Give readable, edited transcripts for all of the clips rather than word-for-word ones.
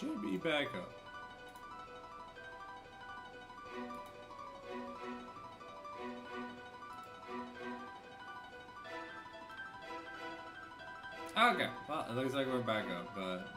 should be back up. Okay, well, it looks like we're back up, but...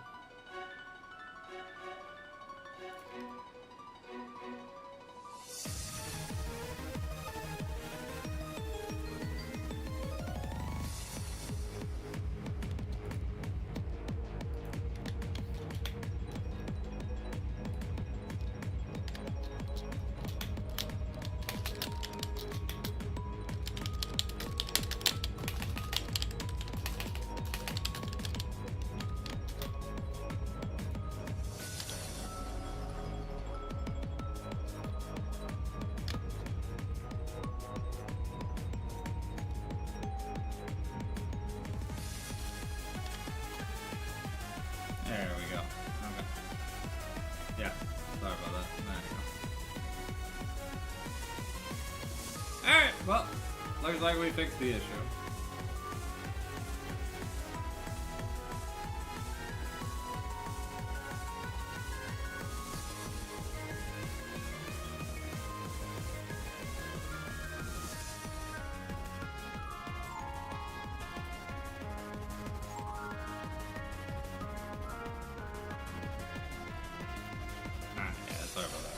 There we go. Okay. Yeah, sorry about that. There we go. Alright, well, looks like we fixed the issue. Sorry about that.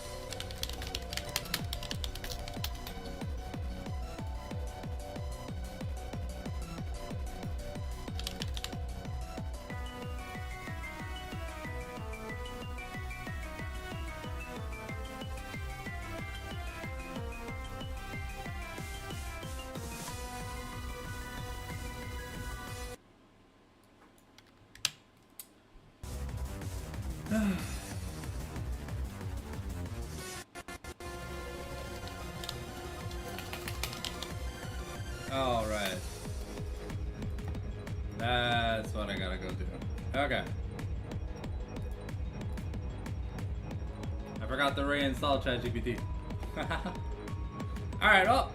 All right. That's what I gotta go do. Okay. I forgot to reinstall ChatGPT. All right. Well.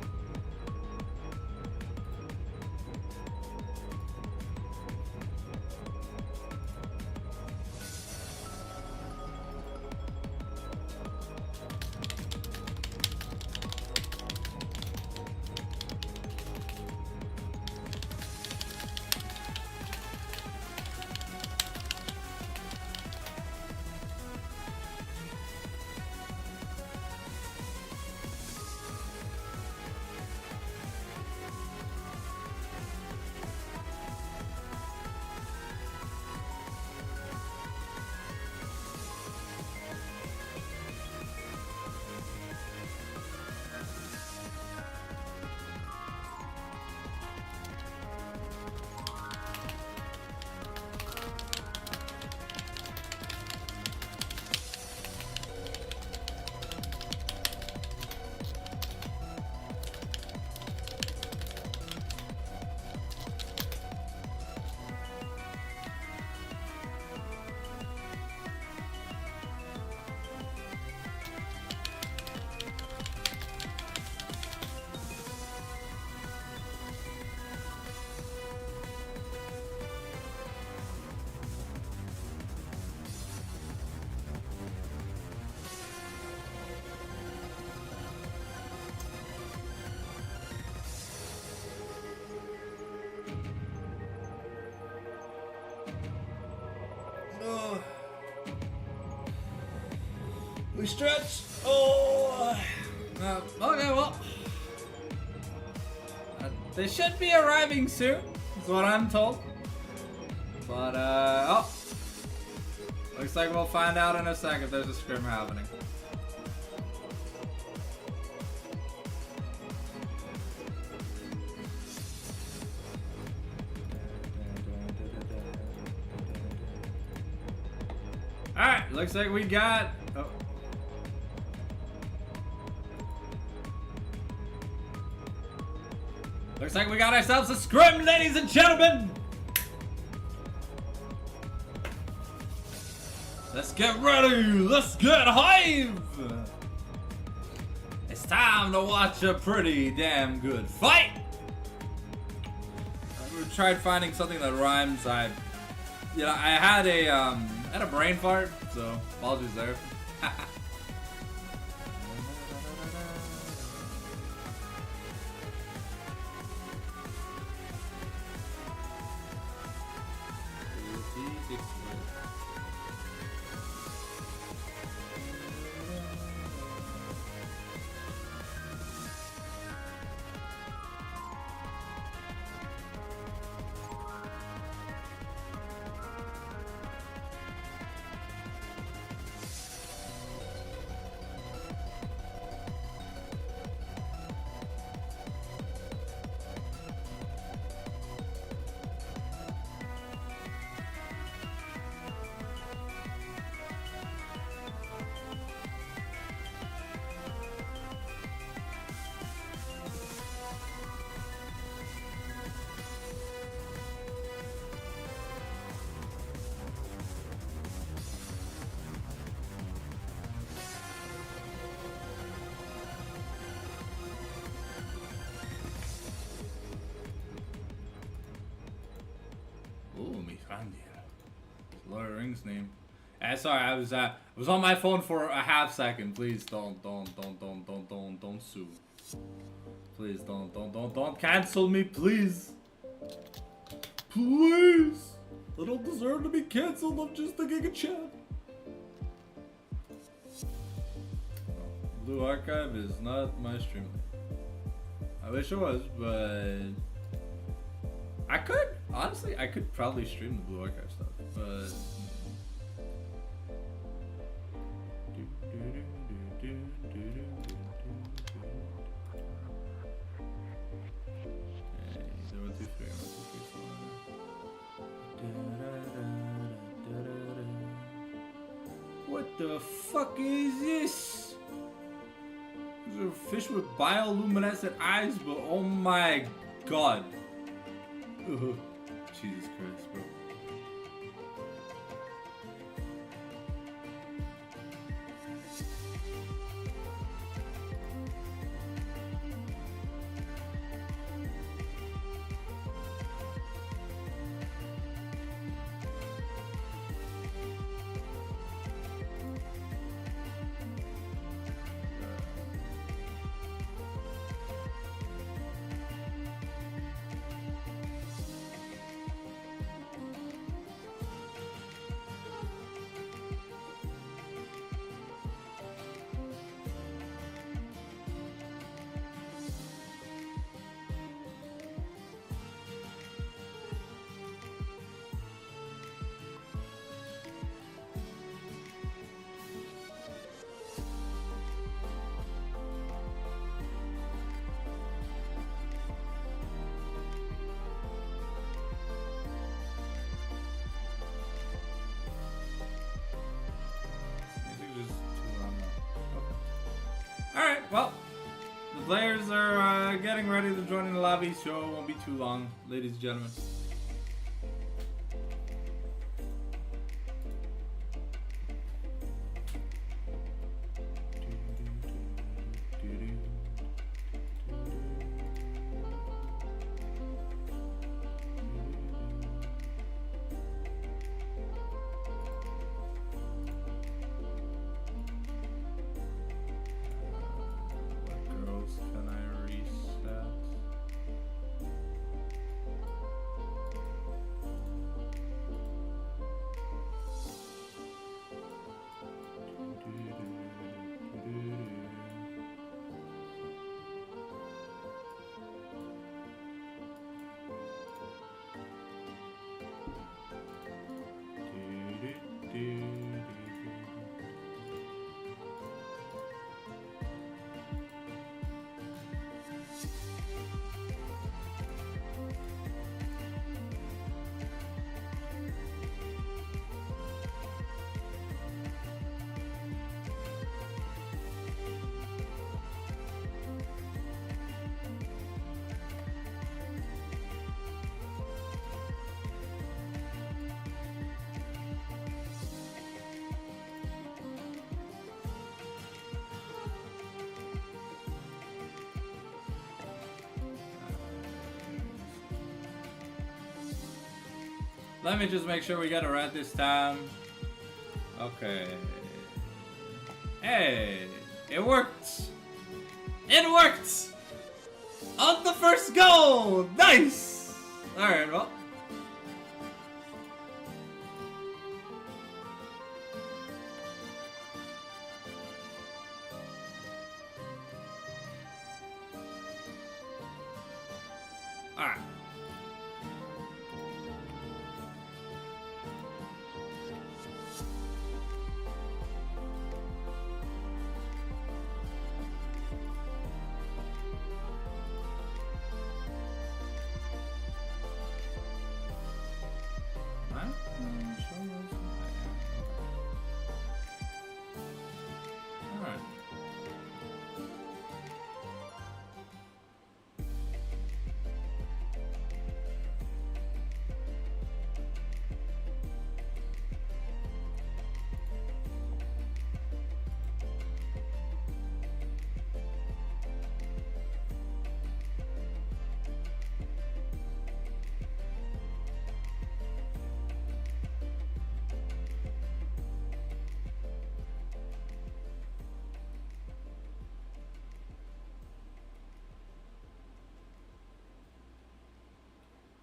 We stretch. Oh. Okay, well. They should be arriving soon, is what I'm told. But, oh. Looks like we'll find out in a sec if there's a scrim happening. Alright, looks like we got... Oh. Looks like we got ourselves a scrim, ladies and gentlemen! Let's get ready! Let's get hype! It's time to watch a pretty damn good fight! We tried finding something that rhymes. I had a I had a brain fart, so apologies there. Lord of the Rings name. Sorry, I was on my phone for a half second. Please don't sue. Please don't cancel me, please. Please. I don't deserve to be canceled. I'm just a Giga Chad. Blue Archive is not my stream. I wish it was, but I could. Honestly, I could probably stream the Blue Archive stuff, but what the fuck is this? These are fish with bioluminescent eyes, but oh my god. Jesus Christ, bro. Alright, well, the players are getting ready to join in the lobby, so it won't be too long, ladies and gentlemen. Let me just make sure we get it right this time. Okay. Hey, it worked. It worked. On the first goal. Nice. All right, well. All right.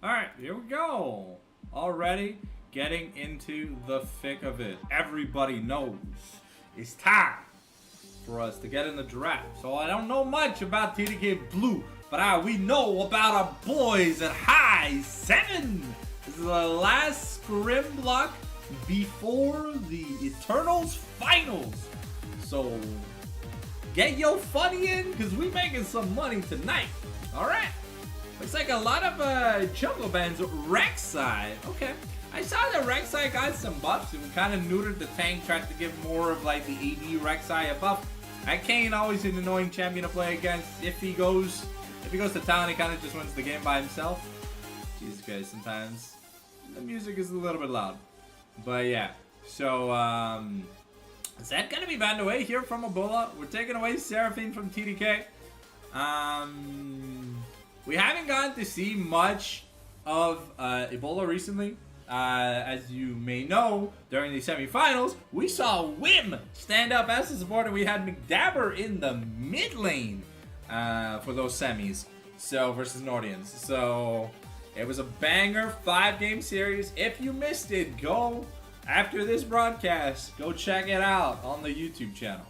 Alright, here we go. Already getting into the thick of it. Everybody knows it's time for us to get in the draft. So I don't know much about TDK Blue, but we know about our boys at High 7. This is the last scrim block before the Eternals Finals. So get your funny in, because we making some money tonight. Alright. Looks like a lot of Jungle Band's Rek'Sai. Okay. I saw that Rek'Sai got some buffs. It kind of neutered the tank, tried to give more of like the AD Rek'Sai a buff. Kayn always an annoying champion to play against. If he goes to town, he kind of just wins the game by himself. Jesus guys, sometimes the music is a little bit loud. But yeah. So Zed gonna be banned away here from Ebola. We're taking away Seraphine from TDK. We haven't gotten to see much of Ebola recently. As you may know, during the semifinals, we saw Wim stand up as a support, and we had McDabber in the mid lane for those semis. So versus Nordians. So it was a banger 5-game series. If you missed it, go after this broadcast. Go check it out on the YouTube channel.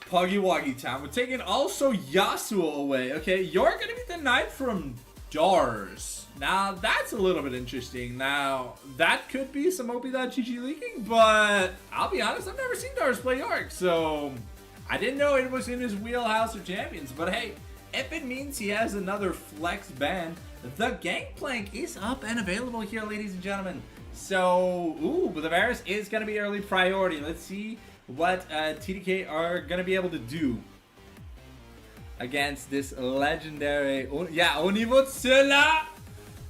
Puggy Woggy time. We're taking also Yasuo away. Okay, you're gonna be the knight from Dars. Now that's a little bit interesting. Now that could be some OP.GG leaking, but I'll be honest, I've never seen Dars play York, so I didn't know it was in his wheelhouse of champions. But hey, if it means he has another flex ban, the Gangplank is up and available here, ladies and gentlemen. So, but the Varus is gonna be early priority. Let's see what TDK are gonna be able to do against this legendary Onivotsula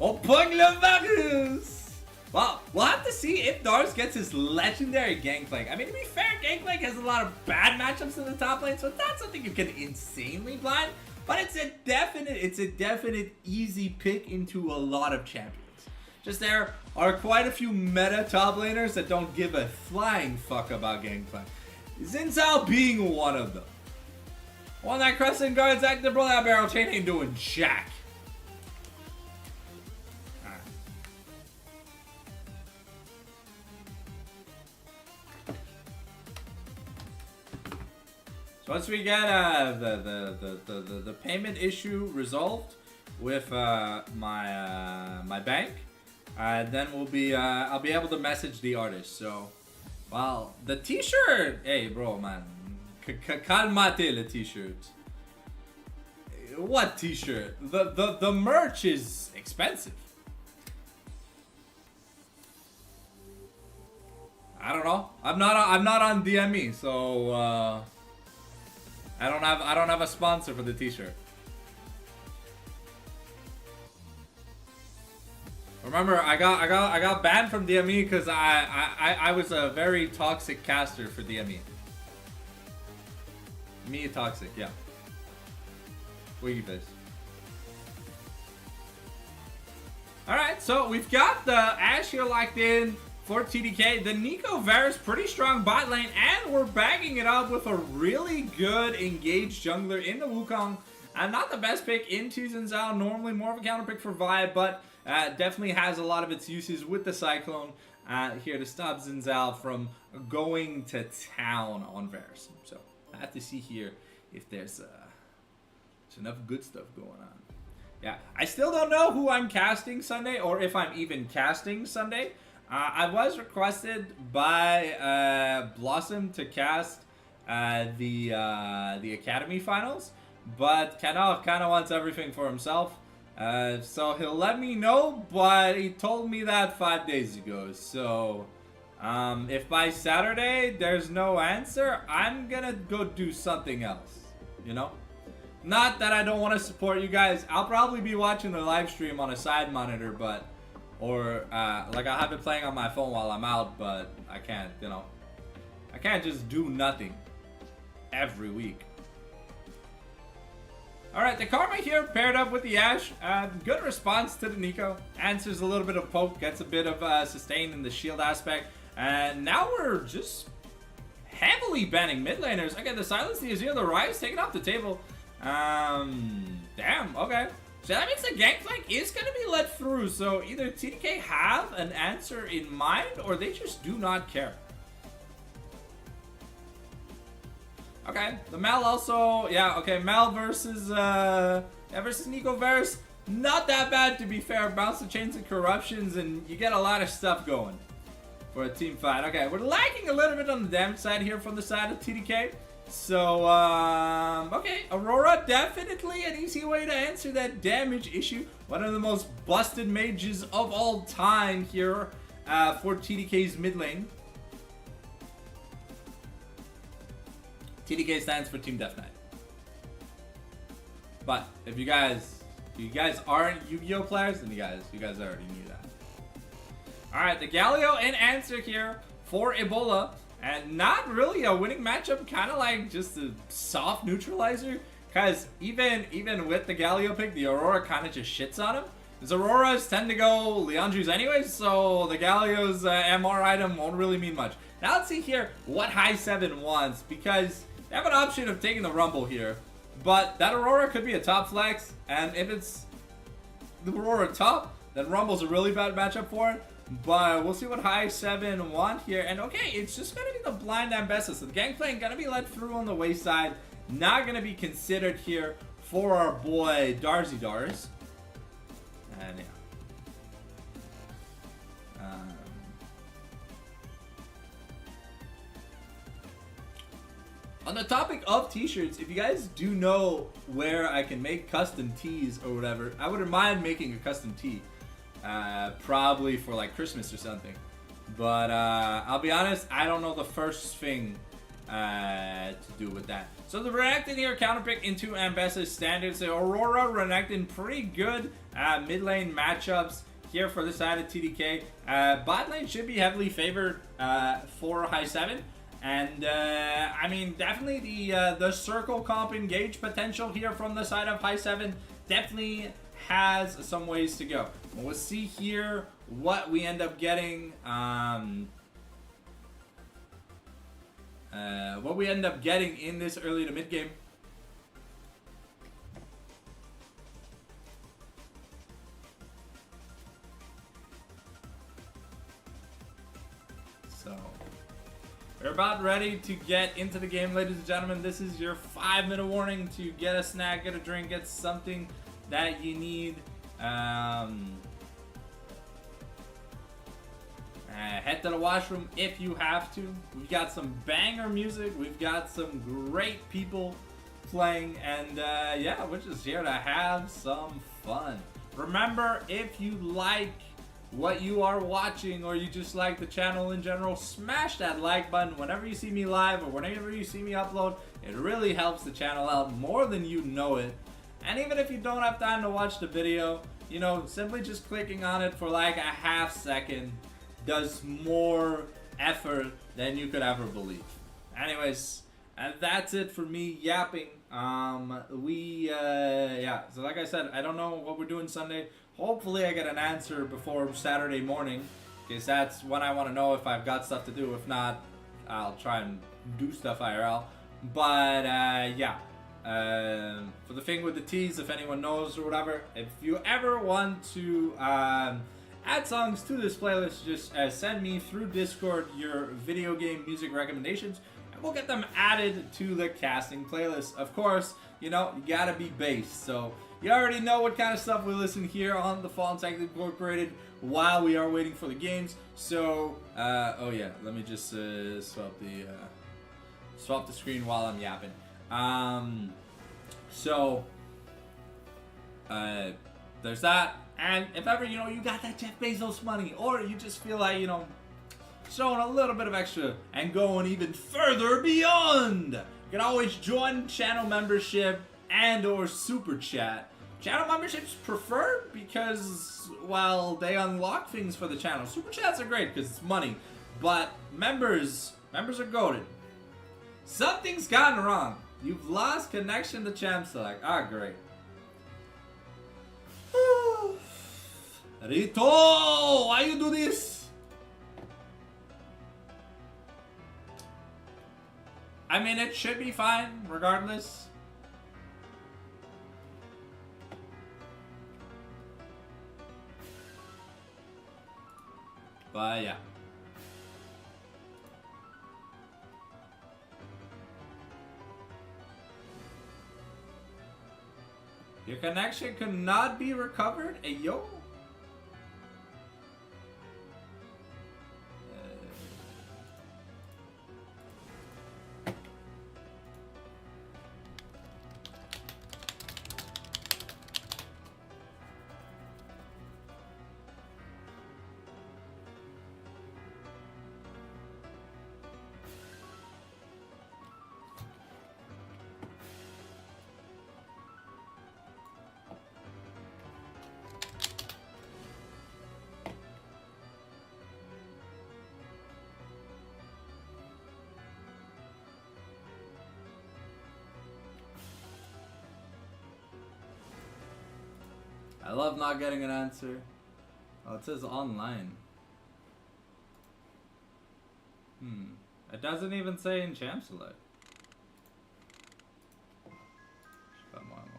Opunglavarus. Well, we'll have to see if Dars gets his legendary Gangplank. I mean, to be fair, Gangplank has a lot of bad matchups in the top lane, so it's not something you can insanely blind, but it's a definite easy pick into a lot of champions. Just there are quite a few meta top laners that don't give a flying fuck about Gangplank. Xin Zhao being one of them. One that Crescent Guards active, bro, that barrel chain ain't doing jack. Alright. So once we get the payment issue resolved with my bank, then we'll be I'll be able to message the artist. So, well, the T-shirt. Hey, bro, man, calmate le T-shirt. What T-shirt? The merch is expensive. I don't know. I'm not on DME, so I don't have a sponsor for the T-shirt. Remember, I got banned from DME because I was a very toxic caster for DME. Me toxic, yeah. Wiggy face. Alright, so we've got the Ashe here locked in. for TDK. The Nico Varus, pretty strong bot lane, and we're backing it up with a really good engaged jungler in the Wukong. Not the best pick into Xin Zhao, normally more of a counter pick for Vi, but definitely has a lot of its uses with the Cyclone here to stop Xin Zhao from going to town on Varus. So I have to see here if there's enough good stuff going on. Yeah, I still don't know who I'm casting Sunday, or if I'm even casting Sunday. I was requested by Blossom to cast the Academy Finals, but Kano kind of wants everything for himself. So he'll let me know, but he told me that 5 days ago. So if by Saturday there's no answer, I'm gonna go do something else, you know? Not that I don't want to support you guys. I'll probably be watching the live stream on a side monitor, but like I'll have it playing on my phone while I'm out, but I can't, you know, I can't just do nothing every week. Alright, the Karma here paired up with the Ashe. Good response to the Nico. Answers a little bit of poke, gets a bit of sustain in the shield aspect. And now we're just heavily banning mid laners. Okay, the Silence the Azir, the Rise taken off the table. Damn, okay. So that means the Gangplank is going to be let through. So either TDK have an answer in mind, or they just do not care. Okay, the Mel also, yeah, okay, Mel versus Nico Varus. Not that bad, to be fair. Bounce the Chains of Corruptions, and you get a lot of stuff going for a team fight. Okay, we're lacking a little bit on the damage side here from the side of TDK. So, okay, Aurora, definitely an easy way to answer that damage issue. One of the most busted mages of all time here for TDK's mid lane. TDK stands for Team Death Knight. But if you guys aren't Yu-Gi-Oh players, then you guys already knew that. Alright, the Galio in answer here for Ebola. And not really a winning matchup, kind of like just a soft neutralizer. Because even with the Galio pick, the Aurora kind of just shits on him. Because Auroras tend to go Leandre's anyways, so the Galio's MR item won't really mean much. Now let's see here what High 7 wants, because they have an option of taking the Rumble here. But that Aurora could be a top flex, and if it's the Aurora top, then Rumble's a really bad matchup for it. But we'll see what High 7 want here. And okay, it's just going to be the blind Ambessa. So the Gangplank going to be let through on the wayside. Not going to be considered here for our boy Darcy Dars. And yeah. On the topic of t-shirts, if you guys do know where I can make custom tees or whatever, I wouldn't mind making a custom tee. Probably for like Christmas or something. But I'll be honest, I don't know the first thing to do with that. So the Renekton here counterpick into Ambessa's standards. So Aurora, Renekton, pretty good mid lane matchups here for the side of TDK. Bot lane should be heavily favored for High 7. And I mean, definitely the circle comp engage potential here from the side of High 7 definitely has some ways to go. We'll see here what we end up getting. What we end up getting in this early to mid game. So we're about ready to get into the game, ladies and gentlemen. This is your 5-minute warning to get a snack, get a drink, get something that you need. Head to the washroom if you have to. We've got some banger music. We've got some great people playing. And yeah, we're just here to have some fun. Remember, if you like what you are watching, or you just like the channel in general, smash that like button whenever you see me live or whenever you see me upload. It really helps the channel out more than you know it. And even if you don't have time to watch the video, you know, simply just clicking on it for like a half second does more effort than you could ever believe. Anyways, and that's it for me yapping. Yeah, so like I said, I don't know what we're doing Sunday. Hopefully I get an answer before Saturday morning. Because that's when I want to know if I've got stuff to do. If not, I'll try and do stuff IRL. But yeah, for the thing with the teas, if anyone knows or whatever, if you ever want to add songs to this playlist, just send me through Discord your video game music recommendations, and we'll get them added to the casting playlist. Of course, you know, you gotta be based, so you already know what kind of stuff we listen here on the Fallen Cycle Incorporated while we are waiting for the games. So, oh yeah, let me just swap the screen while I'm yapping. There's that. And if ever, you know, you got that Jeff Bezos money, or you just feel like, you know, showing a little bit of extra and going even further beyond, you can always join channel membership and or super chat. Channel memberships preferred because, well, they unlock things for the channel. Super chats are great because it's money, but members are goated. Something's gone wrong. You've lost connection to Champ Select. Ah, great. Rito, why you do this? I mean, it should be fine, regardless. But yeah. Your connection could not be recovered? Hey, yo. I love not getting an answer. Oh, it says online. It doesn't even say in Champ Select. Come on.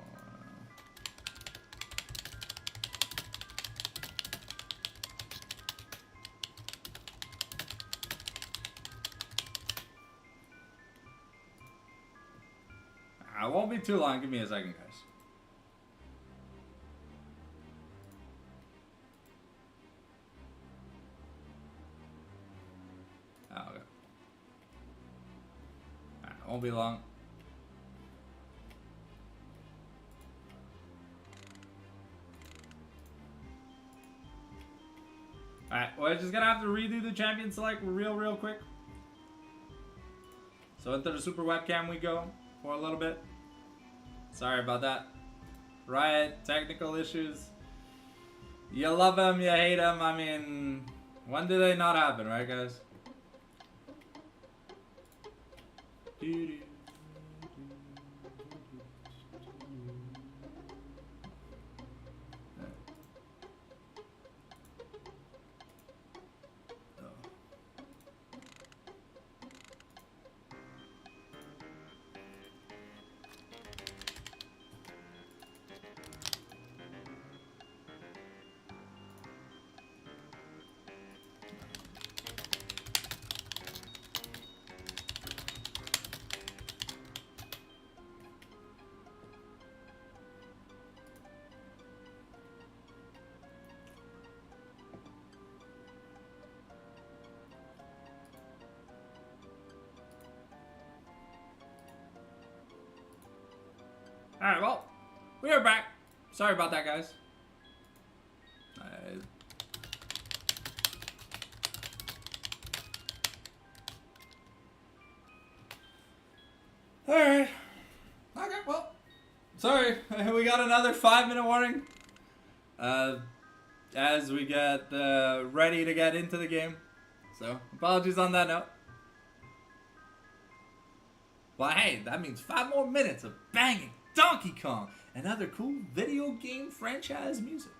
I won't be too long. Give me a second, guys. Won't be long. Alright, we're just gonna have to redo the champion select real quick. So into the super webcam we go for a little bit. Sorry about that. Riot, technical issues. You love them, you hate them. I mean, when do they not happen, right, guys? Alright, well, we are back. Sorry about that, guys. Alright. Okay, well, sorry. We got another 5-minute warning. As we get ready to get into the game. So, apologies on that note. But hey, that means 5 more minutes of banging Donkey Kong and other cool video game franchise music.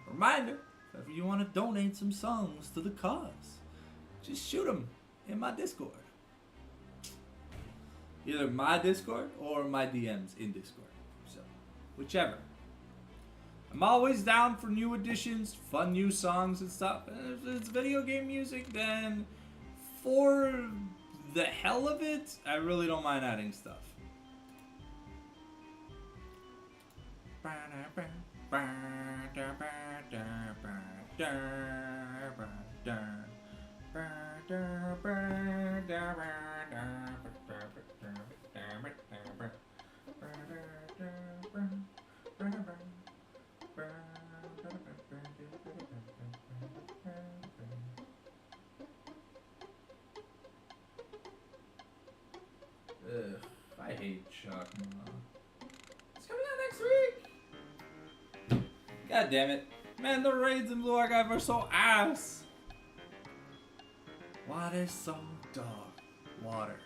Reminder, So if you want to donate some songs to the cause, just shoot them in my Discord. Either my Discord or my DMs in Discord. So, whichever. I'm always down for new additions, fun new songs and stuff. And if it's video game music, then for the hell of it, I really don't mind adding stuff. Ugh, I hate Chuck. It's coming out next week. God damn it. Man, the raids in Blue Archive are so ass. Water so dark. Water.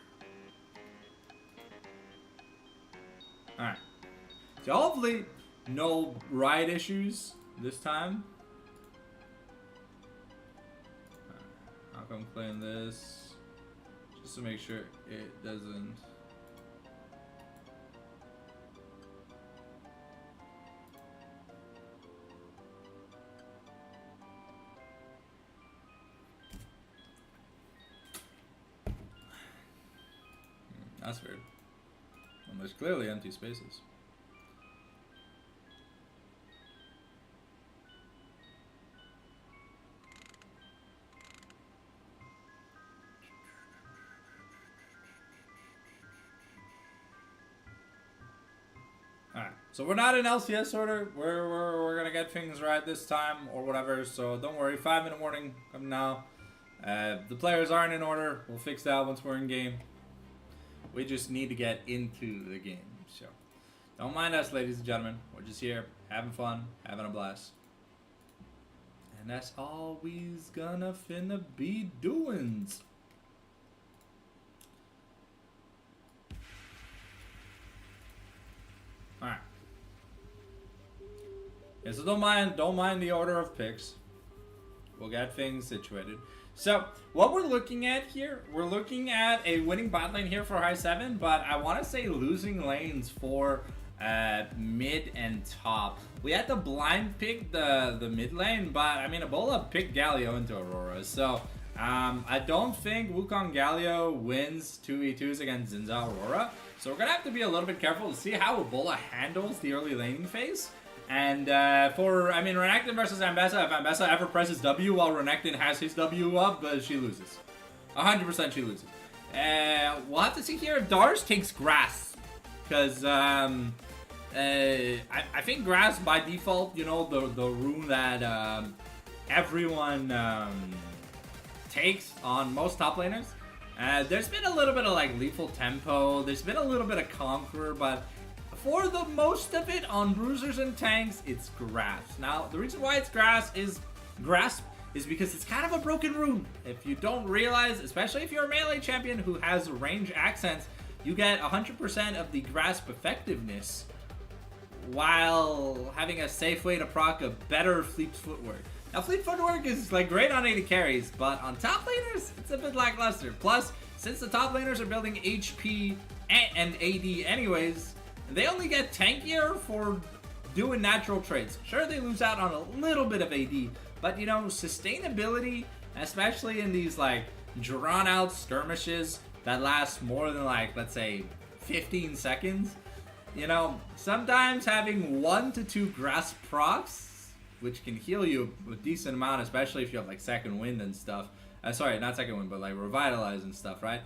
Alright. So hopefully no riot issues this time. How come playing this? Just to make sure it doesn't. That's weird. Well, there's clearly empty spaces. Alright, so we're not in LCS order. We're gonna get things right this time or whatever, so don't worry. 5-minute warning come now. The players aren't in order. We'll fix that once we're in game. We just need to get into the game, so don't mind us, ladies and gentlemen. We're just here, having fun, having a blast. And that's all we's gonna finna be doings. Alright. Yeah, so don't mind the order of picks. We'll get things situated. So, what we're looking at here, we're looking at a winning bot lane here for high 7, but I want to say losing lanes for mid and top. We had to blind pick the mid lane, but I mean, Ebola picked Galio into Aurora, so I don't think Wukong Galio wins 2v2s against Zinza Aurora, so we're going to have to be a little bit careful to see how Ebola handles the early laning phase. And Renekton versus Ambessa, if Ambessa ever presses W while Renekton has his W up, she loses. 100% she loses. We'll have to see here if Dars takes Grass. Because, I think Grass, by default, you know, the rune that everyone takes on most top laners. There's been a little bit of, like, Lethal Tempo. There's been a little bit of Conqueror, but for the most of it, on bruisers and tanks, it's Grasp. Now, the reason why it's Grasp is because it's kind of a broken rune. If you don't realize, especially if you're a melee champion who has range accents, you get 100% of the Grasp effectiveness while having a safe way to proc a better Fleet Footwork. Now, Fleet Footwork is like great on AD carries, but on top laners, it's a bit lackluster. Plus, since the top laners are building HP and AD anyways, they only get tankier for doing natural traits. Sure, they lose out on a little bit of AD, but you know, sustainability, especially in these like drawn out skirmishes that last more than like, let's say 15 seconds, you know, sometimes having 1 to 2 grasp procs, which can heal you a decent amount, especially if you have like second wind and stuff. Sorry, not second wind, but like revitalize and stuff, right?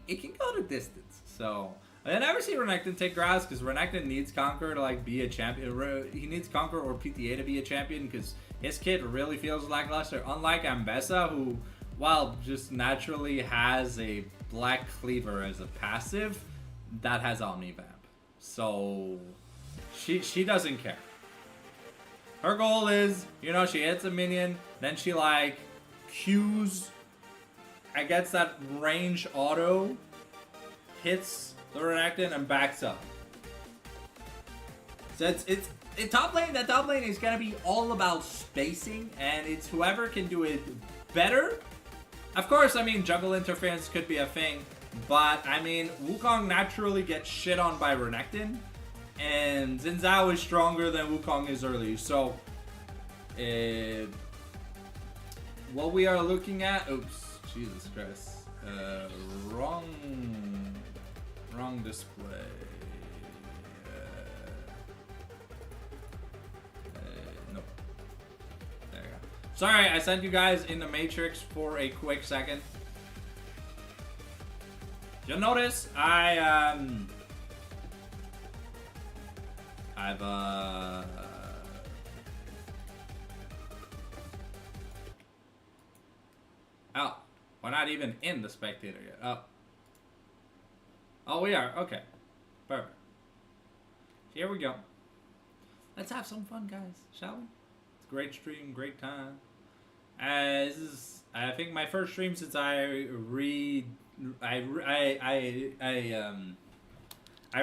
It can go to distance. So I never see Renekton take Grass because Renekton needs Conqueror to like be a champion. He needs Conqueror or PTA to be a champion because his kit really feels lackluster. Unlike Ambessa, who, while just naturally has a Black Cleaver as a passive, that has Omnivamp. So she doesn't care. Her goal is, you know, she hits a minion, then she like Qs, I guess that range auto, hits the Renekton and backs up. So That top lane is gonna be all about spacing, and it's whoever can do it better. Of course, I mean, jungle interference could be a thing, but I mean, Wukong naturally gets shit on by Renekton, and Xin Zhao is stronger than Wukong is early, so what we are looking at, oops, Jesus Christ, wrong display. Nope. There you go. Sorry, I sent you guys in the Matrix for a quick second. You'll notice I've oh, we're not even in the spectator yet. Oh, we are. Okay, perfect. Here we go. Let's have some fun, guys, shall we? It's a great stream, great time. This is, I think, my first stream since I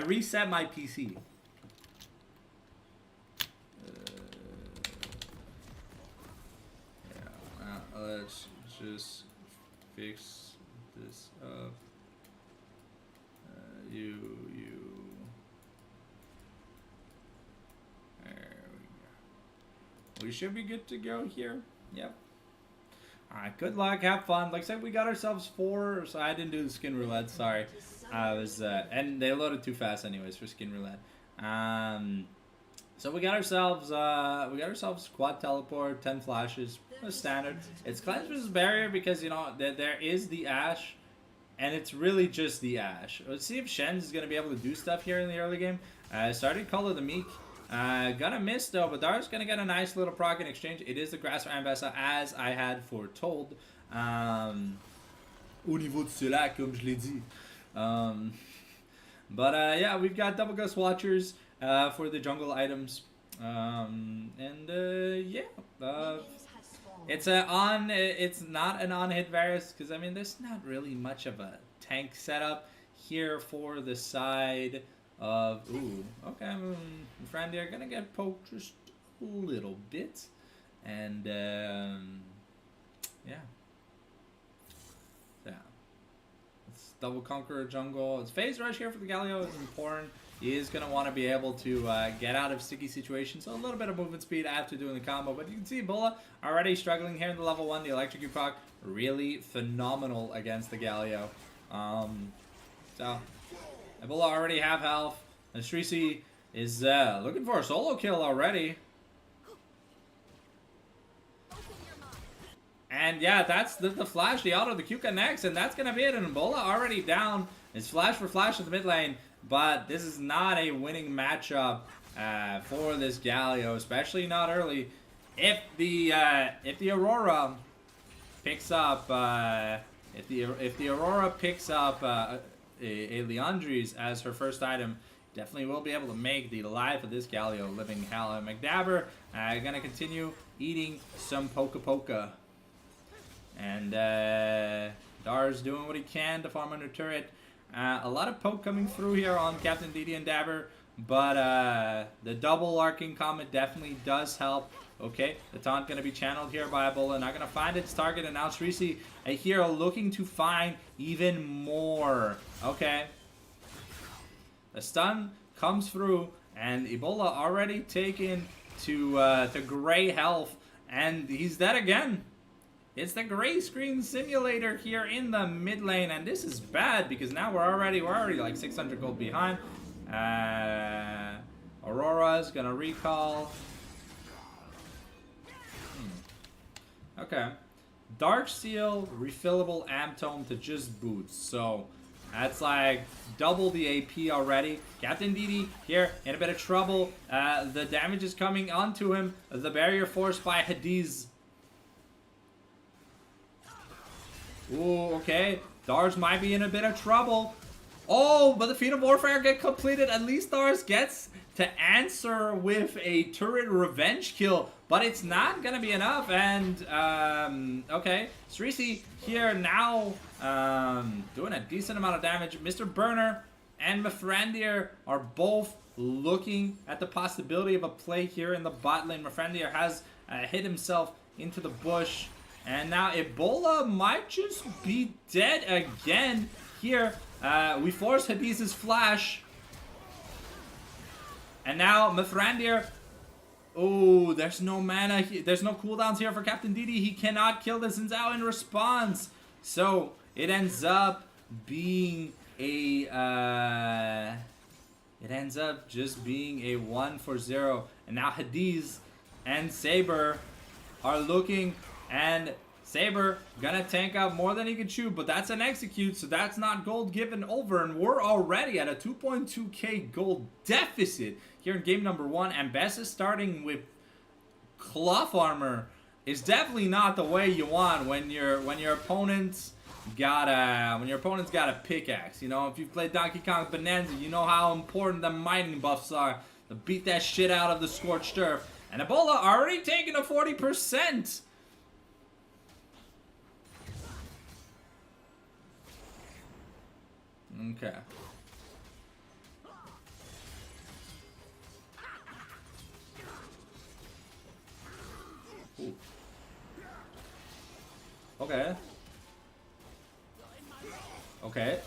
reset my PC. Yeah, let's just fix this up. There we go. We should be good to go here. Yep. Alright, good luck, have fun. Like I said, we got ourselves 4, so I didn't do the skin roulette, sorry. I was, and they loaded too fast anyways for skin roulette. So we got ourselves quad teleport, 10 flashes, standard. It's cleanse versus barrier because, you know, there is the Ashe, and it's really just the Ashe. Let's see if Shen's is going to be able to do stuff here in the early game. Started Call of the Meek. Gonna miss though, but Dar's gonna get a nice little proc in exchange. It is the Grass for Ambassa, as I had foretold. Au niveau de cela, comme je l'ai dit. But yeah, we've got double ghost watchers for the jungle items. Yeah. It's not an on-hit Varus, because I mean there's not really much of a tank setup here for the side of, ooh, okay, friend here, gonna get poked just a little bit, and yeah, let's double conquer jungle. It's phase rush here for the Galio is important. He is gonna want to be able to get out of sticky situations, so a little bit of movement speed after doing the combo. But you can see Ebola already struggling here in the level 1. The electric proc really phenomenal against the Galio. So Ebola already have health, and Shrisi is looking for a solo kill already. And yeah, that's the flash, the auto, the Q connects, and that's going to be it. And Ebola already down. It's flash for flash at the mid lane, but this is not a winning matchup for this Galio, especially not early. If the Aurora picks up, if the Aurora picks up a Leandri's as her first item, definitely will be able to make the life of this Galio living hell. McDabber gonna continue eating some Poka. And Dar's doing what he can to farm under turret. A lot of poke coming through here on Captain Didi and Dabber, but the double arcing comet definitely does help. Okay, the taunt going to be channeled here by Ebola. Not going to find its target, and now Shrisi here looking to find even more. Okay. The stun comes through, and Ebola already taken to gray health, and he's dead again. It's the gray screen simulator here in the mid lane, and this is bad because now we're already like 600 gold behind. Aurora's going to recall. Okay, Dark Seal, refillable Amp Tome to just boots. So that's like double the AP already. Captain Didi here in a bit of trouble. The damage is coming onto him. The barrier forced by Hades. Ooh, okay. Dars might be in a bit of trouble. Oh, but the feat of warfare get completed. At least Dars gets to answer with a turret revenge kill, but it's not gonna be enough. And okay, Srisi here now doing a decent amount of damage. Mr. Burner and Mithrandir are both looking at the possibility of a play here in the bot lane. Mifrandir has hit himself into the bush. And now Ebola might just be dead again here. We force Hadiz's flash. And now Mifrandir. Oh, there's no mana. There's no cooldowns here for Captain DD. He cannot kill the Xin Zhao in response. So it ends up being a... it ends up just being a 1-for-0. And now Hadiz and Saber are looking, and Saber gonna tank out more than he can chew, but that's an execute, so that's not gold given over, and we're already at a 2.2k gold deficit here in game number 1. And Bess is starting with cloth armor is definitely not the way you want when your opponent's got a pickaxe. You know, if you've played Donkey Kong Bonanza, you know how important the mining buffs are to beat that shit out of the scorched earth. And Ebola already taking a 40%. Okay. Ooh. Okay. Okay.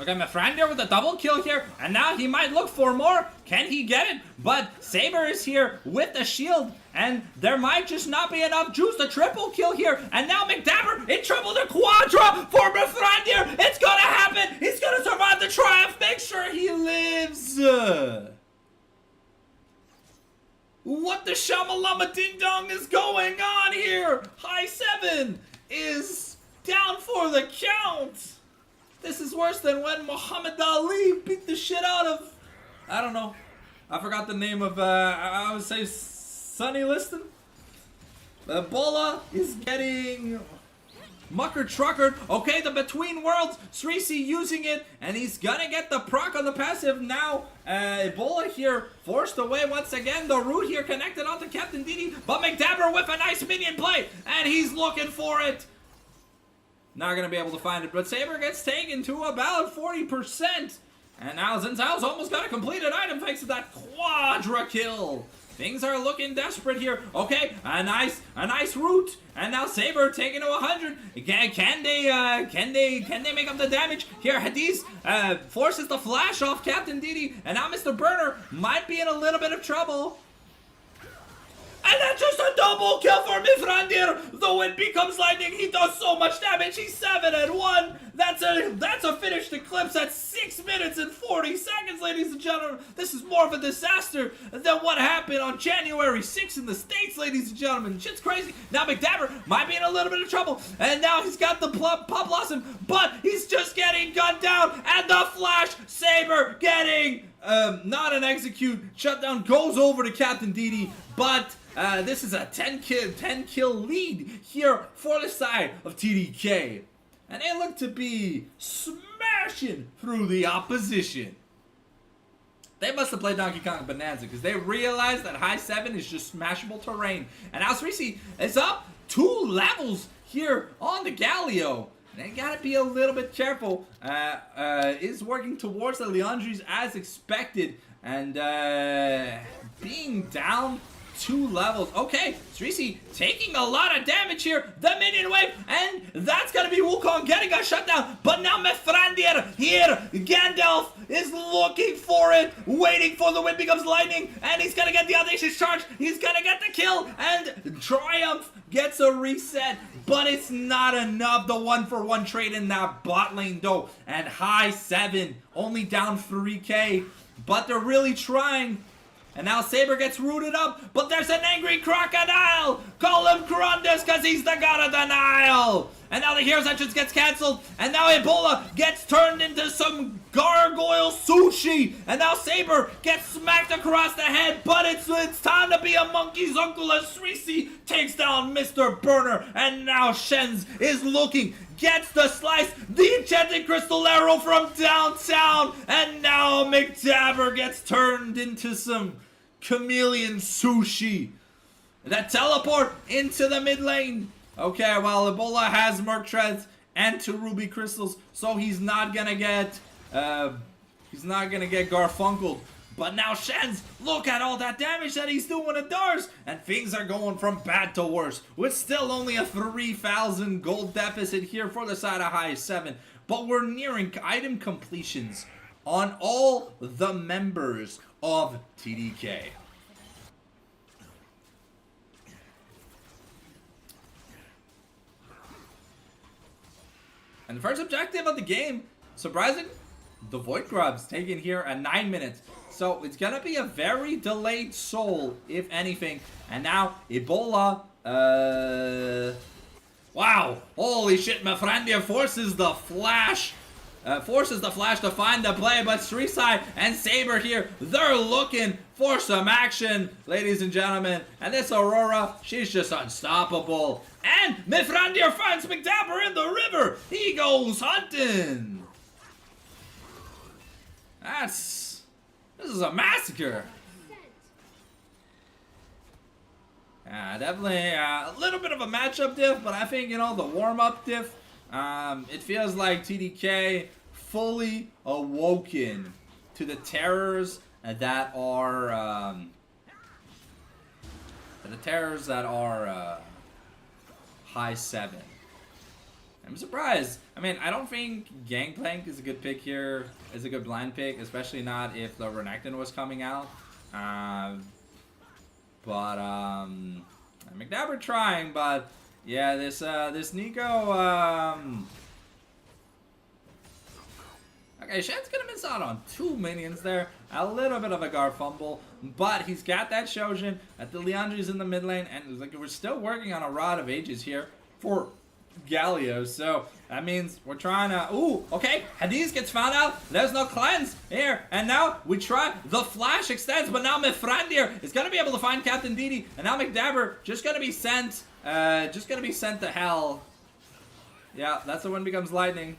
Okay, Mifrandir with a double kill here, and now he might look for more. Can he get it? But Saber is here with the shield, and there might just not be enough juice. The triple kill here, and now McDabber in trouble. The quadra for Mifrandir. It's gonna happen. He's gonna survive the triumph. Make sure he lives. What the shamalama ding dong is going on here? High 7 is down for the count. This is worse than when Muhammad Ali beat the shit out of, I don't know, I forgot the name of, I would say Sonny Liston. Ebola is getting mucker truckered. Okay, the Between Worlds, Srisi using it, and he's gonna get the proc on the passive now. Ebola here forced away once again. The root here connected onto Captain Didi, but McDabber with a nice minion play, and he's looking for it. Not gonna be able to find it, but Saber gets taken to about 40%. And now Xin Zhao's almost got a completed item thanks to that quadra kill. Things are looking desperate here. Okay, a nice root, and now Saber taking to 100. Can they make up the damage here? Hadiz forces the flash off Captain Didi, and now Mr. Burner might be in a little bit of trouble. And that's just a double kill for Mifrandir. Though it becomes lightning, he does so much damage. He's 7-1. That's a finished eclipse at 6 minutes and 40 seconds, ladies and gentlemen. This is more of a disaster than what happened on January 6th in the States, ladies and gentlemen. Shit's crazy. Now McDabber might be in a little bit of trouble. And now he's got the Pop Blossom, but he's just getting gunned down. And the Flash Saber getting not an execute. Shutdown goes over to Captain Didi, but this is a 10 kill lead here for the side of TDK. And they look to be smashing through the opposition. They must have played Donkey Kong Bonanza because they realized that high 7 is just smashable terrain. And now Srisi is up 2 levels here on the Galio. They gotta be a little bit careful. Is working towards the Leandries as expected. And being down 2 levels. Okay, Srisi taking a lot of damage here. The minion wave, and that's gonna be Wukong getting a shutdown. But now Mifrandir here. Gandalf is looking for it, waiting for the wind becomes lightning, and he's gonna get the audacious charge. He's gonna get the kill, and Triumph gets a reset. But it's not enough. The 1-for-1 trade in that bot lane though, and high 7 only down 3k, but they're really trying. And now Saber gets rooted up, but there's an angry crocodile! Call him Grundus, cause he's the god of the Nile! And now the hero's entrance gets cancelled, and now Ebola gets turned into some gargoyle sushi! And now Saber gets smacked across the head, but it's time to be a monkey's uncle as Srisi takes down Mr. Burner, and now Shenz is looking, gets the slice, the enchanted crystal arrow from downtown, and now McDabber gets turned into some chameleon sushi. That teleport into the mid lane. Okay, well, Ebola has Merc Treads and 2 ruby crystals, so he's not gonna get He's not gonna get Garfunkeled. But now Shen's, look at all that damage that he's doing to Dars. And things are going from bad to worse. With still only a 3,000 gold deficit here for the side of high 7. But we're nearing item completions on all the members of TDK. And the first objective of the game, surprising, the Void Grub's taken here at 9 minutes. So it's gonna be a very delayed soul, if anything. And now Ebola, wow, holy shit, Mithrandir forces the Flash. To find the play, but Srisai and Saber here, they're looking for some action, ladies and gentlemen. And this Aurora, she's just unstoppable. And Mithrandir finds McDapper in the river. He goes hunting. This is a massacre. Yeah, definitely a little bit of a matchup diff, but I think, you know, the warm-up diff, it feels like TDK fully awoken to the terrors that are, high 7. I'm surprised. I mean, I don't think Gangplank is a good pick here, is a good blind pick, especially not if the Renekton was coming out. McDabber trying, but yeah, this Nico, okay, Shen's gonna miss out on 2 minions there. A little bit of a guard fumble, but he's got that Shojin. The Leandri's in the mid lane, and like we're still working on a Rod of Ages here for Galio, so that means we're trying to. Ooh, okay, Hades gets found out. There's no cleanse here, and now we try. The flash extends, but now Mithrandir is gonna be able to find Captain Didi, and now McDabber just gonna be sent. To hell. Yeah, that's the one becomes lightning.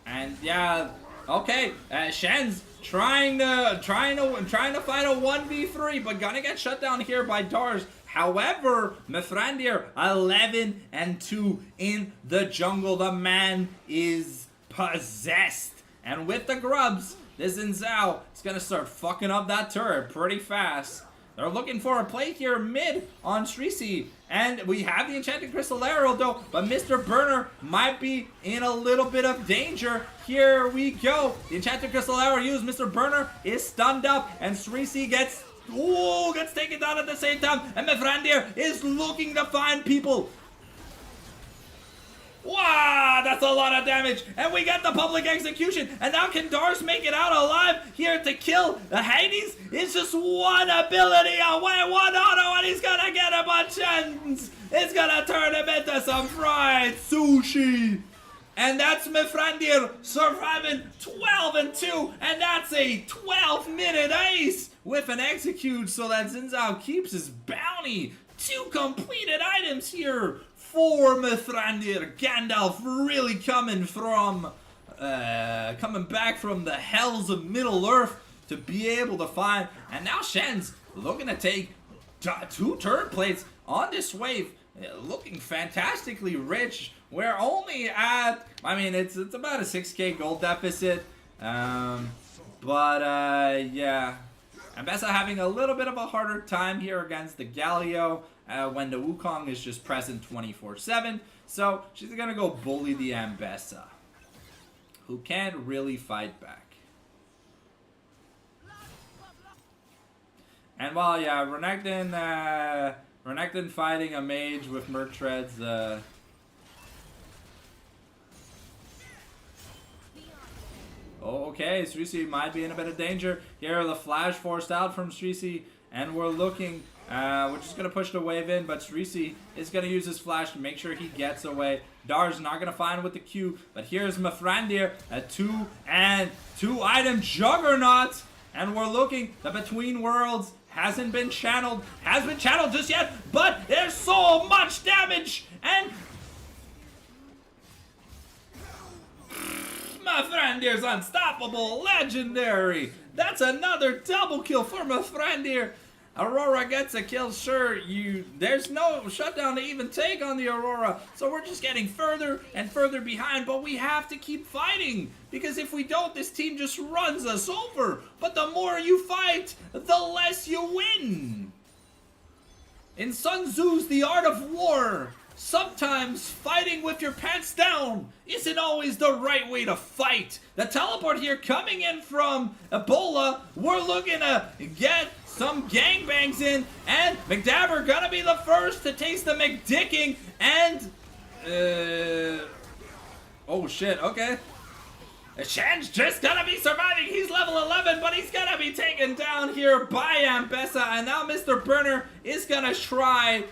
And yeah, okay, Shen's trying to fight a 1v3, but gonna get shut down here by Dars. However, Mithrandir 11-2 in the jungle. The man is possessed, and with the grubs, this Zhao is gonna start fucking up that turret pretty fast. They're looking for a play here mid on Shrisi. And we have the Enchanted Crystal Arrow though, but Mr. Burner might be in a little bit of danger. Here we go. The Enchanted Crystal Arrow used. Mr. Burner is stunned up, and Shrisi gets taken down at the same time. And Mithrandir is looking to find people. Wow, that's a lot of damage. And we get the public execution. And now can Dars make it out alive here to kill the Hades? It's just one ability away, one auto, and he's gonna get a bunch of it's gonna turn him into some fried sushi. And that's Mithrandir surviving 12-2, and that's a 12-minute ace with an execute, so that Xin Zhao keeps his bounty. 2 completed items here for Mithrandir. Gandalf really coming back from the hells of Middle Earth to be able to find. And now Shen's looking to take 2 turret plates on this wave, looking fantastically rich. We're only at, I mean, it's about a 6k gold deficit, yeah. Ambessa having a little bit of a harder time here against the Galio when the Wukong is just present 24/7. So she's gonna go bully the Ambessa, who can't really fight back. And while, yeah, Renekton fighting a mage with Merc Treads, okay, Srisi might be in a bit of danger. Here, the flash forced out from Srisi, and we're looking, we're just going to push the wave in, but Srisi is going to use his flash to make sure he gets away. Dar's not going to find with the Q, but here's Mithrandir, a 2 item juggernaut, and we're looking, the Between Worlds hasn't been channeled just yet, but there's so much damage, and Mithrandir's unstoppable, legendary. That's another double kill for Mithrandir. Aurora gets a kill, sure, there's no shutdown to even take on the Aurora, so we're just getting further and further behind, but we have to keep fighting, because if we don't, this team just runs us over. But the more you fight, the less you win. In Sun Tzu's The Art of War, sometimes fighting with your pants down isn't always the right way to fight. The teleport here coming in from Ebola, we're looking to get some gangbangs in, and McDabber gonna be the first to taste the McDicking, and oh shit, okay. Shen's just gonna be surviving. He's level 11, but he's gonna be taken down here by Ambessa, and now Mr. Burner is gonna try,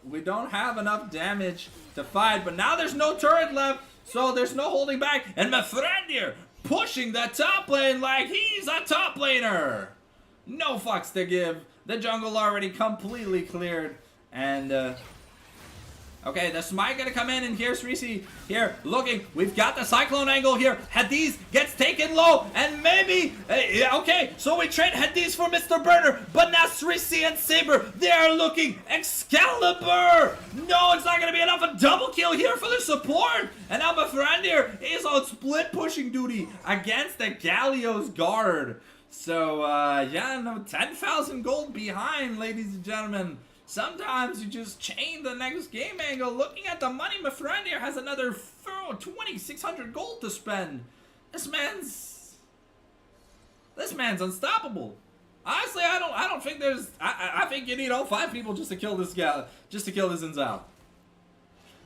we don't have enough damage to fight, but now there's no turret left, so there's no holding back, and Mithrandir pushing the top lane like he's a top laner. No fucks to give. The jungle already completely cleared, and okay, the Smite gonna come in, and here's Risi here looking. We've got the Cyclone angle here. Hades gets taken low, and maybe, okay, so we trade Hades for Mr. Burner, but now Risi and Saber, they are looking. Excalibur! No, it's not gonna be enough. A double kill here for the support, and now Mithrandir is on split pushing duty against the Galio's guard. So, yeah, no, 10,000 gold behind, ladies and gentlemen. Sometimes you just chain the next game angle. Looking at the money, Mithrandir has another 2,600 gold to spend. This man's unstoppable. Honestly, I don't think there's. I think you need all 5 people just to kill this guy, just to kill this Zinzao.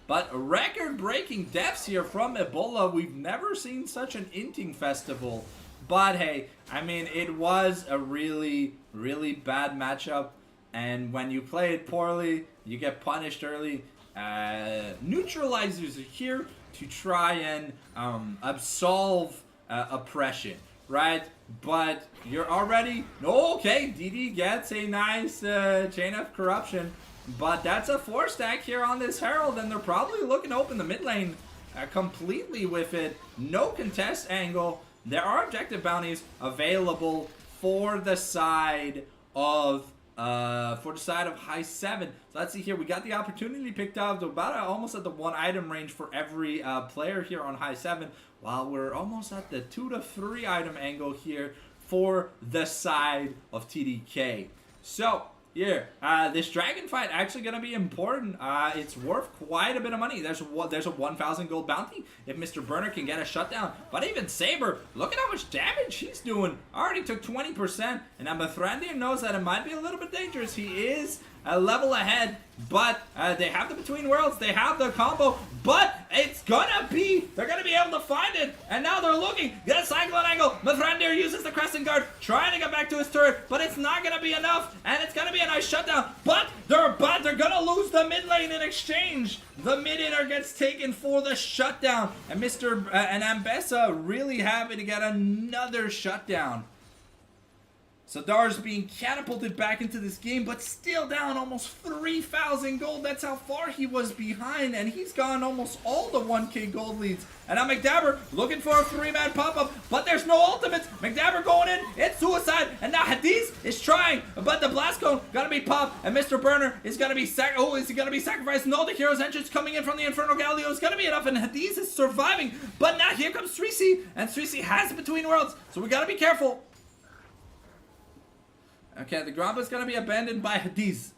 But record-breaking deaths here from Ebola. We've never seen such an inting festival. But hey, I mean, it was a really, really bad matchup. And when you play it poorly, you get punished early. Neutralizers are here to try and absolve oppression, right? But you're already... Okay, DD gets a nice chain of corruption. But that's a 4-stack here on this Herald, and they're probably looking to open the mid lane completely with it. No contest angle. There are objective bounties available for the side of... high 7. So let's see here. We got the opportunity picked up to about almost at the 1 item range for every player here on high 7, while we're almost at the 2 to 3 item angle here for the side of TDK. So here, this dragon fight actually going to be important. It's worth quite a bit of money. There's a 1,000 gold bounty if Mr. Burner can get a shutdown. But even Saber, look at how much damage he's doing. Already took 20%. And now Mithrandir knows that it might be a little bit dangerous. He is a level ahead, but they have the Between Worlds, they have the combo, but it's gonna be, they're gonna be able to find it, and now they're looking, get a Cyclone angle, Mithrandir uses the Crescent Guard, trying to get back to his turret, but it's not gonna be enough, and it's gonna be a nice shutdown, but they're gonna lose the mid lane in exchange. The mid-inner gets taken for the shutdown, and and Ambessa really happy to get another shutdown. Sadar's being catapulted back into this game, but still down almost 3,000 gold. That's how far he was behind, and he's gone almost all the 1k gold leads. And now McDabber looking for a 3-man pop-up, but there's no ultimates. McDabber going in, it's suicide, and now Hades is trying, but the blast cone gonna be popped, and Mr. Burner is gonna be is he gonna be sacrificed? No, the hero's entrance coming in from the Infernal Galio is gonna be enough, and Hades is surviving. But now here comes 3C, and 3C has Between Worlds, so we gotta be careful. Okay, the Gromp is going to be abandoned by Hades.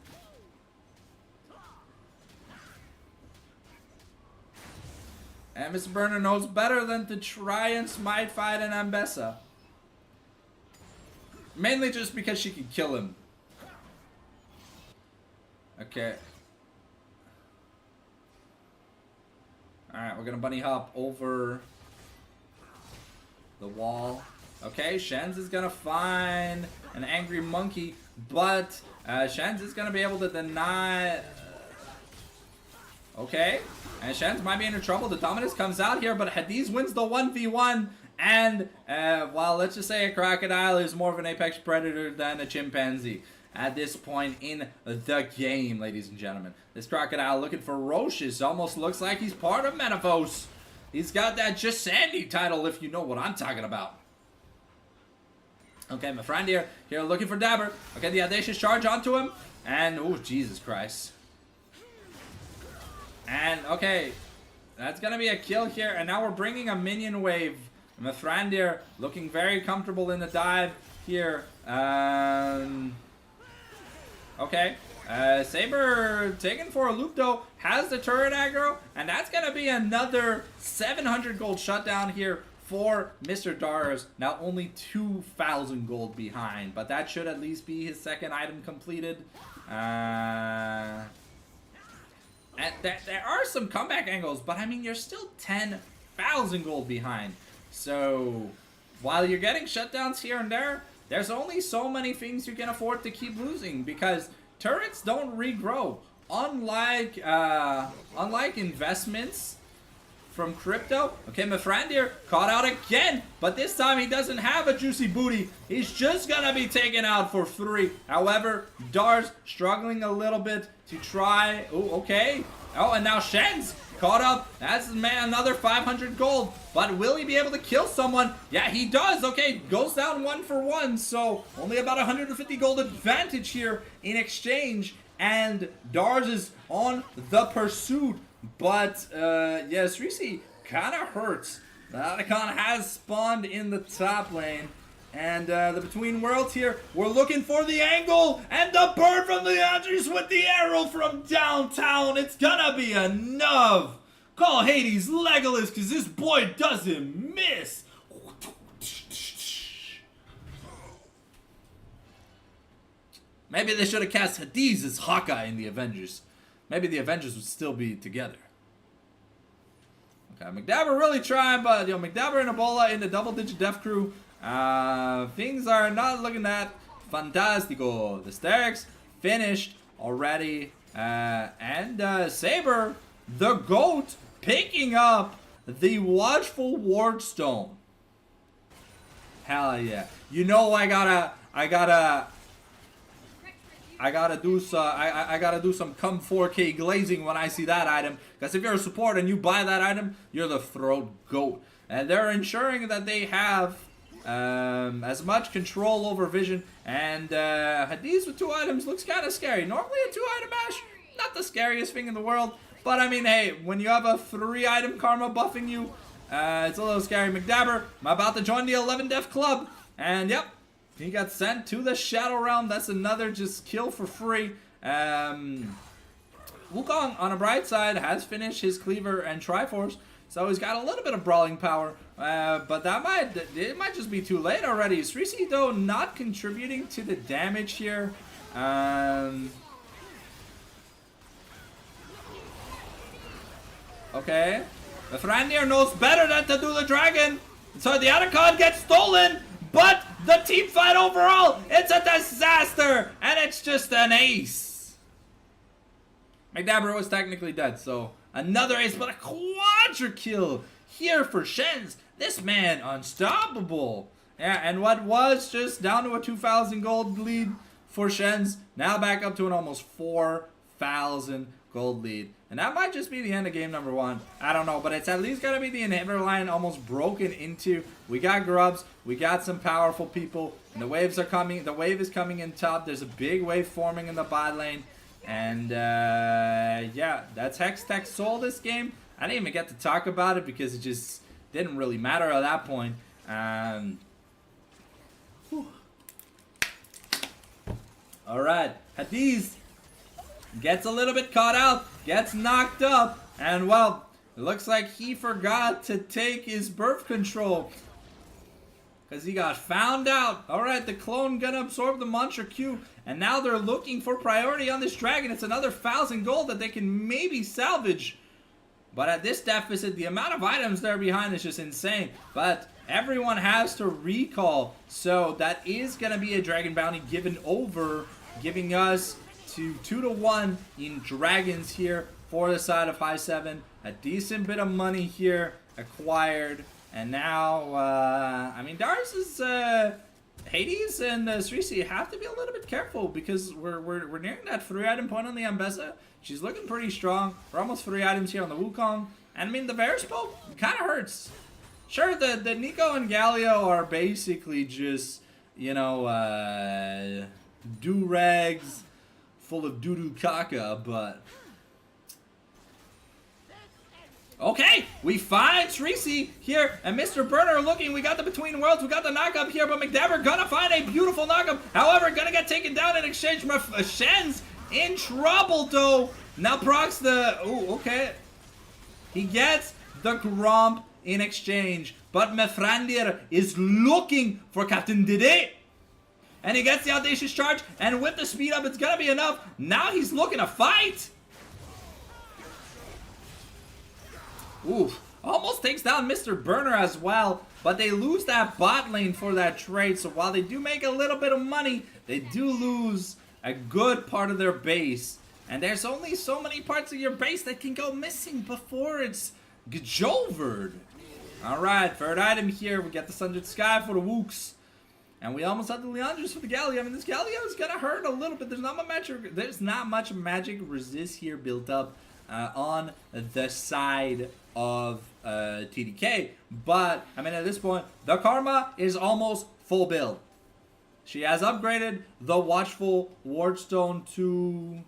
And Mr. Burner knows better than to try and smite fight an Ambessa. Mainly just because she can kill him. Okay. Alright, we're going to bunny hop over the wall. Okay, Shenz is gonna find an angry monkey, but Shenz is gonna be able to deny. Okay, and Shenz might be in trouble. The Dominus comes out here, but Hades wins the 1v1. And, well, let's just say a crocodile is more of an apex predator than a chimpanzee at this point in the game, ladies and gentlemen. This crocodile looking ferocious. Almost looks like he's part of Menavos. He's got that Just Sandy title, if you know what I'm talking about. Okay, my friend here looking for Dabber. Okay, the audacious charge onto him. And, oh, Jesus Christ. And, okay, that's going to be a kill here. And now we're bringing a minion wave. Mithrandir looking very comfortable in the dive here. Okay. Saber taken for a loop though. Has the turret aggro. And that's going to be another 700 gold shutdown here for Mr. Dars. Now only 2,000 gold behind. But that should at least be his second item completed. And there are some comeback angles. But I mean, you're still 10,000 gold behind. So while you're getting shutdowns here and there, there's only so many things you can afford to keep losing. Because turrets don't regrow. Unlike investments from crypto. Okay, Mithrandir caught out again, but this time he doesn't have a juicy booty. He's just gonna be taken out for 3. However, Dars struggling a little bit to try. Oh, okay. Oh, and now Shen's caught up. That's, man, another 500 gold. But will he be able to kill someone? Yeah, he does. Okay, goes down 1 for 1. So only about 150 gold advantage here in exchange. And Dars is on the pursuit. But, yeah, Srisi kind of hurts. The Icon has spawned in the top lane. And the Between Worlds here, we're looking for the angle. And the bird from the Andrews with the arrow from downtown. It's gonna be enough. Call Hades Legolas, because this boy doesn't miss. Maybe they should have cast Hades as Hawkeye in the Avengers. Maybe the Avengers would still be together. Okay, McDabber really trying, but you know, McDabber and Ebola in the double-digit death crew. Things are not looking that fantastico. The Sterix finished already. And Saber, the GOAT, picking up the Watchful Wardstone. Hell yeah. You know I gotta do some come 4K glazing when I see that item. Because if you're a support and you buy that item, you're the throat goat. And they're ensuring that they have as much control over vision. And Hades with 2 items looks kind of scary. Normally a 2-item Ash, not the scariest thing in the world. But I mean, hey, when you have a 3-item Karma buffing you, it's a little scary. McDabber, I'm about to join the 11 Death Club. And yep. He got sent to the Shadow Realm. That's another just kill for free. Wukong, on a bright side, has finished his Cleaver and Triforce. So he's got a little bit of brawling power. But it might just be too late already. Srisi, though, not contributing to the damage here. Okay. The Thrandir knows better than to do the dragon. So the Otacon gets stolen. But the team fight overall, it's a disaster, and it's just an ace. McDabber was technically dead, so another ace, but a quadra kill here for Shen's. This man unstoppable. Yeah, and what was just down to a 2,000 gold lead for Shen's, now back up to an almost 4,000 gold lead. And that might just be the end of game number 1. I don't know, but it's at least going to be the inhibitor line almost broken into. We got grubs, we got some powerful people, and the waves are coming. The wave is coming in top. There's a big wave forming in the bot lane. And, yeah, that's Hextech Soul this game. I didn't even get to talk about it because it just didn't really matter at that point. Alright, Hades gets a little bit caught out, gets knocked up, and well, it looks like he forgot to take his birth control. Because he got found out. Alright, the clone gonna absorb the Mantra Q, and now they're looking for priority on this dragon. It's another 1,000 gold that they can maybe salvage. But at this deficit, the amount of items there behind is just insane. But everyone has to recall, so that is gonna be a dragon bounty given over, giving us to 2-1 in dragons here for the side of High 7. A decent bit of money here acquired. And now, I mean, Dars is, Hades and Srisi have to be a little bit careful because we're nearing that 3-item point on the Ambessa. She's looking pretty strong. We're almost 3 items here on the Wukong. And I mean, the Verispoke kind of hurts. Sure, the Nico and Galio are basically just you know, do-rags full of doo-doo caca, but... Okay, we find Tracy here, and Mr. Burner looking. We got the Between Worlds, we got the knockup here, but McDabber gonna find a beautiful knockup. However, gonna get taken down in exchange. Shen's in trouble, though. Now procs the... Oh, okay. He gets the Gromp in exchange, but Mefrandir is looking for Captain Dede. And he gets the Audacious Charge, and with the speed up, it's gonna be enough. Now he's looking to fight. Oof. Almost takes down Mr. Burner as well, but they lose that bot lane for that trade. So while they do make a little bit of money, they do lose a good part of their base. And there's only so many parts of your base that can go missing before it's Gjovered. Alright, third item here. We get the Sundered Sky for the Wooks. And we almost have the Leandros for the Galio. I mean, this Galio is going to hurt a little bit. There's not much magic resist here built up on the side of TDK. But, I mean, at this point, the Karma is almost full build. She has upgraded the Watchful Wardstone to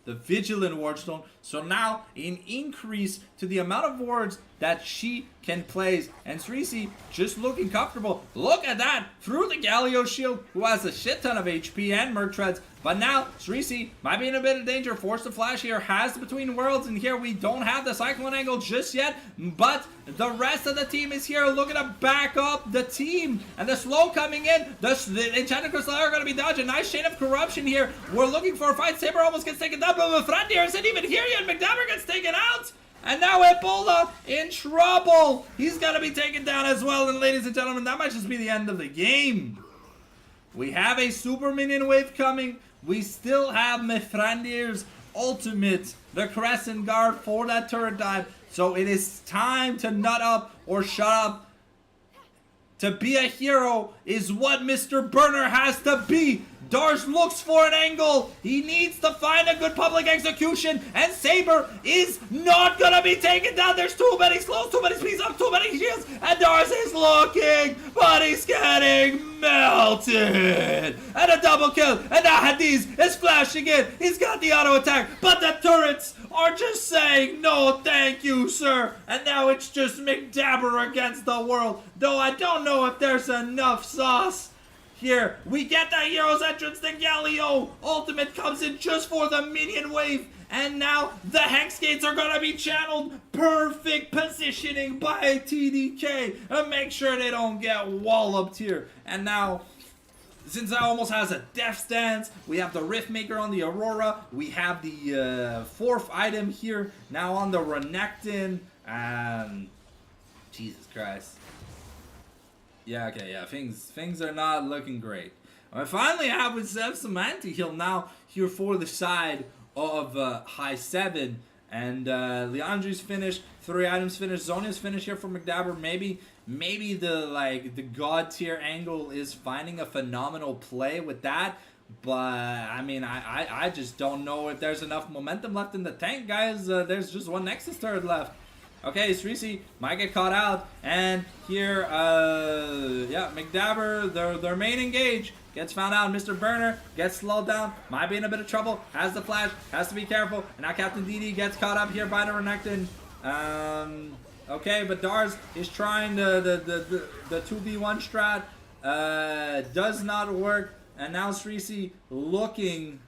the Vigilant Wardstone. So now, an increase to the amount of wards that she can place. And Srisi just looking comfortable. Look at that! Through the Galio shield, who has a shit ton of HP and Merc Treads. But now, Srisi might be in a bit of danger. Forced to Flash here, has the Between Worlds. And here we don't have the Cyclone angle just yet. But the rest of the team is here looking to back up the team. And the slow coming in. The Enchanted Crystal are going to be dodging. Nice Chain of Corruption here. We're looking for a fight. Saber almost gets taken down. But Frontier isn't even here yet. McDabber gets taken out. And now Ebola in trouble. He's going to be taken down as well. And ladies and gentlemen, that might just be the end of the game. We have a super minion wave coming. We still have Mefrandir's ultimate, the Crescent Guard for that turret dive. So it is time to nut up or shut up. To be a hero is what Mr. Burner has to be. Dars looks for an angle. He needs to find a good public execution. And Saber is not going to be taken down. There's too many slows, too many speeds up, too many shields. And Dars is looking, but he's getting melted. And a double kill. And now Hadiz is flashing in. He's got the auto attack. But the turrets are just saying, no, thank you, sir. And now it's just McDabber against the world. Though I don't know if there's enough sauce. Here, we get the hero's entrance, the Galio ultimate comes in just for the minion wave, and now the Hex Gates are gonna be channeled. Perfect positioning by TDK, and make sure they don't get walloped here. And now, since that almost has a death stance, we have the Rift Maker on the Aurora, we have the fourth item here, now on the Renekton, Jesus Christ. Yeah, okay, yeah, things are not looking great. I finally have with Zev some anti-heal now here for the side of high 7. And Leandri's finished, 3 items finished, Zonia's finished here for McDabber. Maybe the god tier angle is finding a phenomenal play with that. But I mean, I just don't know if there's enough momentum left in the tank, guys. There's just one Nexus turret left. Okay, Srisi might get caught out, and here, yeah, McDabber, their main engage, gets found out. Mr. Burner gets slowed down, might be in a bit of trouble, has the flash, has to be careful, and now Captain DD gets caught up here by the Renekton. Okay, but Dars is trying the 2v1 strat, does not work, and now Srisi looking...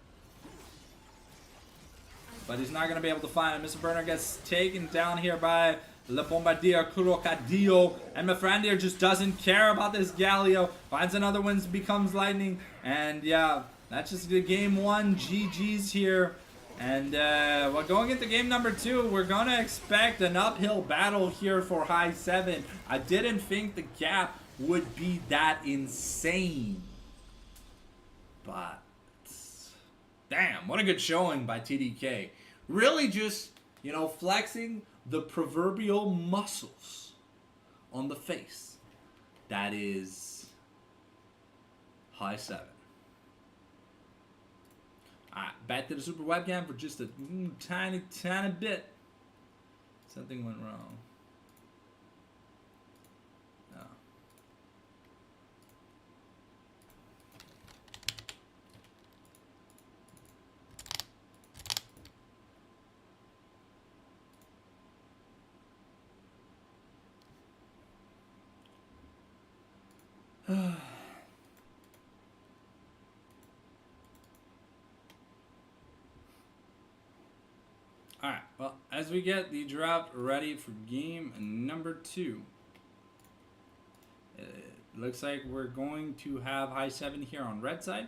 But he's not going to be able to find him. Mr. Burner gets taken down here by Le Bombardier Crocodile. And Mefrandir just doesn't care about this Galio. Finds another one, becomes lightning. And yeah, that's just the game 1. GG's here. And well, going into game number 2, we're going to expect an uphill battle here for high 7. I didn't think the gap would be that insane. But... damn, what a good showing by TDK. Really just, you know, flexing the proverbial muscles on the face. That is high 7. Alright, back to the super webcam for just a tiny bit. Something went wrong. Alright, well, as we get the draft ready for game number 2, it looks like we're going to have high 7 here on red side.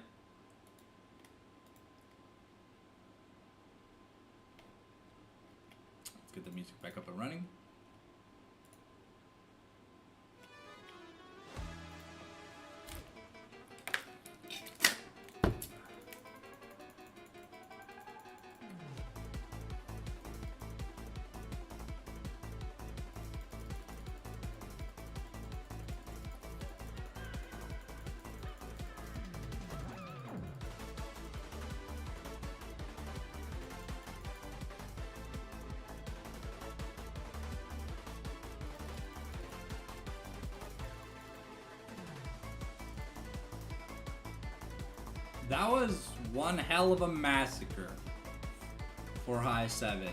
Let's get the music back up and running. That was one hell of a massacre for high 7.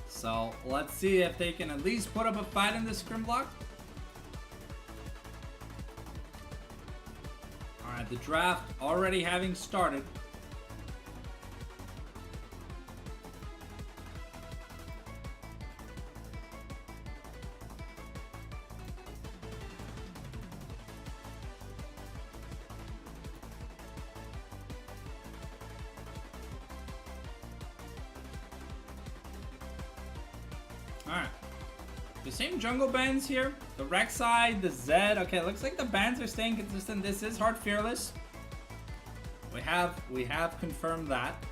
So let's see if they can at least put up a fight in this scrim block. Alright, the draft already having started. Alright. The same jungle bands here. The Rek'Sai, the Zed. Okay, looks like the bands are staying consistent. This is Heart Fearless. We have confirmed that.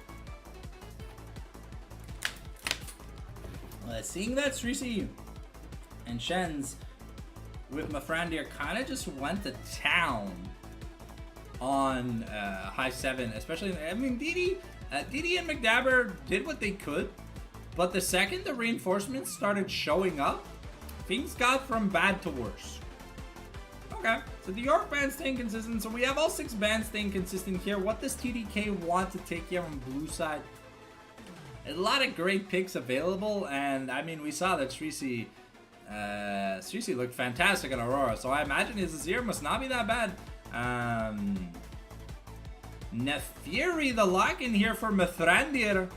Seeing that Srisi and Shen's with Mafrandir kind of just went to town on high 7, especially. I mean, Didi and McDabber did what they could. But the second the reinforcements started showing up, things got from bad to worse. Okay, so the York band staying consistent. So we have all 6 bands staying consistent here. What does TDK want to take here on blue side? A lot of great picks available, and I mean, we saw that Srisi looked fantastic in Aurora, so I imagine his Azir must not be that bad. Nefiri, the lock-in here for Mithrandir.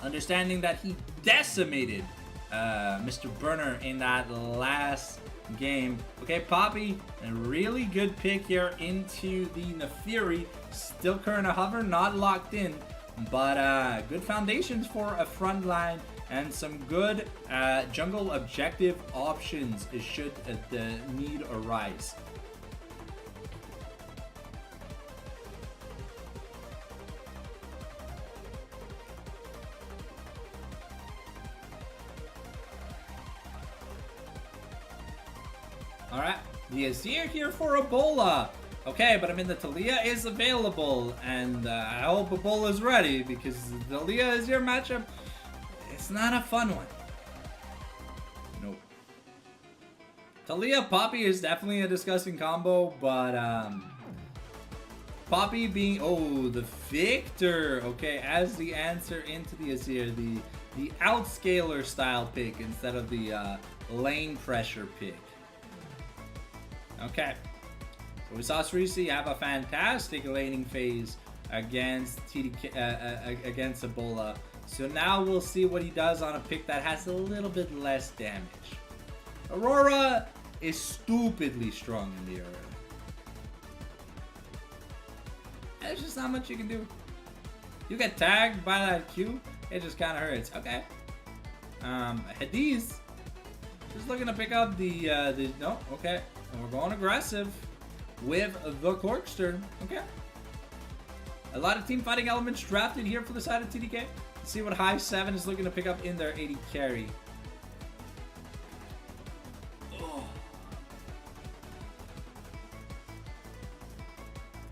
Understanding that he decimated Mr. Burner in that last game. Okay, Poppy, a really good pick here into the Nefiri. Still current a hover, not locked in, but good foundations for a front line and some good jungle objective options should the need arise. Alright, the Azir here for Ebola. Okay, but I mean, the Talia is available, and I hope Ebola's ready, because the Talia Azir matchup, it's not a fun one. Nope. Talia Poppy is definitely a disgusting combo, but Poppy being, oh, the Victor, okay, as the answer into the Azir, the outscaler style pick instead of the lane pressure pick. Okay, so we saw Srisi have a fantastic laning phase against against Ebola. So now we'll see what he does on a pick that has a little bit less damage. Aurora is stupidly strong in the area. There's just not much you can do. You get tagged by that Q, it just kind of hurts. Okay. Hades just looking to pick up the no, okay. And we're going aggressive with the Corkster. Okay. A lot of team fighting elements drafted here for the side of TDK. Let's see what high 7 is looking to pick up in their 80 carry. Oh.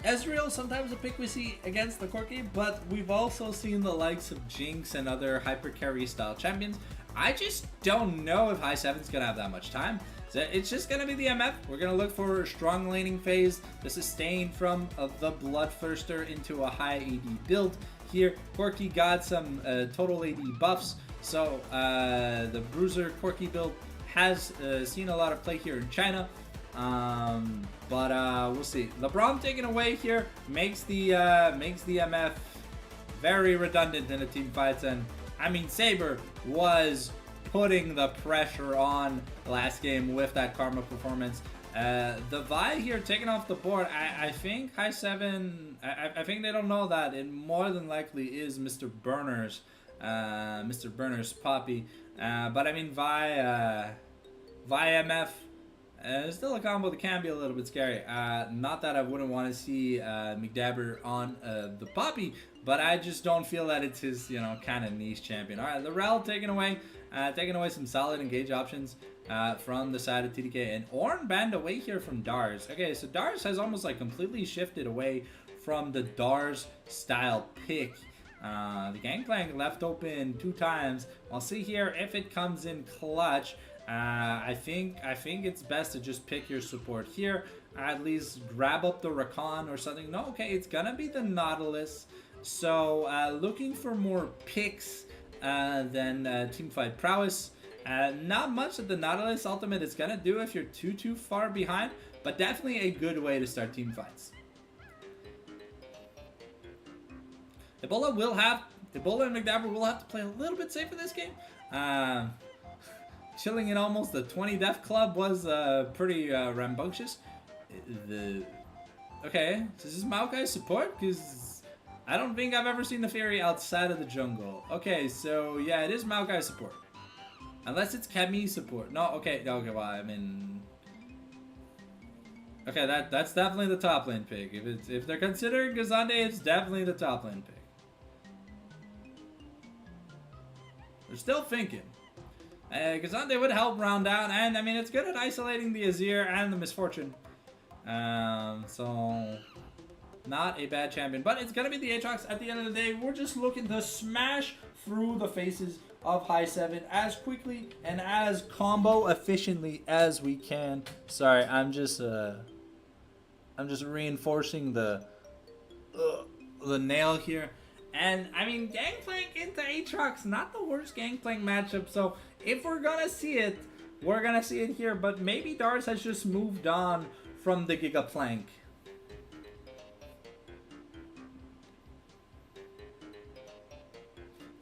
Ezreal, sometimes a pick we see against the Corki, but we've also seen the likes of Jinx and other hyper carry style champions. I just don't know if high 7's going to have that much time. So it's just going to be the MF. We're going to look for a strong laning phase, the sustain from the Bloodthirster into a high AD build. Here, Corki got some total AD buffs, so the Bruiser Corki build has seen a lot of play here in China. But we'll see. LeBron taken away here makes the MF very redundant in the team fights, and I mean, Saber was putting the pressure on last game with that Karma performance. The Vi here taking off the board. I think High 7, I think they don't know that it more than likely is Mr. Burner's Poppy. But I mean, Vi MF is still a combo that can be a little bit scary. Not that I wouldn't want to see McDabber on the Poppy, but I just don't feel that it's his, you know, kind of niche champion. All right, Lorel taking away some solid engage options from the side of TDK, and Ornn banned away here from Dars. Okay, so Dars has almost like completely shifted away from the Dars style pick. The Gangplank left open 2 times. I'll see here if it comes in clutch. I think it's best to just pick your support here. At least grab up the Rakan or something. No, okay, it's gonna be the Nautilus. So looking for more picks than teamfight prowess. Not much that the Nautilus ultimate is gonna do if you're too far behind, but definitely a good way to start team fights. Ebola and McDabber will have to play a little bit safer this game. Chilling in almost the 20 death club was pretty rambunctious. Okay, so this is Maokai's support? Because I don't think I've ever seen the Fury outside of the jungle. Okay, so yeah, it is Maokai's support. Unless it's Kemi's support. No, okay, well, I mean... Okay, that's definitely the top lane pick. If they're considering Gazande, it's definitely the top lane pick. They're still thinking. Gazande would help round out, and I mean, it's good at isolating the Azir and the Misfortune. So, not a bad champion. But it's going to be the Aatrox at the end of the day. We're just looking to smash through the faces of High 7 as quickly and as combo efficiently as we can. Sorry, I'm just reinforcing the nail here. And I mean, Gangplank into Aatrox, not the worst Gangplank matchup. So if we're gonna see it, we're gonna see it here. But maybe Dars has just moved on from the Gigaplank.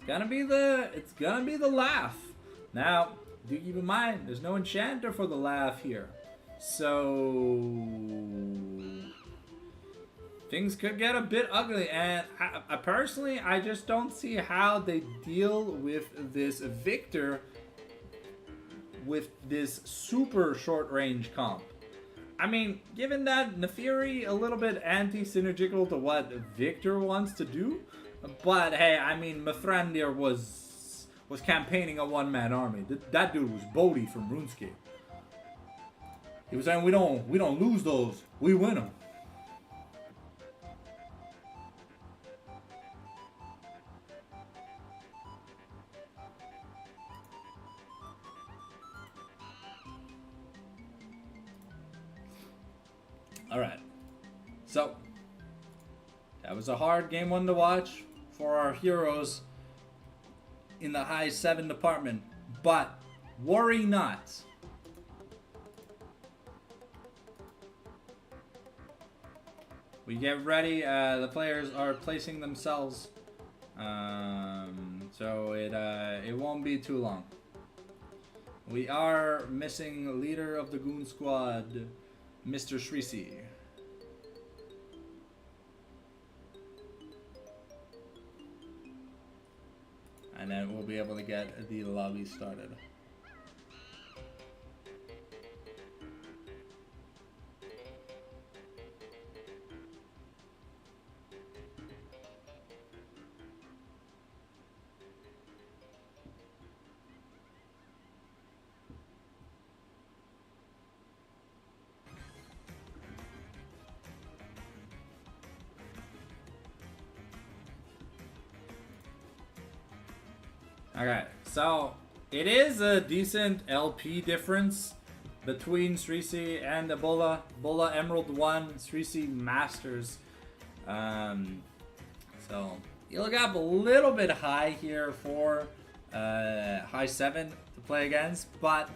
It's gonna be the laugh. Now, do keep in mind, there's no enchanter for the laugh here. So things could get a bit ugly, and I personally, I just don't see how they deal with this Victor with this super short range comp. I mean, given that Neferi a little bit anti-synergical to what Victor wants to do, but hey, I mean, Mithrandir was campaigning a one-man army. That dude was Bodhi from RuneScape. He was saying we don't lose those, we win them. Alright, so that was a hard game 1 to watch for our heroes in the High 7 department, but worry not. We get ready, the players are placing themselves, so it won't be too long. We are missing leader of the Goon Squad, Mr. Shrisi. And then we'll be able to get the lobby started. Okay, so it is a decent LP difference between Srisi and Ebola. Ebola Emerald 1, Srisi Masters. So you look up a little bit high here for High 7 to play against, but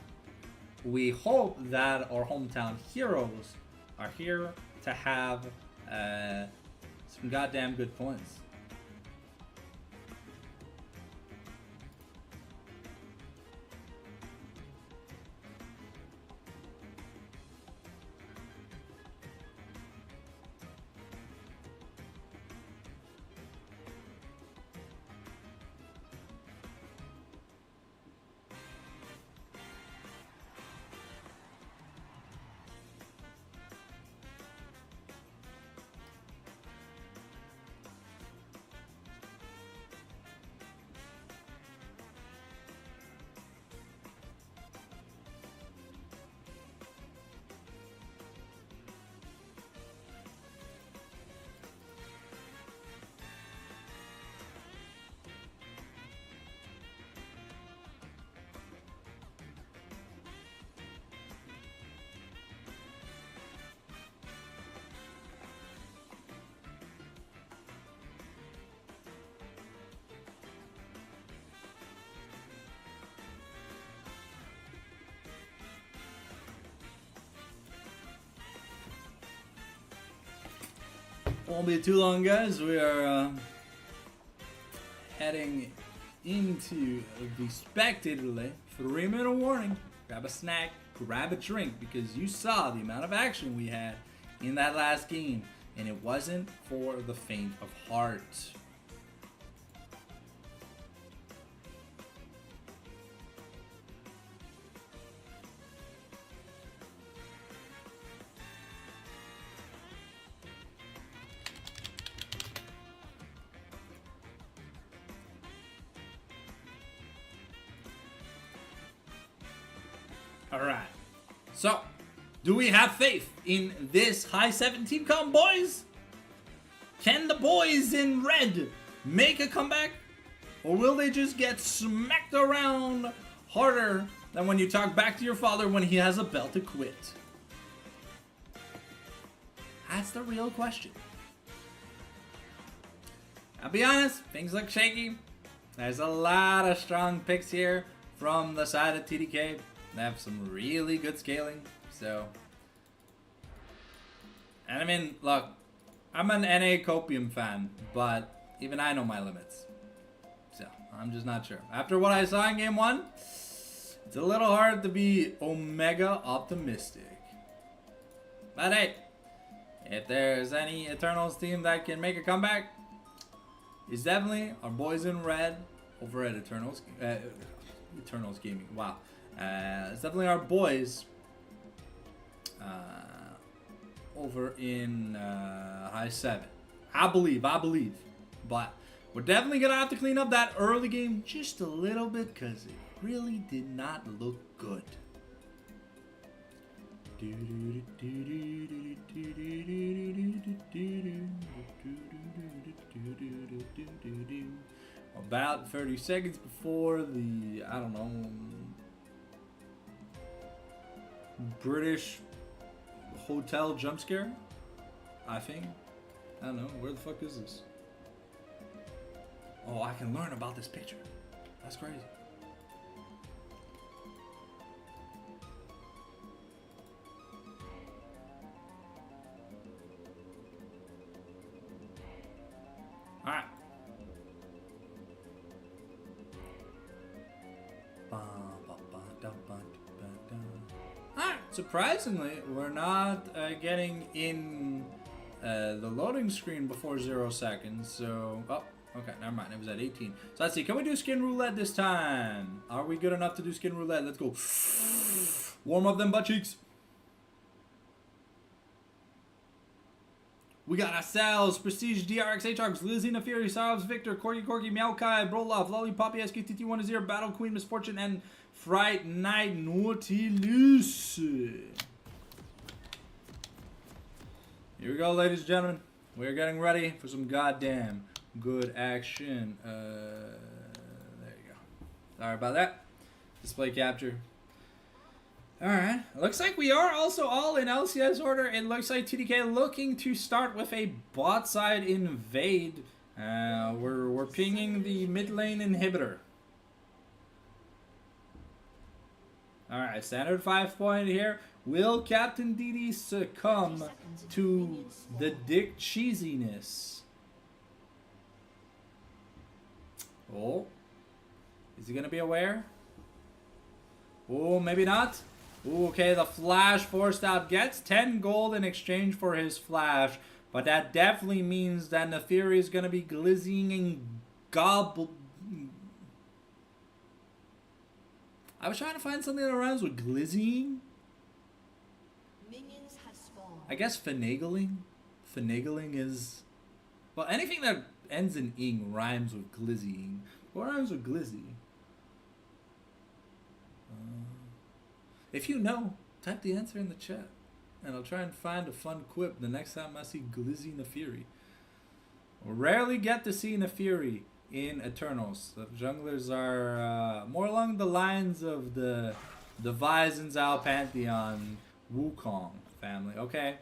we hope that our hometown heroes are here to have some goddamn good points. Won't be too long, guys. We are heading into the spectator delay. 3-minute warning. Grab a snack, grab a drink, because you saw the amount of action we had in that last game, and it wasn't for the faint of heart. Alright, so, do we have faith in this high 7 team comp, boys? Can the boys in red make a comeback? Or will they just get smacked around harder than when you talk back to your father when he has a belt to quit? That's the real question. I'll be honest, things look shaky. There's a lot of strong picks here from the side of TDK. They have some really good scaling, so. And I mean, look, I'm an NA Copium fan, but even I know my limits. So, I'm just not sure. After what I saw in Game 1, it's a little hard to be Omega optimistic. But hey, if there's any Eternals team that can make a comeback, it's definitely our boys in red over at Eternals Gaming. Wow. It's definitely our boys over in high 7. I believe. But we're definitely going to have to clean up that early game just a little bit because it really did not look good. About 30 seconds before the, I don't know, British hotel jump scare, I think. I don't know. Where the fuck is this? Oh, I can learn about this picture. That's crazy. Alright. Surprisingly, we're not getting in the loading screen before 0 seconds, so... Oh, okay, never mind, it was at 18. So let's see, can we do skin roulette this time? Are we good enough to do skin roulette? Let's go. Warm up them butt cheeks. We got ourselves Prestige, DRX, Aatrox, Lizzie, Fury, Salves, Victor, Corgi, Maokai, Broloff, Lollipop, SKTT10, Battle Queen, Misfortune, and Fright Night Nautilus. Here we go, ladies and gentlemen. We're getting ready for some goddamn good action. There you go. Sorry about that. Display capture. Alright, looks like we are also all in LCS order. It looks like TDK looking to start with a bot side invade. We're pinging the mid lane inhibitor. Alright, standard 5-point here. Will Captain DD succumb to the dick cheesiness? Oh, is he gonna be aware? Oh, maybe not. Ooh, okay, the flash forced out, gets 10 gold in exchange for his flash, but that definitely means that Neferi is going to be glizzying and gobble. I was trying to find something that rhymes with glizzying. Minions have spawned. I guess finagling. Finagling is... Well, anything that ends in ing rhymes with glizzying. What rhymes with glizzy? If you know, type the answer in the chat, and I'll try and find a fun quip the next time I see Glizzy Neferi. Rarely get to see Neferi in Eternals. The junglers are more along the lines of the Vise and Zhao Pantheon Wukong family. Okay,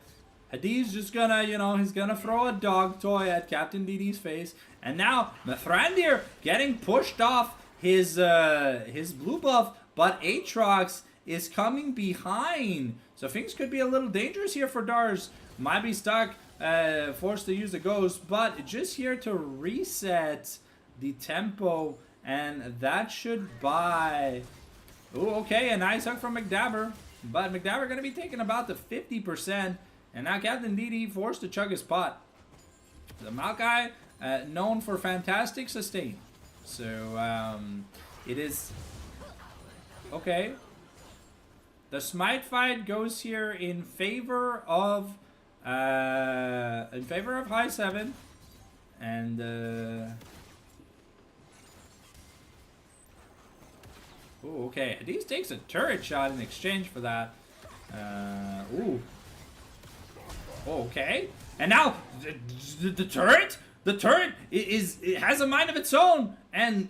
Hadid's just gonna, you know, he's gonna throw a dog toy at Captain DD's face, and now Mithrandir getting pushed off his blue buff, but Aatrox is coming behind. So things could be a little dangerous here for Dars. Might be stuck forced to use the ghost, but just here to reset the tempo, and that should buy. Oh, okay, a nice hook from McDabber, but McDabber going to be taking about the 50%, and now Captain DD forced to chug his pot. The Maokai, known for fantastic sustain, so it is okay. The Smite fight goes here in favor of high 7, and ooh, okay. These takes a turret shot in exchange for that. Ooh. Okay. And now the turret, it has a mind of its own, and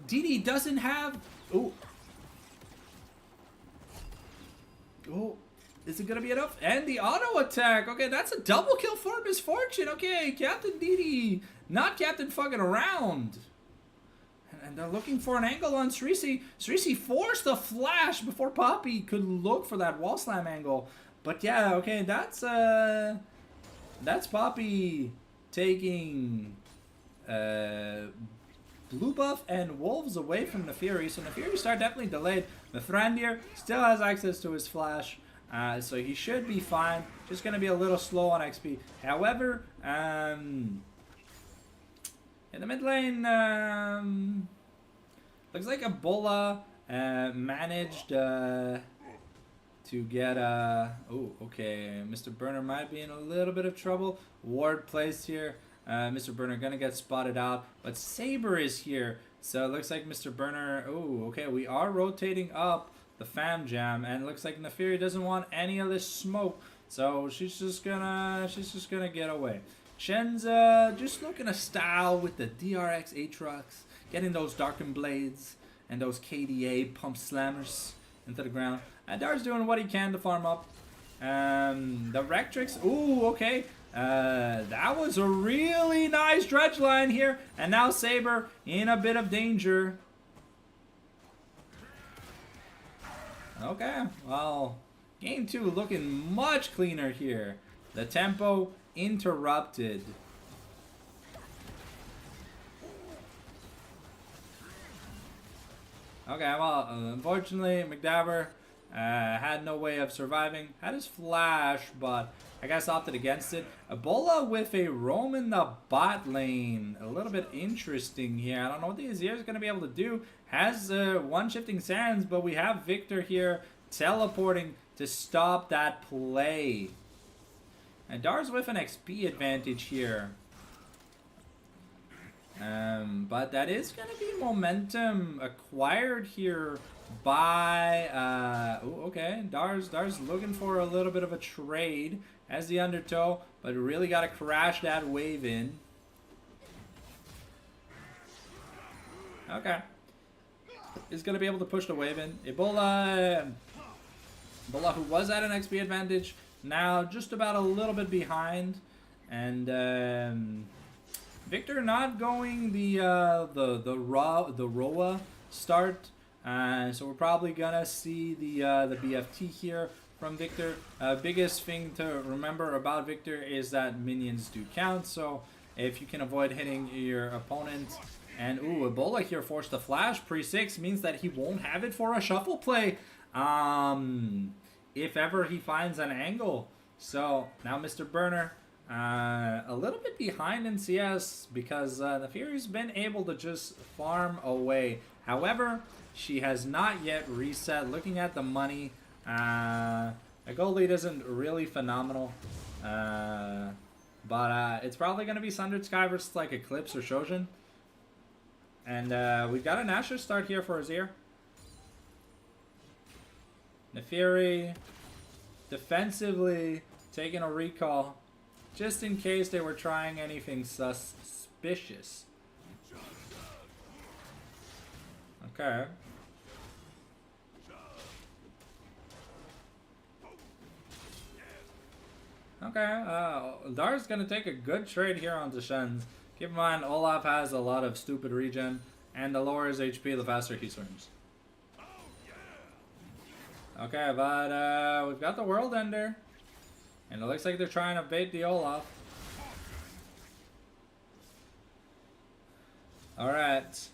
DD doesn't have. Ooh. Oh, is it gonna be enough? And the auto attack. Okay, that's a double kill for Misfortune. Okay, Captain DD, not Captain fucking around. And they're looking for an angle on Srisi. Srisi forced the flash before Poppy could look for that wall slam angle. But yeah, okay, that's Poppy taking blue buff and wolves away from Neferi. So Neferi start definitely delayed. Mithrandir still has access to his flash, so he should be fine. Just gonna be a little slow on XP. However, in the mid lane, looks like Ebola managed to get oh, okay. Mr. Burner might be in a little bit of trouble. Ward placed here. Mr. Burner gonna get spotted out, but Saber is here, so it looks like Mr. Burner. Oh, okay. We are rotating up the fam jam, and it looks like Neferi doesn't want any of this smoke, so she's just gonna get away. Shen's just looking a style with the DRX Aatrox, getting those Darkened Blades and those KDA pump slammers into the ground. And Dar's doing what he can to farm up. The Rectrix, ooh, okay. That was a really nice dredge line here. And now Saber in a bit of danger. Okay, well, game 2 looking much cleaner here. The tempo interrupted. Okay, well, unfortunately, McDabber had no way of surviving. Had his flash, but I guess opted against it. Ebola with a roam in the bot lane. A little bit interesting here. I don't know what the Azir is going to be able to do. Has one shifting sands, but we have Victor here teleporting to stop that play. And Dar's with an XP advantage here. But that is going to be momentum acquired here by ooh, okay, Dar's looking for a little bit of a trade as the undertow, but really got to crash that wave in. Okay, is going to be able to push the wave in. Ebola, who was at an XP advantage, now just about a little bit behind, and Victor not going the Roa start, so we're probably gonna see the BFT here from Victor. Biggest thing to remember about Victor is that minions do count, so if you can avoid hitting your opponent. And ooh, Ebola here forced the flash pre-6 means that he won't have it for a shuffle play if ever he finds an angle. So now Mr. Burner a little bit behind in CS because Neferi's been able to just farm away. However, she has not yet reset. Looking at the money, the gold lead isn't really phenomenal, but it's probably going to be Sundered Sky versus like Eclipse or Shojin. And we've got a Nashor start here for Azir. Neferi defensively taking a recall just in case they were trying anything suspicious. Okay. Okay, Dar's gonna take a good trade here on Shen's. Keep in mind, Olaf has a lot of stupid regen, and the lower his HP, the faster he swings. Okay, but we've got the World Ender, and it looks like they're trying to bait the Olaf. Alright.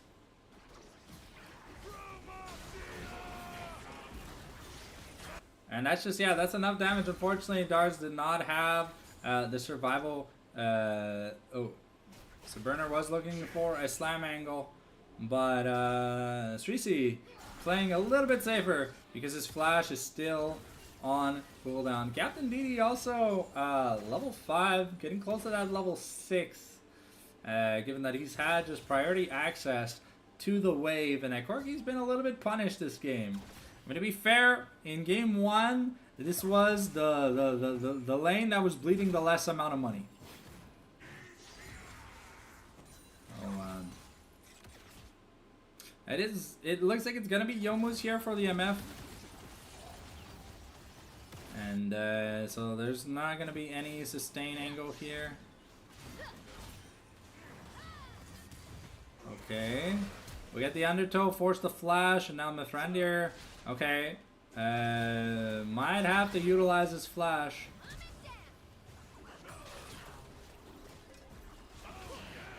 And that's just, yeah, that's enough damage. Unfortunately, Dars did not have the survival. Oh, so Burner was looking for a slam angle, but Srisi playing a little bit safer because his flash is still on cooldown. Captain DD also level 5, getting close to that level 6, given that he's had just priority access to the wave, and Corki's been a little bit punished this game. I mean, to be fair, in game 1, this was the lane that was bleeding the less amount of money. Oh, it looks like it's gonna be Youmuu's here for the MF. And so there's not gonna be any sustain angle here. Okay. We got the undertow, force the flash, and now Mithrandir. Okay. Might have to utilize his flash.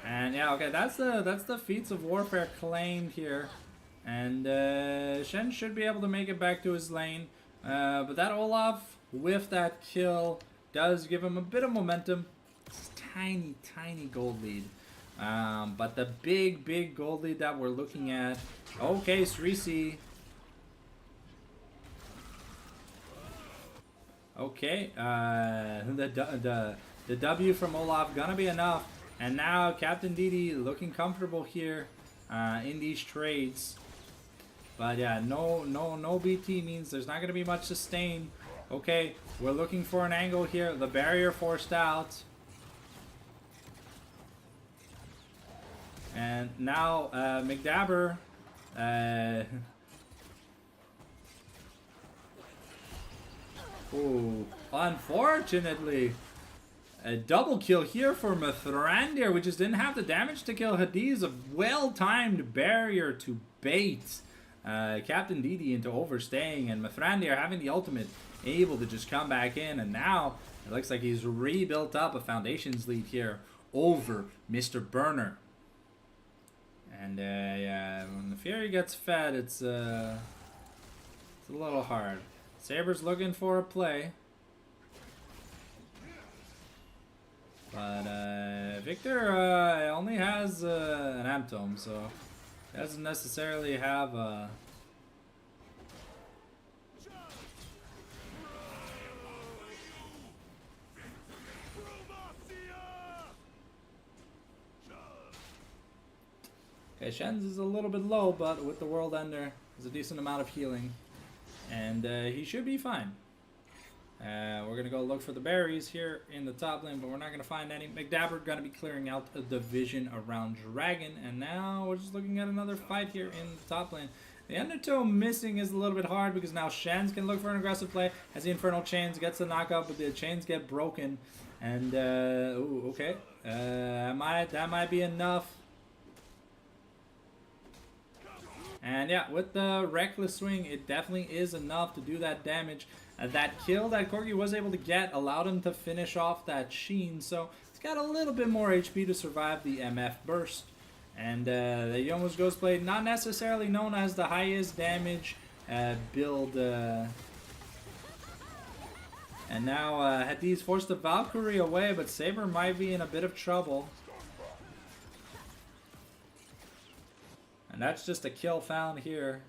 And yeah, okay, that's the feats of warfare claimed here. And Shen should be able to make it back to his lane. But that Olaf with that kill does give him a bit of momentum. It's a tiny, tiny gold lead. But the big gold lead that we're looking at. Okay, Srisi. Okay, the W from Olaf gonna be enough, and now Captain DD looking comfortable here in these trades. But yeah, no BT means there's not gonna be much sustain. Okay, we're looking for an angle here. The barrier forced out, and now McDabber. Ooh, unfortunately, a double kill here for Mithrandir. We just didn't have the damage to kill Hades. A well-timed barrier to bait Captain DD into overstaying, and Mithrandir having the ultimate, able to just come back in, and now it looks like he's rebuilt up a Foundations lead here over Mr. Burner. And yeah, when the Fury gets fed, it's a little hard. Saber's looking for a play. But Victor only has an Amptome, so he doesn't necessarily have a... Okay, Shen's is a little bit low, but with the World Ender, there's a decent amount of healing. And he should be fine. We're going to go look for the berries here in the top lane, but we're not going to find any. McDabber going to be clearing out a division around Dragon. And now we're just looking at another fight here in the top lane. The Undertow missing is a little bit hard because now Shen's can look for an aggressive play as the Infernal Chains gets the knockup, but the chains get broken. And, ooh, okay. That might be enough. And yeah, with the Reckless Swing, it definitely is enough to do that damage. That kill that Corgi was able to get allowed him to finish off that Sheen, so he's got a little bit more HP to survive the MF burst. And the Youmuu's Ghostblade, not necessarily known as the highest damage build. And now Hades forced the Valkyrie away, but Saber might be in a bit of trouble. And that's just a kill found here.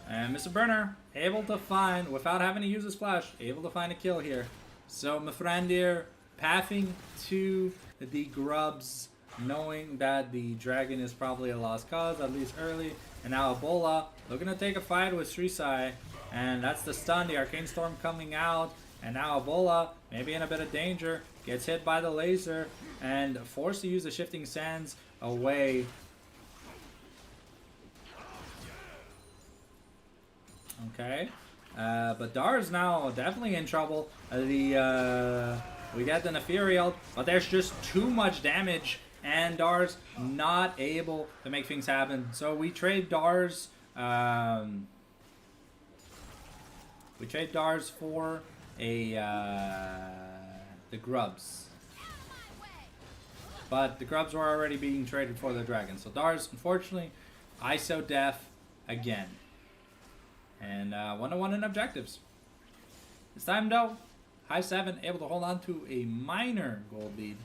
And Mr. Burner, able to find, without having to use his flash, able to find a kill here. So Mithrandir pathing to the grubs, knowing that the dragon is probably a lost cause, at least early. And now Ebola looking to take a fight with Srisai. And that's the stun, the Arcane Storm coming out. And now Ebola, maybe in a bit of danger, gets hit by the laser and forced to use the Shifting Sands away. Okay. But Dar's now definitely in trouble. We got the Nefariel, but there's just too much damage, and Dar's not able to make things happen. So we trade Dar's for a the grubs. But the grubs were already being traded for the dragon. So Dars, unfortunately, ISO def again. And 1-1 in objectives. This time though, high 7 able to hold on to a minor gold lead.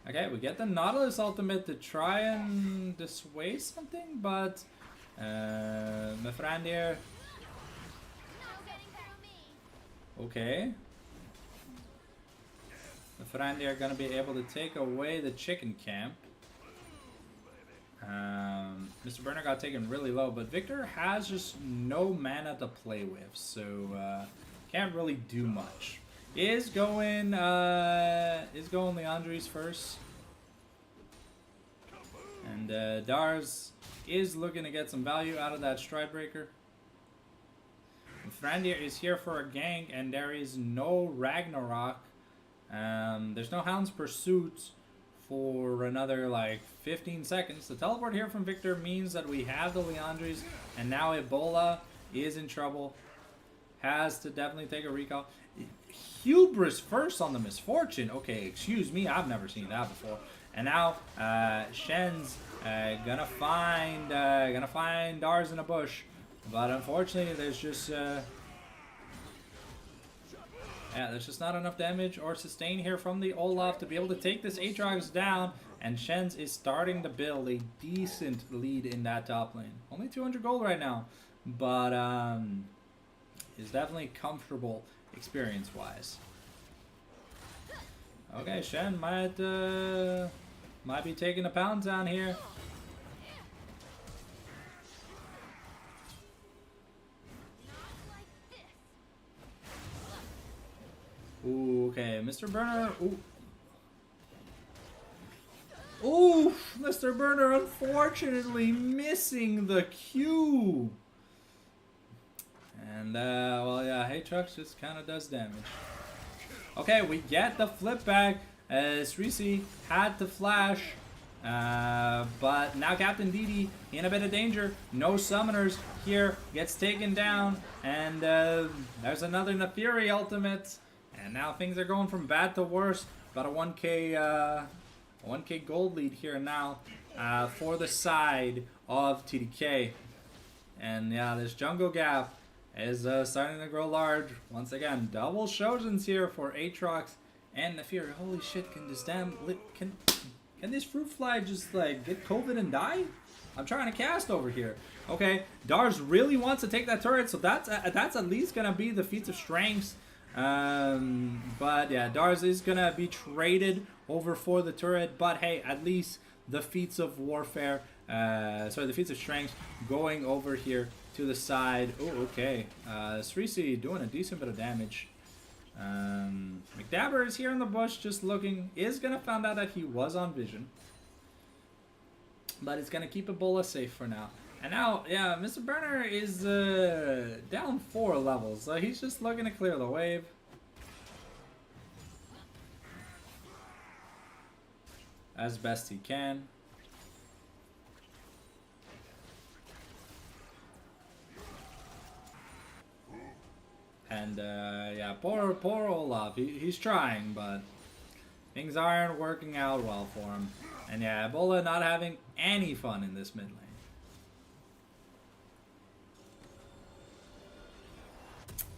Okay, we get the Nautilus ultimate to try and dissuade something, but Mithrandir. Okay. Mithrandir are gonna be able to take away the chicken camp. Mr. Burner got taken really low, but Victor has just no mana to play with, so can't really do much. Is going Leandri's first, and Dars is looking to get some value out of that Stridebreaker. Thrandir is here for a gank, and there is no Ragnarok. There's no Hound's Pursuit for another like 15 seconds. The teleport here from Victor means that we have the Leandris, and now Ebola is in trouble. Has to definitely take a recall. Hubris first on the Misfortune. Okay, excuse me, I've never seen that before. And now Shen's gonna find Dars in a bush, but unfortunately there's just there's just not enough damage or sustain here from the Olaf to be able to take this Aatrox down, and Shen's is starting to build a decent lead in that top lane. Only 200 gold right now, but is definitely comfortable experience-wise. Okay, Shen might be taking a pound down here. Ooh, okay, Mr. Burner. Ooh, Mr. Burner unfortunately missing the Q. And well, yeah, Aatrox just kind of does damage. Okay, we get the flip back. Srisi had to flash, but now Captain DD in a bit of danger. No summoners here, gets taken down, and there's another Neferi ultimate. And now things are going from bad to worse. About a 1k gold lead here now for the side of TDK. And yeah, this jungle gap is starting to grow large. Once again, double Shojans here for Aatrox and Neferi. Holy shit, can this can this fruit fly just like get COVID and die? I'm trying to cast over here. Okay, Dars really wants to take that turret, so that's at least gonna be the feats of strengths. But yeah, Dars is gonna be traded over for the turret, but hey, at least the feats of warfare, the feats of strength going over here to the side. Oh, okay. Srisi doing a decent bit of damage. McDabber is here in the bush just looking, is gonna find out that he was on vision, but it's gonna keep Ebola safe for now. And now, yeah, Mr. Burner is down 4 levels, so he's just looking to clear the wave. As best he can. And yeah, poor Olaf, he's trying, but things aren't working out well for him. And yeah, Ebola not having any fun in this mid lane.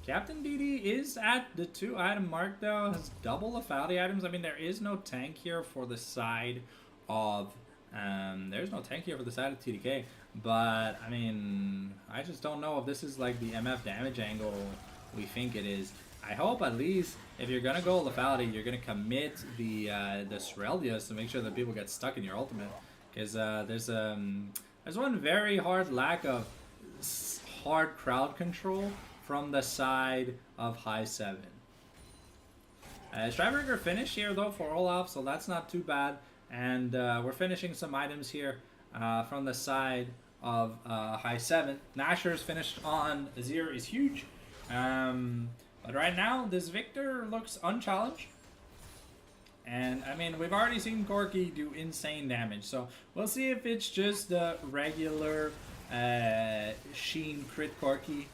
Captain DD is at the 2 item mark though, has double lethality items. I mean, there is no tank here for the side of TDK, but I mean, I just don't know if this is like the MF damage angle we think it is. I hope at least if you're gonna go lethality, you're gonna commit the Srelias to make sure that people get stuck in your ultimate, because there's one very hard lack of hard crowd control from the side of high 7. Stridebreaker finished here though for Olaf, so that's not too bad. And we're finishing some items here from the side of high 7. Nashor's finished on Azir is huge. But right now, this Victor looks unchallenged. And I mean, we've already seen Corki do insane damage. So we'll see if it's just the regular Sheen crit Corki.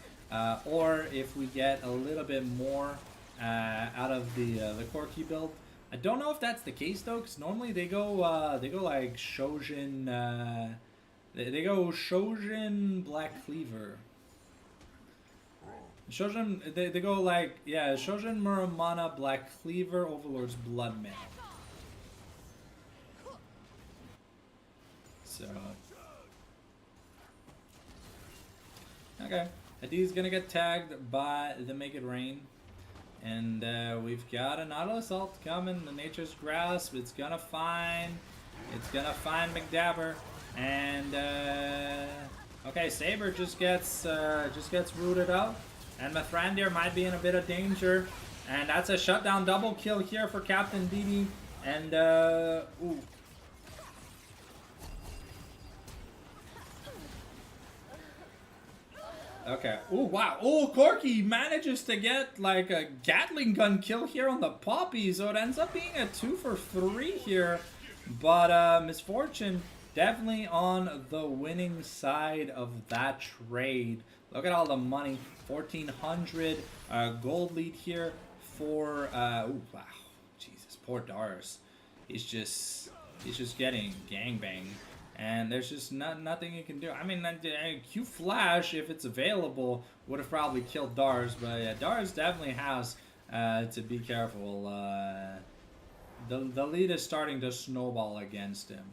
Or if we get a little bit more out of the Corki build. I don't know if that's the case though, because normally they go like Shojin. They go Shojin Black Cleaver. Shojin, they go like, yeah, Shojin Muramana Black Cleaver Overlord's Bloodmail. So, okay, Adi's gonna get tagged by the Make It Rain. And we've got an auto assault coming, the Nature's Grasp. It's gonna find McDabber, and okay, Saber just gets rooted out, and Mithrandir might be in a bit of danger, and that's a shutdown double kill here for Captain DD, and ooh. Okay. Oh, wow. Oh, Corki manages to get like a Gatling gun kill here on the Poppy. So it ends up being a 2 for 3 here. But Misfortune definitely on the winning side of that trade. Look at all the money. 1,400 gold lead here for... oh, wow. Jesus, poor Dars. He's just getting gangbanged. And there's just nothing you can do. I mean, Q Flash, if it's available, would have probably killed Dars. But yeah, Dars definitely has to be careful. The lead is starting to snowball against him.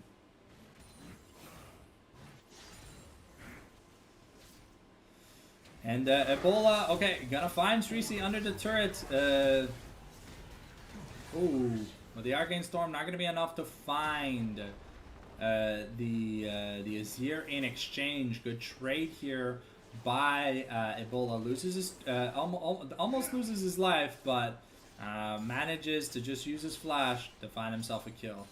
And Ebola, okay, gonna find Srisi under the turret. Ooh, well, the Arcane Storm not gonna be enough to find the Azir in exchange. Good trade here by Ebola. Loses his almost loses his life, but manages to just use his flash to find himself a kill.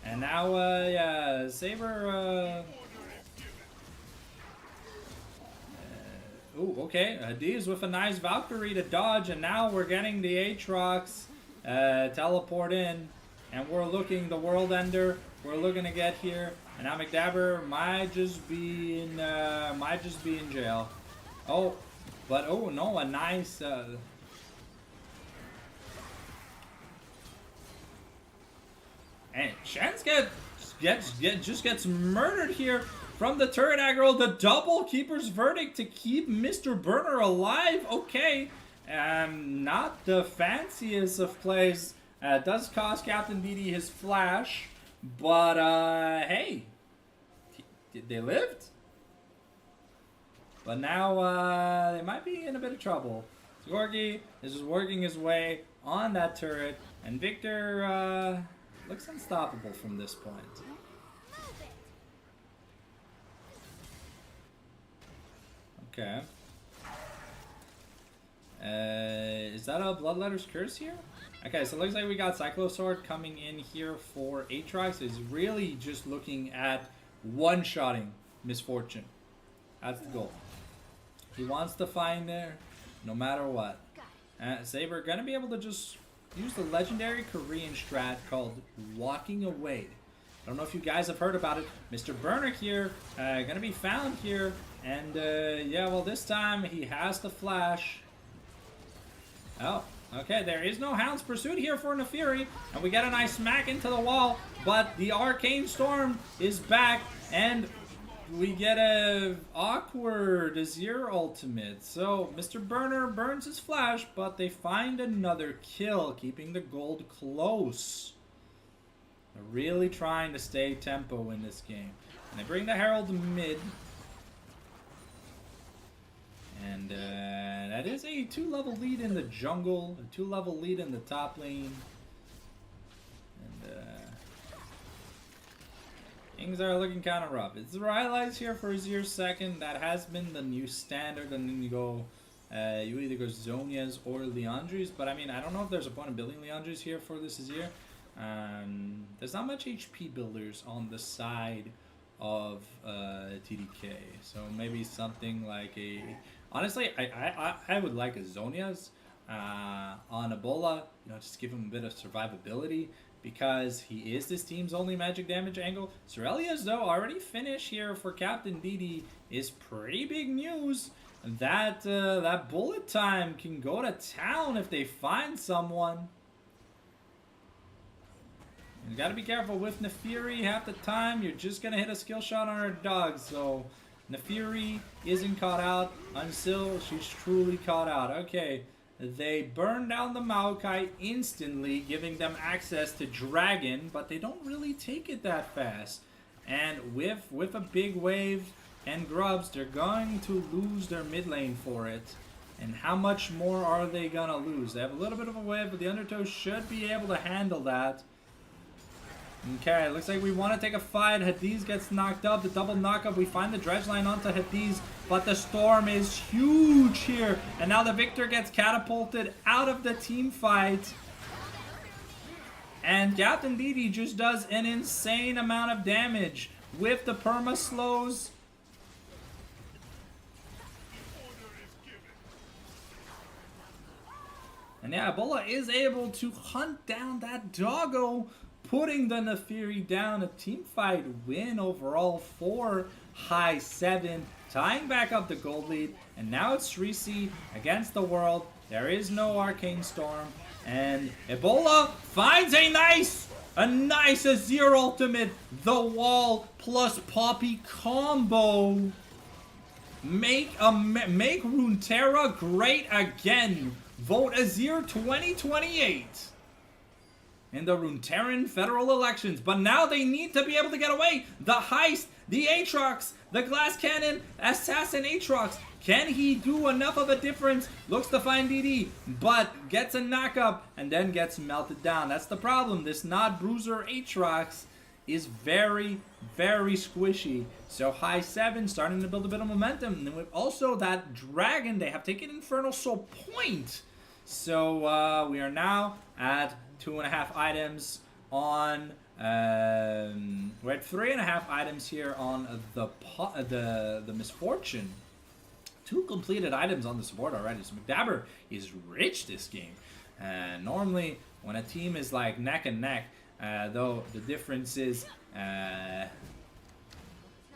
And now yeah, Saber ooh, okay, D's with a nice Valkyrie to dodge, and now we're getting the Aatrox teleport in, and we're looking the World Ender. We're looking to get here, and now McDabber might just be in jail. Oh, but oh no, a nice. And Shen's just gets murdered here from the turret aggro. The double keeper's verdict to keep Mr. Burner alive. Okay, not the fanciest of plays. Does cost Captain DD his flash. But, hey, they lived. But now, they might be in a bit of trouble. Gorgi is just working his way on that turret, and Victor, looks unstoppable from this point. Okay. Is that a Bloodletter's Curse here? Okay, so it looks like we got Cyclosword coming in here for Aatrox. Is really just looking at one-shotting Misfortune. That's the goal. He wants to find there no matter what. Saber gonna be able to just use the legendary Korean strat called Walking Away. I don't know if you guys have heard about it. Mr. Burner here, gonna be found here. And yeah, well this time he has the flash. Oh. Okay, there is no Hound's Pursuit here for Nefiri, and we get a nice smack into the wall, but the Arcane Storm is back, and we get a awkward Azir ultimate. So, Mr. Burner burns his flash, but they find another kill, keeping the gold close. They're really trying to stay tempo in this game. And they bring the Herald mid. And that is a 2-level lead in the jungle, a 2-level lead in the top lane. And things are looking kind of rough. It's the Rylai's here for Azir second. That has been the new standard. And then you go, you either go Zhonya's or Liandry's. But I mean, I don't know if there's a point in building Liandry's here for this Azir. There's not much HP builders on the side of TDK. So maybe something like a... Honestly, I would like a Zhonya's on Ebola, you know, just give him a bit of survivability, because he is this team's only magic damage angle. Cerelia's, though, already finished here for Captain DD is pretty big news. that bullet time can go to town if they find someone. You gotta be careful with Nefiri. Half the time, you're just gonna hit a skill shot on her dog. So Nefiri isn't caught out until she's truly caught out. Okay, they burn down the Maokai instantly, giving them access to Dragon, but they don't really take it that fast. And with a big wave and grubs, they're going to lose their mid lane for it. And how much more are they gonna lose? They have a little bit of a wave, but the Undertow should be able to handle that. Okay, looks like we want to take a fight. Hades gets knocked up. The double knockup. We find the dredge line onto Hades, but the storm is huge here. And now the Victor gets catapulted out of the team fight. And Captain DD just does an insane amount of damage with the perma slows. And yeah, Ebola is able to hunt down that doggo, putting the Nefiri down. A team fight win overall for High 7, tying back up the gold lead. And now it's Risi against the world. There is no Arcane Storm. And Ebola finds a nice Azir ultimate. The wall plus Poppy combo. Make Runeterra great again. Vote Azir 2028 in the Runeterran federal elections. But now they need to be able to get away. The heist, the Aatrox, the glass cannon, assassin Aatrox. Can he do enough of a difference? Looks to find DD, but gets a knockup and then gets melted down. That's the problem. This not bruiser Aatrox is very, very squishy. So High 7 starting to build a bit of momentum. And with also that dragon, they have taken Infernal Soul Point. So we are now at 2.5 items on. We're at 3.5 items here on the Misfortune. 2 completed items on the support already. So McDabber is rich this game. Normally, when a team is like neck and neck, though the difference is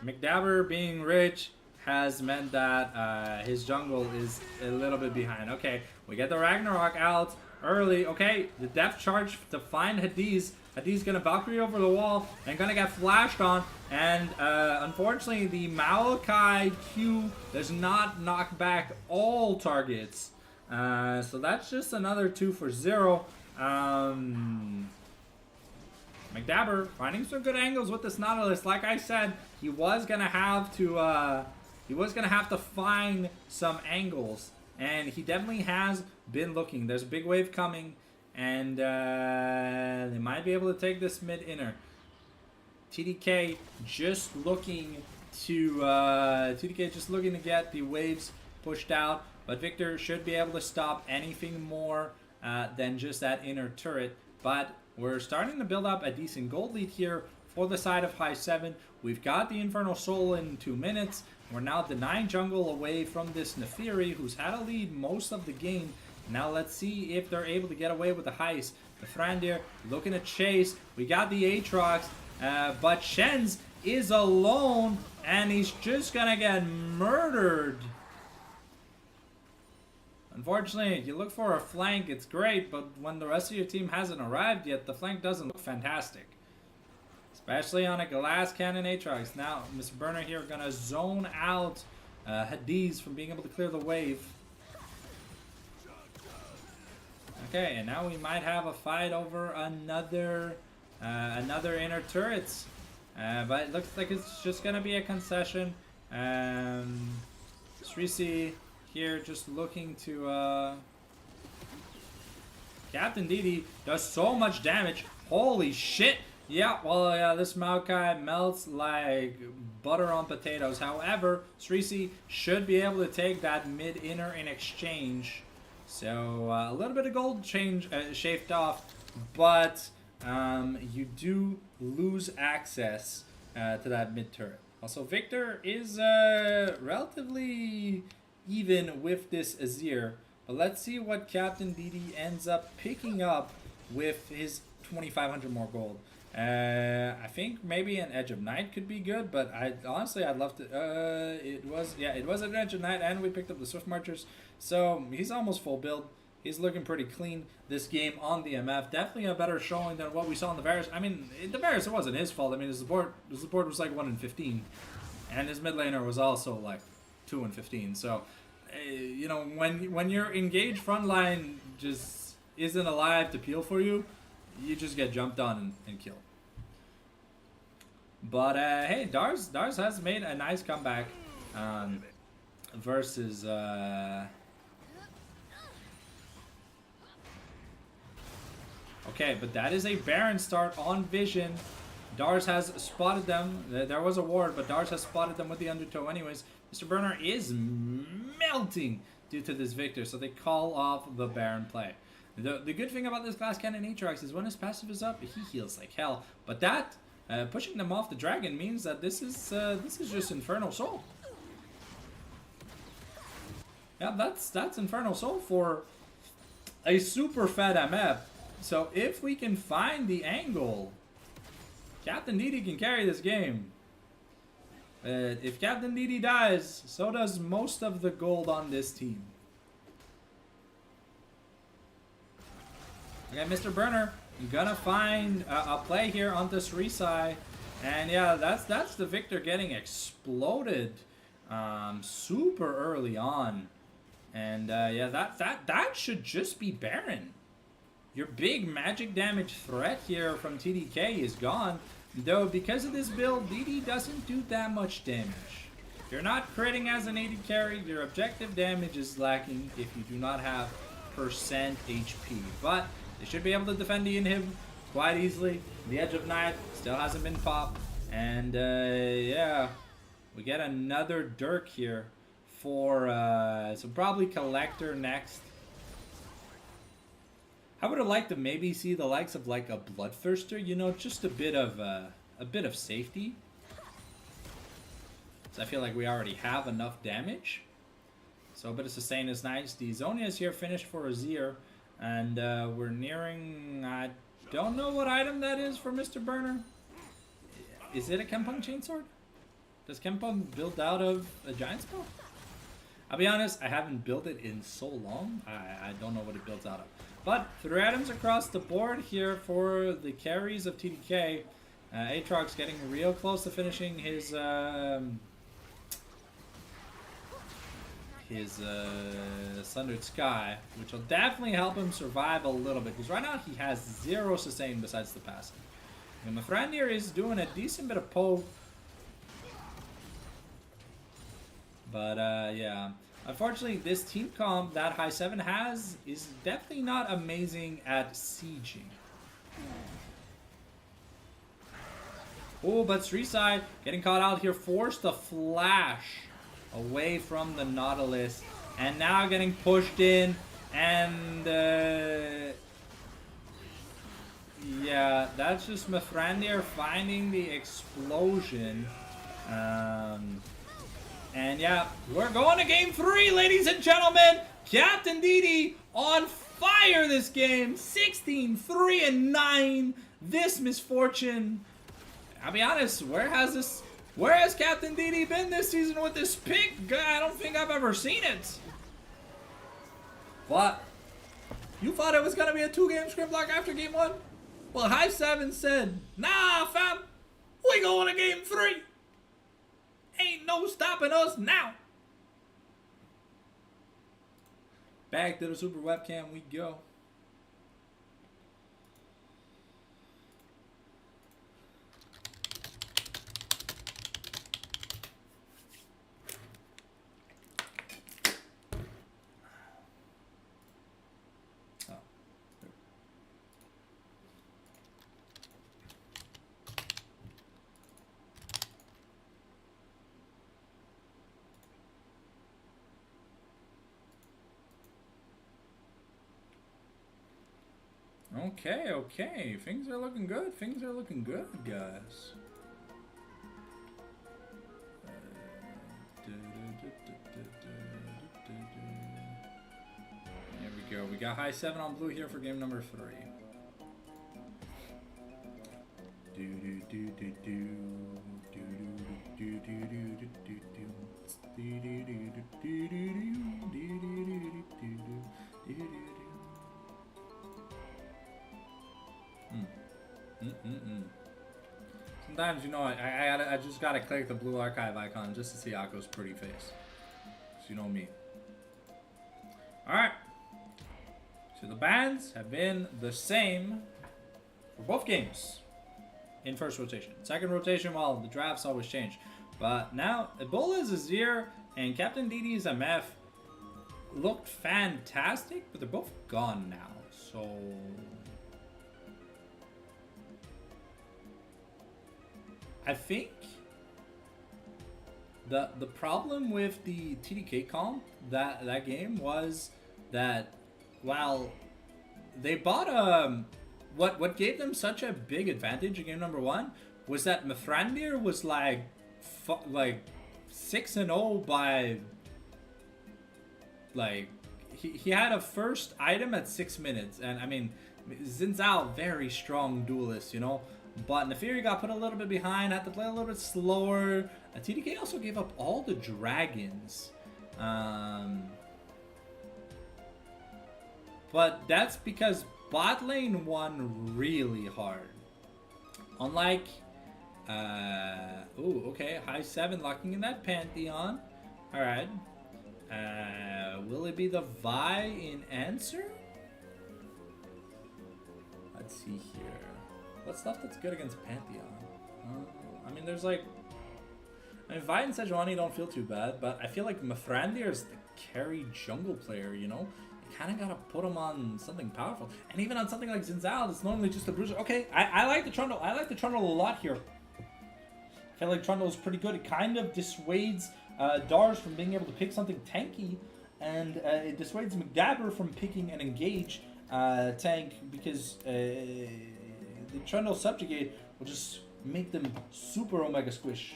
McDabber being rich has meant that his jungle is a little bit behind. Okay, we get the Ragnarok out early. Okay, the depth charge to find Hades. Hades gonna Valkyrie over the wall and gonna get flashed on. And unfortunately, the Maokai Q does not knock back all targets. So that's just another 2 for 0. McDabber finding some good angles with this Nautilus. Like I said, he was gonna have to find some angles, and he definitely has been looking. There's a big wave coming, and they might be able to take this mid inner. TDK just looking to get the waves pushed out, but Victor should be able to stop anything more than just that inner turret. But we're starting to build up a decent gold lead here for the side of High 7. We've got the Infernal Soul in 2 minutes. We're now denying jungle away from this Nefiri, who's had a lead most of the game. Now let's see if they're able to get away with the heist. The Thrandir looking to chase. We got the Aatrox, but Shenz is alone, and he's just gonna get murdered. Unfortunately, you look for a flank, it's great, but when the rest of your team hasn't arrived yet, the flank doesn't look fantastic. Especially on a glass cannon Aatrox. Now, Mr. Burner here gonna zone out Hades from being able to clear the wave. Okay, and now we might have a fight over another inner turrets. But it looks like it's just gonna be a concession. Srisi here just looking to Captain DD does so much damage. Holy shit. Yeah, well, yeah, this Maokai melts like butter on potatoes. However, Srisi should be able to take that mid-inner in exchange. So, a little bit of gold shaved off, but you do lose access to that mid-turret. Also, Victor is relatively even with this Azir. But let's see what Captain DD ends up picking up with his 2,500 more gold. I think maybe an Edge of Night could be good, but honestly I'd love to. It was an Edge of Night, and we picked up the Swift Marchers, so he's almost full build. He's looking pretty clean this game on the MF. Definitely a better showing than what we saw in the Varus. I mean, the Varus, it wasn't his fault. I mean, his support was like 1 in 15, and his mid laner was also like 2 in 15. So, you know, when your engaged frontline just isn't alive to peel for you, you just get jumped on and killed. But hey, Dars has made a nice comeback versus. Okay, but that is a Baron start on Vision. Dars has spotted them. There was a ward, but Dars has spotted them with the undertow anyways. Mr. Burner is melting due to this Victor, so they call off the Baron play. The good thing about this Glass Cannon Aatrox is when his passive is up, he heals like hell. But that, pushing them off the dragon means that this is just Infernal Soul. Yeah, that's Infernal Soul for a super fat MF. So if we can find the angle, Captain DD can carry this game. If Captain DD dies, so does most of the gold on this team. Okay, Mr. Burner, gonna find a play here on this Resai. And yeah, that's the Victor getting exploded super early on. And yeah, that should just be Baron. Your big magic damage threat here from TDK is gone, though because of this build, DD doesn't do that much damage. If you're not critting as an AD carry, your objective damage is lacking if you do not have percent HP. But they should be able to defend the inhib quite easily. The Edge of Night still hasn't been popped, and yeah, we get another Dirk here for so probably Collector next. I would have liked to maybe see the likes of like a Bloodthirster, you know, just a bit of safety. So I feel like we already have enough damage. So a bit of sustain is nice. The Zonia is here finished for Azir, and we're nearing. I don't know what item that is for Mr. Burner. Is it a Kempung Chainsword? Does Kempung build out of a giant spell? I'll be honest, I haven't built it in so long. I don't know what it builds out of. But 3 items across the board here for the carries of TDK. Aatrox getting real close to finishing his Sundered Sky, which will definitely help him survive a little bit, because right now he has 0 sustain besides the passive. And Mithrandir is doing a decent bit of poke. But yeah, unfortunately this team comp that High 7 has is definitely not amazing at sieging. Oh, but Srisai getting caught out here, forced to flash away from the Nautilus, and now getting pushed in, and yeah, that's just Mithrandir finding the explosion. And yeah, we're going to game 3, ladies and gentlemen. Captain DD on fire this game. 16, 3, and 9. This misfortune. I'll be honest, where has Captain DD been this season with this pick? I don't think I've ever seen it. What? You thought it was going to be a 2-game scrim block after game 1? Well, High 7 said, nah, fam, we going to game 3. Ain't no stopping us now. Back to the super webcam we go. Okay. Things are looking good. Things are looking good, guys. There we go. We got High 7 on blue here for game number 3. Sometimes, you know, I just gotta click the blue archive icon just to see Akko's pretty face. So you know me. Alright. So the bans have been the same for both games in first rotation. Second rotation, well, the drafts always change. But now, Ebola's Azir and Captain DD's MF looked fantastic, but they're both gone now. So I think the problem with the TDK comp that game was that while they bought what gave them such a big advantage in game number 1 was that Mithrandir was like 6-0 by like he had a first item at 6 minutes, and I mean Xin Zhao, very strong duelist, you know. But Nefiri got put a little bit behind, had to play a little bit slower. TDK also gave up all the dragons. But that's because bot lane won really hard. Unlike, okay, high 7 locking in that Pantheon. Alright. Will it be the Vi in answer? Let's see here. What stuff that's good against Pantheon? I mean, there's like... I mean, Vi and Sejuani don't feel too bad, but I feel like Mithrandir is the carry jungle player, you know? You kind of got to put him on something powerful. And even on something like Xin Zhao, that's normally just a bruiser. Okay, I like the Trundle. I like the Trundle a lot here. I feel like Trundle is pretty good. It kind of dissuades Dars from being able to pick something tanky, and it dissuades McDabber from picking an engage tank, because the Trundle Subjugate will just make them super Omega Squish.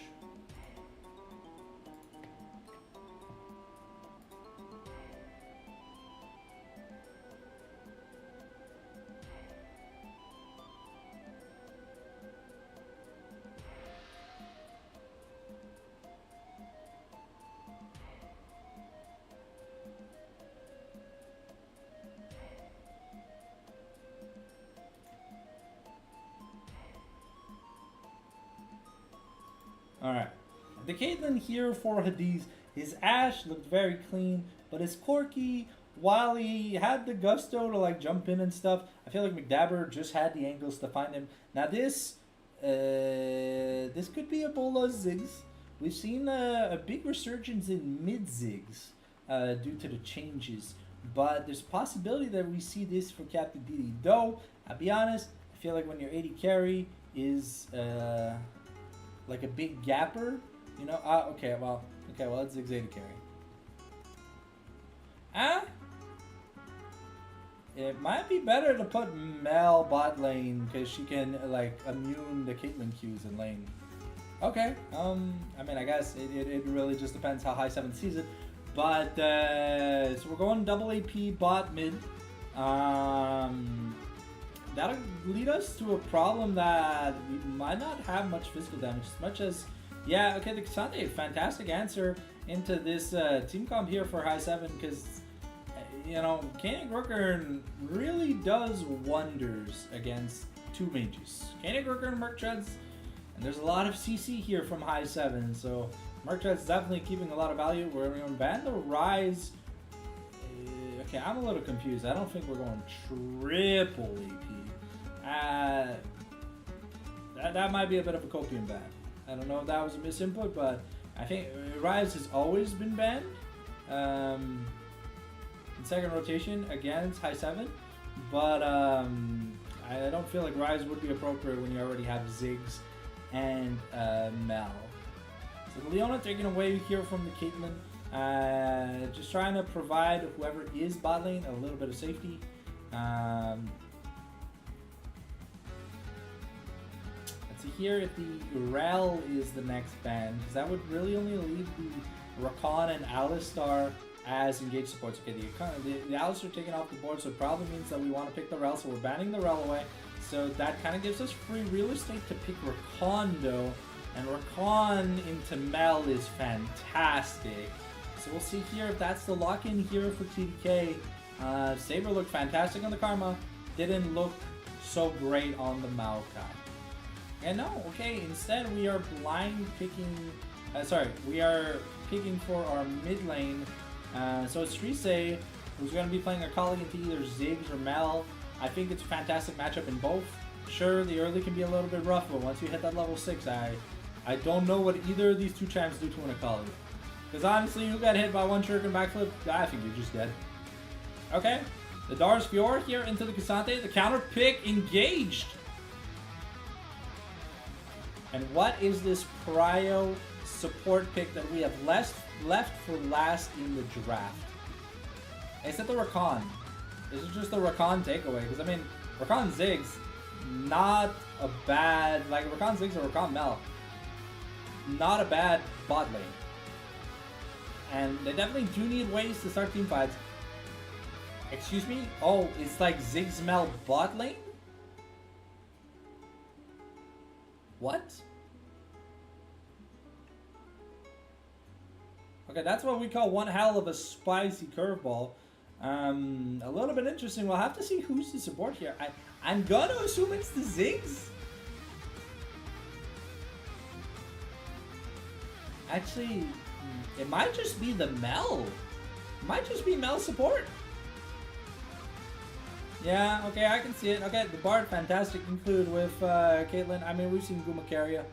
Alright, the Caitlyn here for Hades. His Ashe looked very clean, but his Corki, while he had the gusto to like jump in and stuff, I feel like McDabber just had the angles to find him. Now this could be Ebola Ziggs. We've seen a big resurgence in mid Ziggs due to the changes, but there's a possibility that we see this for Captain DD. Though, I'll be honest, I feel like when your 80 carry is like a big gapper, you know. Okay, well, it's Ziggs 80 carry. It might be better to put Mel bot lane because she can like immune the Caitlyn Qs in lane. Okay, I mean, I guess it really just depends how high 7 sees it. But so we're going double AP bot mid. That'll lead us to a problem that we might not have much physical damage as much as, yeah, okay, the Cassandra, fantastic answer into this team comp here for high 7, because, you know, Koenig Rooker really does wonders against two mages. Koenig Rooker and Merc Treads, and there's a lot of CC here from high 7, so Merc Treads definitely keeping a lot of value. We're going to ban the Rise. Okay, I'm a little confused. I don't think we're going triple AP. That might be a bit of a copium ban. I don't know if that was a misinput, but I think Rise has always been banned in second rotation against high 7, but I don't feel like Rise would be appropriate when you already have Ziggs and Mel. So Leona taking away here from the Caitlyn, just trying to provide whoever is bot lane a little bit of safety. Here if the Rel is the next ban, because that would really only leave the Rakan and Alistar as engaged supports. Okay, the Alistar taken off the board, so it probably means that we want to pick the Rel, so we're banning the Rel away. So that kind of gives us free real estate to pick Rakondo. And Rakon into Mel is fantastic. So we'll see here if that's the lock-in here for TDK. Saber looked fantastic on the Karma. Didn't look so great on the Maokai. And no, okay, instead we are blind picking... we are picking for our mid lane. So it's Trise, who's going to be playing Akali into either Ziggs or Mel. I think it's a fantastic matchup in both. Sure, the early can be a little bit rough, but once you hit that level 6, I don't know what either of these two champs do to an Akali. Because honestly, you got hit by one shuriken backflip, I think you're just dead. Okay, the Dars Fjord here into the Cassante. The counter pick engaged. And what is this prio support pick that we have left for last in the draft? Is it the Rakan? Is it just the Rakan takeaway? Because I mean, Rakan Ziggs, not a bad, like Rakan Ziggs or Rakan Mel, not a bad bot lane. And they definitely do need ways to start team fights. Excuse me? Oh, it's like Ziggs Mel bot lane? What? Okay, that's what we call one hell of a spicy curveball. A little bit interesting. We'll have to see who's the support here. I'm gonna assume it's the Ziggs. Actually, it might just be the Mel. It might just be Mel support. Yeah, okay, I can see it. Okay, the Bard, fantastic include with Caitlyn. I mean, we've seen Gumacaria.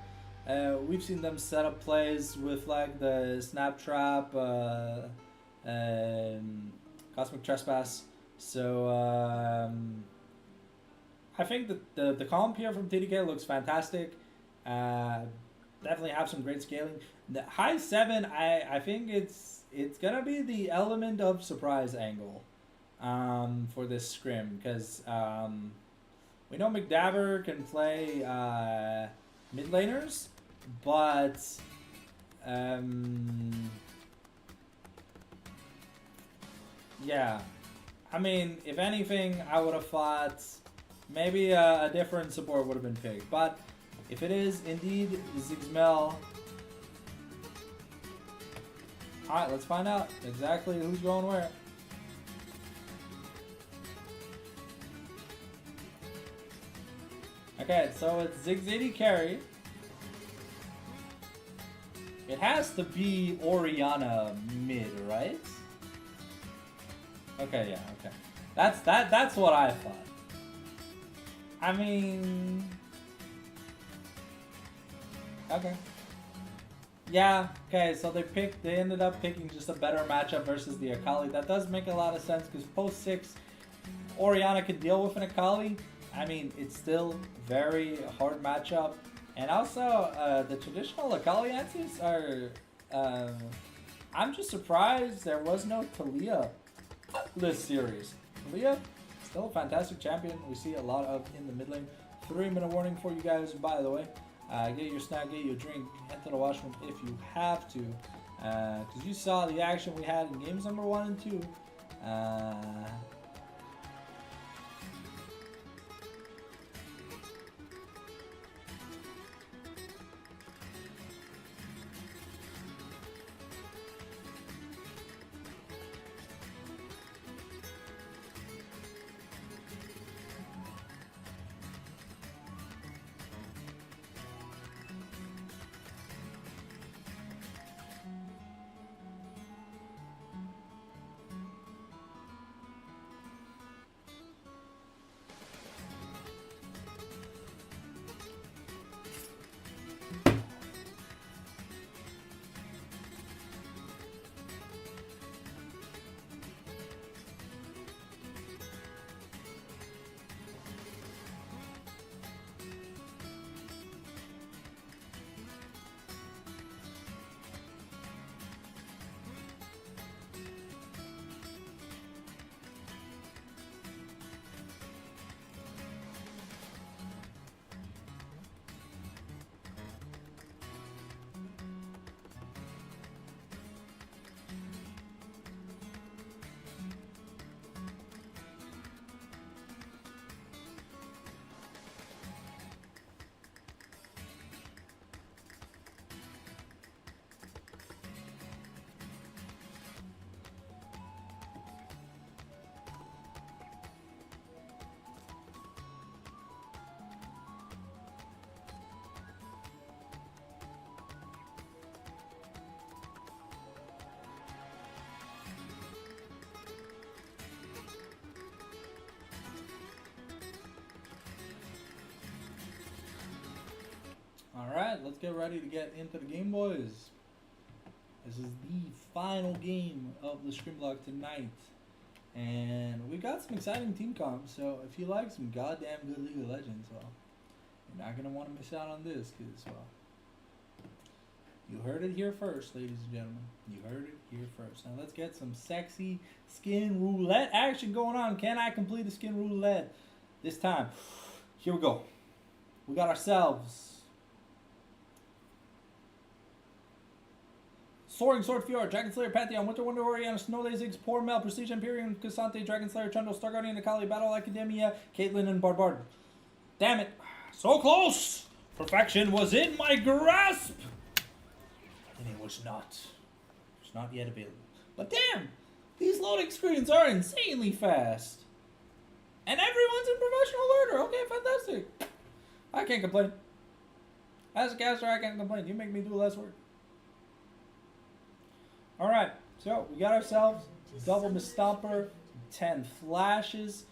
We've seen them set up plays with like the Snap Trap, Cosmic Trespass. So I think that the comp here from TDK looks fantastic. Definitely have some great scaling. The high 7, I think it's gonna be the element of surprise angle for this scrim, because we know McDaver can play mid laners, but yeah, I mean, if anything, I would have thought maybe a different support would have been picked, but if it is indeed Ziggs Mel, alright, let's find out exactly who's going where. Okay, so it's Ziggs AD carry. It has to be Orianna mid, right? Okay, yeah, okay. That's what I thought. I mean, okay. Yeah, okay, so they ended up picking just a better matchup versus the Akali. That does make a lot of sense, because post 6, Orianna can deal with an Akali. I mean, it's still very hard matchup. And also, the traditional Akali answers are... I'm just surprised there was no Talia this series. Talia, still a fantastic champion. We see a lot of in the mid lane. 3-minute warning for you guys, by the way. Get your snack, get your drink, head to the washroom if you have to. Because you saw the action we had in games number 1 and 2. Alright, let's get ready to get into the game, boys. This is the final game of the Scrim block tonight. And we got some exciting team comps, so if you like some goddamn good League of Legends, well, you're not going to want to miss out on this, because, well, you heard it here first, ladies and gentlemen. You heard it here first. Now let's get some sexy skin roulette action going on. Can I complete the skin roulette this time? Here we go. We got ourselves Soaring Sword Fjord, Dragon Slayer Pantheon, Winter Wonder Oriana, Snow Ziggs, Poor Mel, Prestige Imperium, Cassante, Dragon Slayer, Trundle, Star Guardian, Akali, Battle Academia, Caitlyn, and Barbard. Damn it. So close! Perfection was in my grasp! And it was not. It's not yet available. But damn! These loading screens are insanely fast. And everyone's in professional learner. Okay, fantastic. I can't complain. As a caster, I can't complain. You make me do less work. Alright, so we got ourselves double Mistomper, 10 flashes,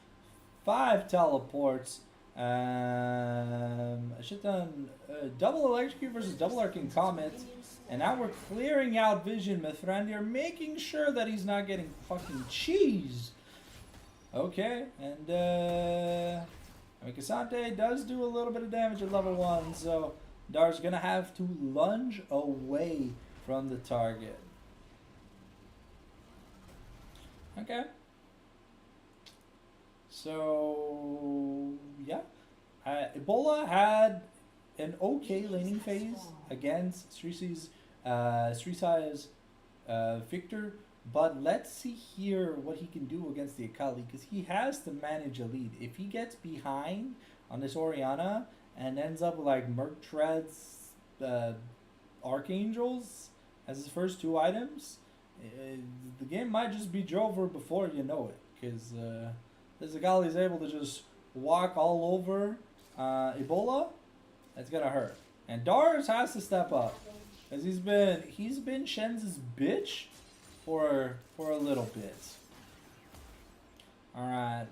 5 teleports, a shit ton, double Electrocute versus double Arcane Comet, and now we're clearing out Vision Mithrandir, making sure that he's not getting fucking cheesed. Okay, and I mean, Cassante does do a little bit of damage at level 1, so Dar's gonna have to lunge away from the target. Okay. So, yeah. Ebola had an okay laning phase against Srisai's Victor, but let's see here what he can do against the Akali, because he has to manage a lead. If he gets behind on this Oriana and ends up like Merc Treads, Archangels as his first 2 items, the game might just be over before you know it, because this Akali is able to just walk all over Ebola. That's gonna hurt, and Dars has to step up, because he's been Shen's bitch for a little bit. All right,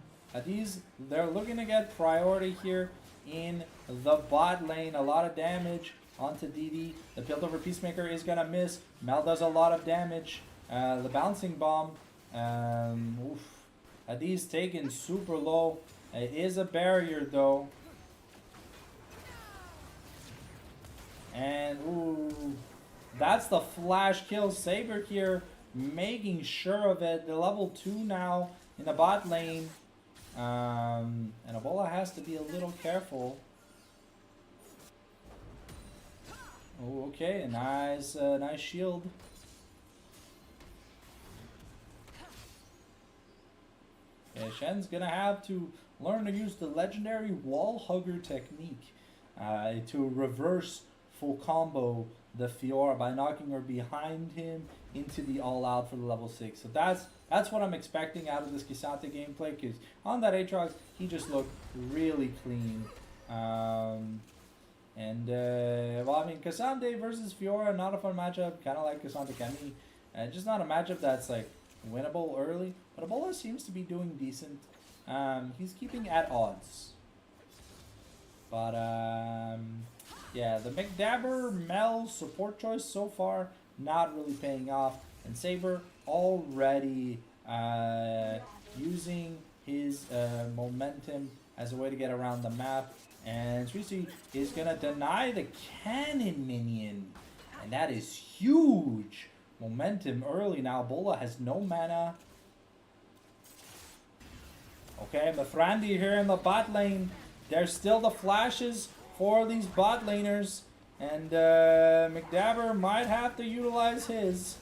they're looking to get priority here in the bot lane. A lot of damage onto DD. The Piltover Peacemaker is gonna miss. Mel does a lot of damage. The bouncing bomb, oof. Adi's taken super low. It is a barrier though. And ooh, that's the flash kill. Saber here making sure of it. The level 2 now in the bot lane. And Ebola has to be a little careful. Oh, okay, nice shield. Yeah, Shen's gonna have to learn to use the legendary wall hugger technique to reverse full combo the Fiora by knocking her behind him into the all out for the level 6. So that's what I'm expecting out of this Cassante gameplay, because on that Aatrox he just looked really clean. Well, I mean, Cassante versus Fiora, not a fun matchup, kind of like Cassante Kemi. Just not a matchup that's like winnable early, but Ebola seems to be doing decent. He's keeping at odds. But, yeah, the McDabber Mel support choice so far not really paying off. And Saber already using his momentum as a way to get around the map. And Srisai is going to deny the cannon minion. And that is huge. Momentum early now. Ebola has no mana. Okay, Mithrandir here in the bot lane. There's still the flashes for these bot laners. And McDabber might have to utilize his.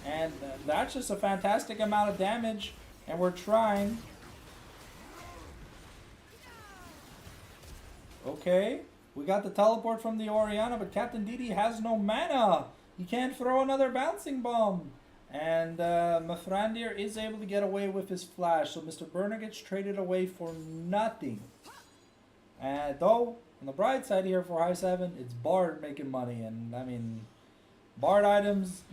And that's just a fantastic amount of damage. And we're trying. Okay. We got the teleport from the Oriana, but Captain DD has no mana. He can't throw another bouncing bomb. And Mithrandir is able to get away with his flash. So Mr. Burner gets traded away for nothing. Though, on the bright side here for High 7, it's Bard making money. And, I mean, Bard items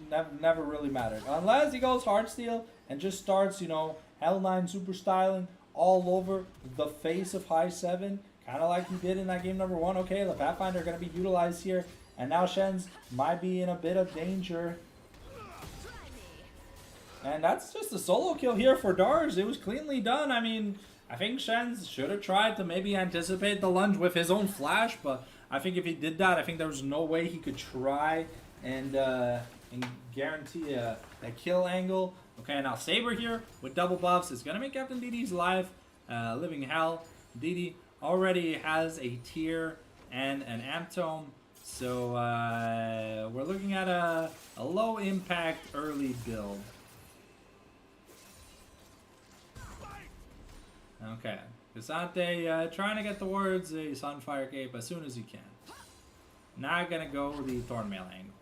never really mattered. Unless he goes Heartsteel and just starts, you know, L9 super styling all over the face of High 7. kind of like he did in that game number 1. Okay, the Pathfinder going to be utilized here. And now Shen's might be in a bit of danger. And that's just a solo kill here for Darz. It was cleanly done. I mean, I think Shen should have tried to maybe anticipate the lunge with his own flash, but I think if he did that, I think there was no way he could try and guarantee a kill angle. Okay, now Saber here with double buffs is going to make Captain DD's life living hell. DD already has a tier and an amp tome, so we're looking at a low impact early build. Okay, Visante trying to get towards a Sunfire Cape as soon as he can. Not gonna go the Thornmail angle.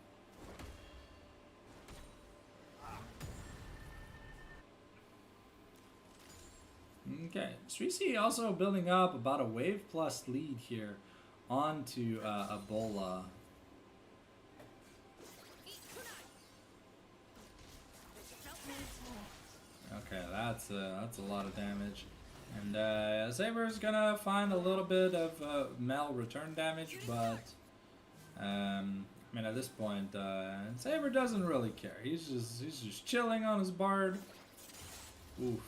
Okay, 3C also building up about a wave plus lead here onto Ebola. Okay, that's a lot of damage. And Saber's gonna find a little bit of Mel return damage, but I mean at this point Saber doesn't really care. He's just chilling on his bard. Oof.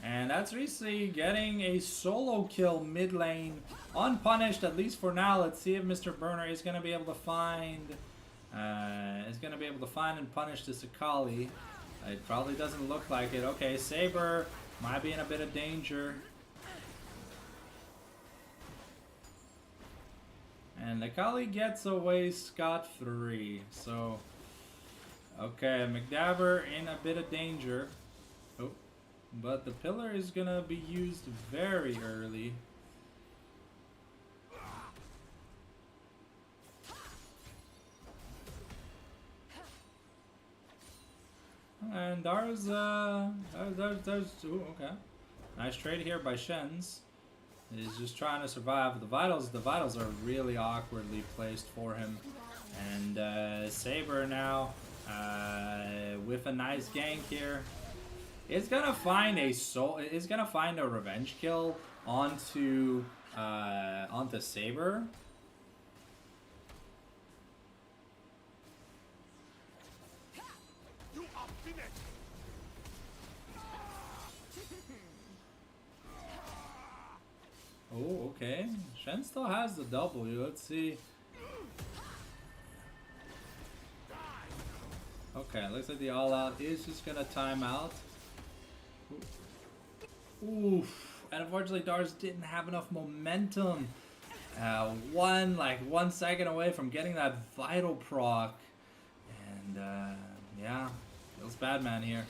And that's Rishi getting a solo kill mid lane, unpunished at least for now. Let's see if Mr. Burner is gonna be able to find and punish this Akali. It probably doesn't look like it. Okay, Saber might be in a bit of danger. And Akali gets away scot-free. So, okay, McDaver in a bit of danger. Oh, but the pillar is gonna be used very early. And Darz, ooh, okay. Nice trade here by Shen's. He's just trying to survive. The vitals are really awkwardly placed for him. And Saber now, with a nice gank here, is gonna find a revenge kill onto Saber. Oh, okay. Shen still has the W. Let's see. Okay, looks like the all-out is just gonna time out. Oof. And unfortunately, Darz didn't have enough momentum. 1 second away from getting that vital proc. And, yeah. Feels bad, man, here.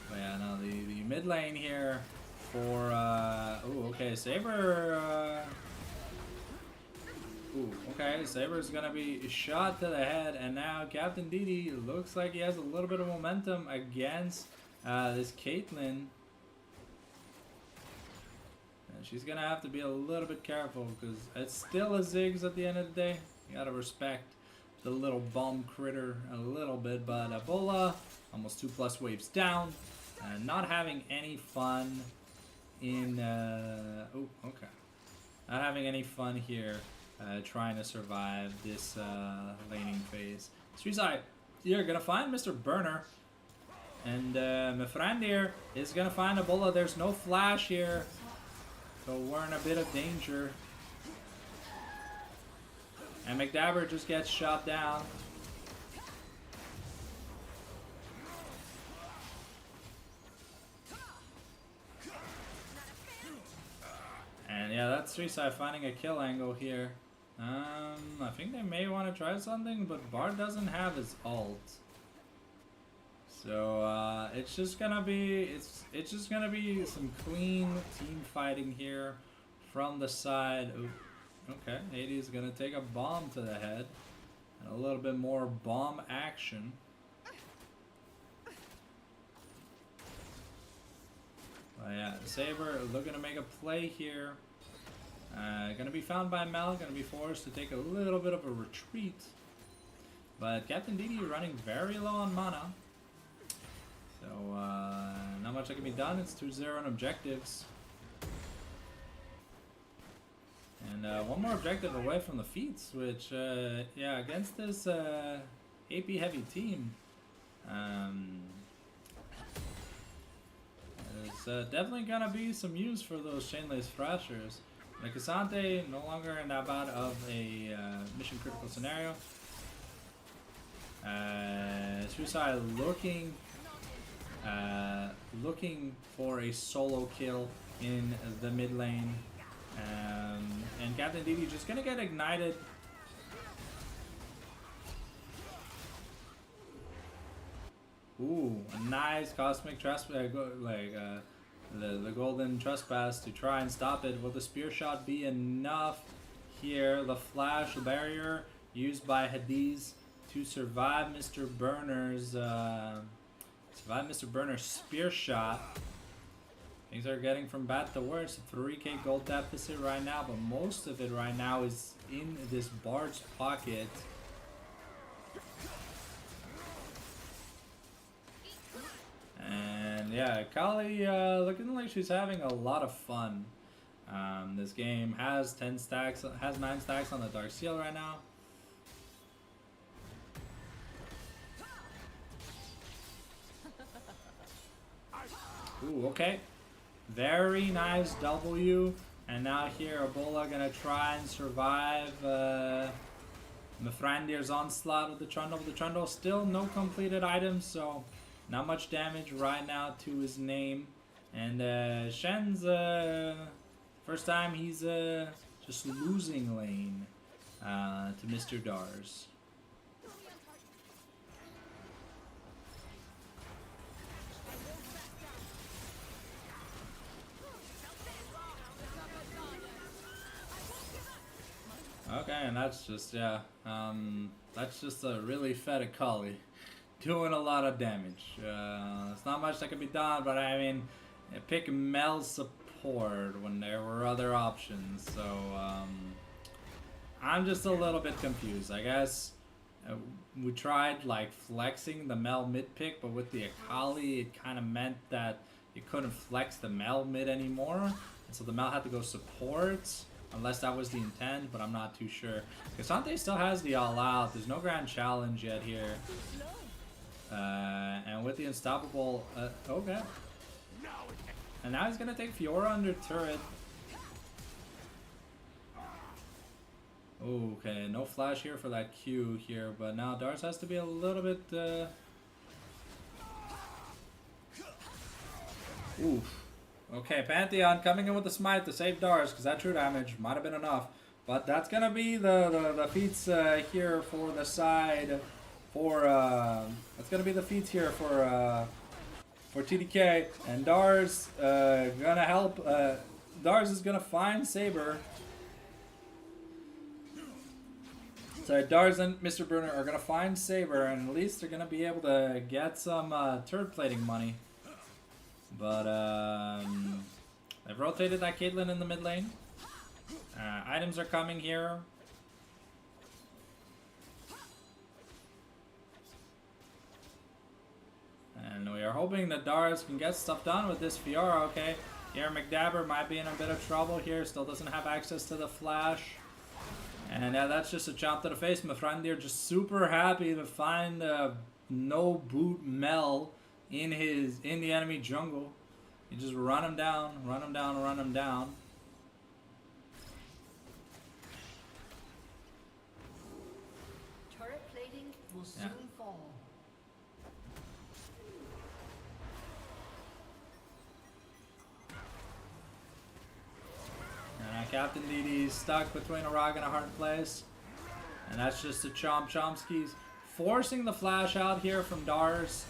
But yeah, no, the mid lane here for, ooh, okay, Saber, ooh, okay, Saber's gonna be shot to the head, and now Captain DD looks like he has a little bit of momentum against this Caitlyn. And she's gonna have to be a little bit careful, because it's still a Ziggs at the end of the day. You gotta respect the little bomb critter a little bit, but Ebola, almost 2+ waves down, and not having any fun in, oh, okay. Not having any fun here, trying to survive this laning phase. Streetside, you're gonna find Mr. Burner, and Mifrandir is gonna find Ebola. There's no flash here, so we're in a bit of danger. And McDaver just gets shot down. And yeah, that's Streetside finding a kill angle here. I think they may want to try something, but Bard doesn't have his ult. So it's just gonna be some clean team fighting here from the side. Ooh, okay, 80 is gonna take a bomb to the head, and a little bit more bomb action. But yeah, Saber looking to make a play here. Gonna be found by Mel, gonna be forced to take a little bit of a retreat. But Captain DD running very low on mana. So, not much that can be done. It's 2-0 on objectives. And one more objective away from the feats, which, yeah, against this AP heavy team, there's definitely gonna be some use for those chainlace thrashers. Like Cassante, no longer in that bad of a mission critical scenario. Suicide looking for a solo kill in the mid lane. And Captain Didi just gonna get ignited. Ooh, a nice cosmic trespass, the golden trespass to try and stop it. Will the spear shot be enough here? The flash, the barrier used by Hades to survive Mr. Burner's spear shot. Things are getting from bad to worse. 3k gold deficit right now, but most of it right now is in this Bard's pocket. And yeah, Kali looking like she's having a lot of fun. This game has 9 stacks on the Dark Seal right now. Ooh, okay. Very nice W. And now here, Ebola gonna try and survive Mithrandir's onslaught with the Trundle. With the Trundle, still no completed items, so not much damage right now to his name. And Shen's first time he's just losing lane to Mr. Dars. Okay, and that's just, yeah, that's just a really fed Akali doing a lot of damage. It's not much that can be done, but I mean, pick Mel support when there were other options, so I'm just a little bit confused. I guess we tried like flexing the Mel mid pick, but with the Akali, it kind of meant that you couldn't flex the Mel mid anymore, and so the Mel had to go support. Unless that was the intent, but I'm not too sure. Cassante still has the all-out. There's no grand challenge yet here. And with the unstoppable... okay. And now he's gonna take Fiora under turret. Okay, no flash here for that Q here, but now Dars has to be a little bit... Oof. Okay, Pantheon coming in with the smite to save Dars, because that true damage might have been enough. But that's going to be the feats here for the side for... that's going to be the feats here for TDK. And Dars going to help... Dars is going to find Saber. So Dars and Mr. Burner are going to find Saber, and at least they're going to be able to get some turret plating money. But they've rotated that Caitlyn in the mid lane. Items are coming here. And we are hoping that Dars can get stuff done with this Fiora. Okay, here McDabber might be in a bit of trouble here. Still doesn't have access to the flash. And yeah, that's just a chop to the face. Mithrandir just super happy to find no boot Mel in the enemy jungle. You just run him down, run him down, run him down. Turret plating will soon fall. And Captain DD is stuck between a rock and a hard place. And that's just a Chomskis. Forcing the flash out here from Dars,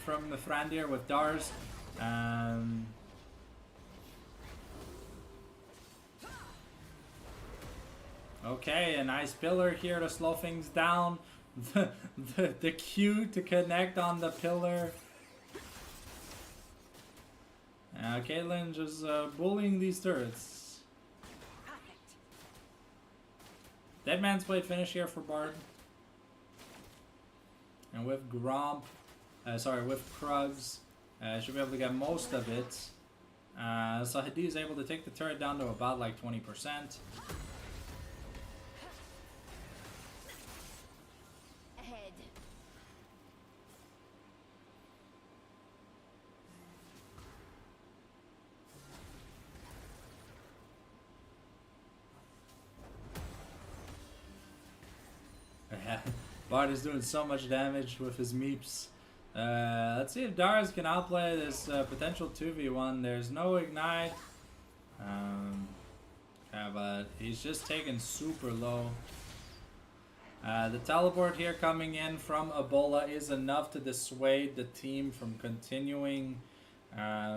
from the Mithrandir with Dars. Okay, a nice pillar here to slow things down. The Q to connect on the pillar. Caitlyn just bullying these turrets. Dead Man's Blade finish here for Bard. And with Gromp with Krugs. Should be able to get most of it. So Hadi is able to take the turret down to about like 20%. Ahead. Bard is doing so much damage with his meeps. Let's see if Darius can outplay this potential 2v1. There's no ignite. Yeah, but he's just taken super low. The teleport here coming in from Ebola is enough to dissuade the team from continuing.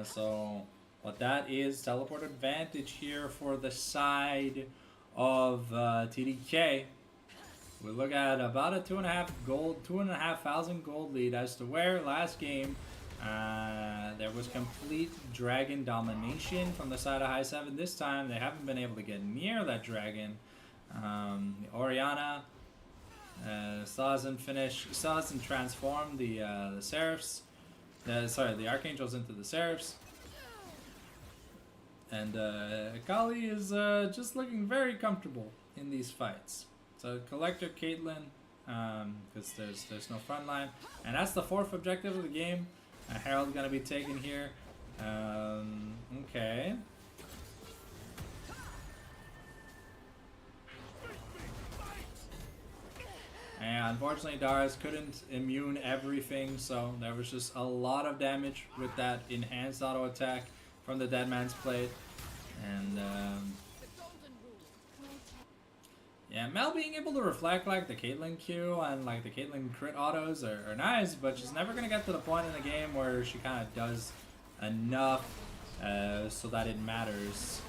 So what that is, teleport advantage here for the side of TDK. We look at about a 2,500 gold lead as to where last game there was complete dragon domination from the side of High 7. This time they haven't been able to get near that dragon. Oriana still hasn't transformed the Seraphs. The Archangels into the Seraphs. And Kali is just looking very comfortable in these fights. So Collector Caitlyn, because there's no front line, and that's the 4th objective of the game. Herald's gonna be taken here. Okay. And unfortunately, Darius couldn't immune everything, so there was just a lot of damage with that enhanced auto attack from the Dead Man's Plate, and. Yeah, Mel being able to reflect like the Caitlyn Q and like the Caitlyn crit autos are nice, but she's never gonna get to the point in the game where she kind of does enough so that it matters.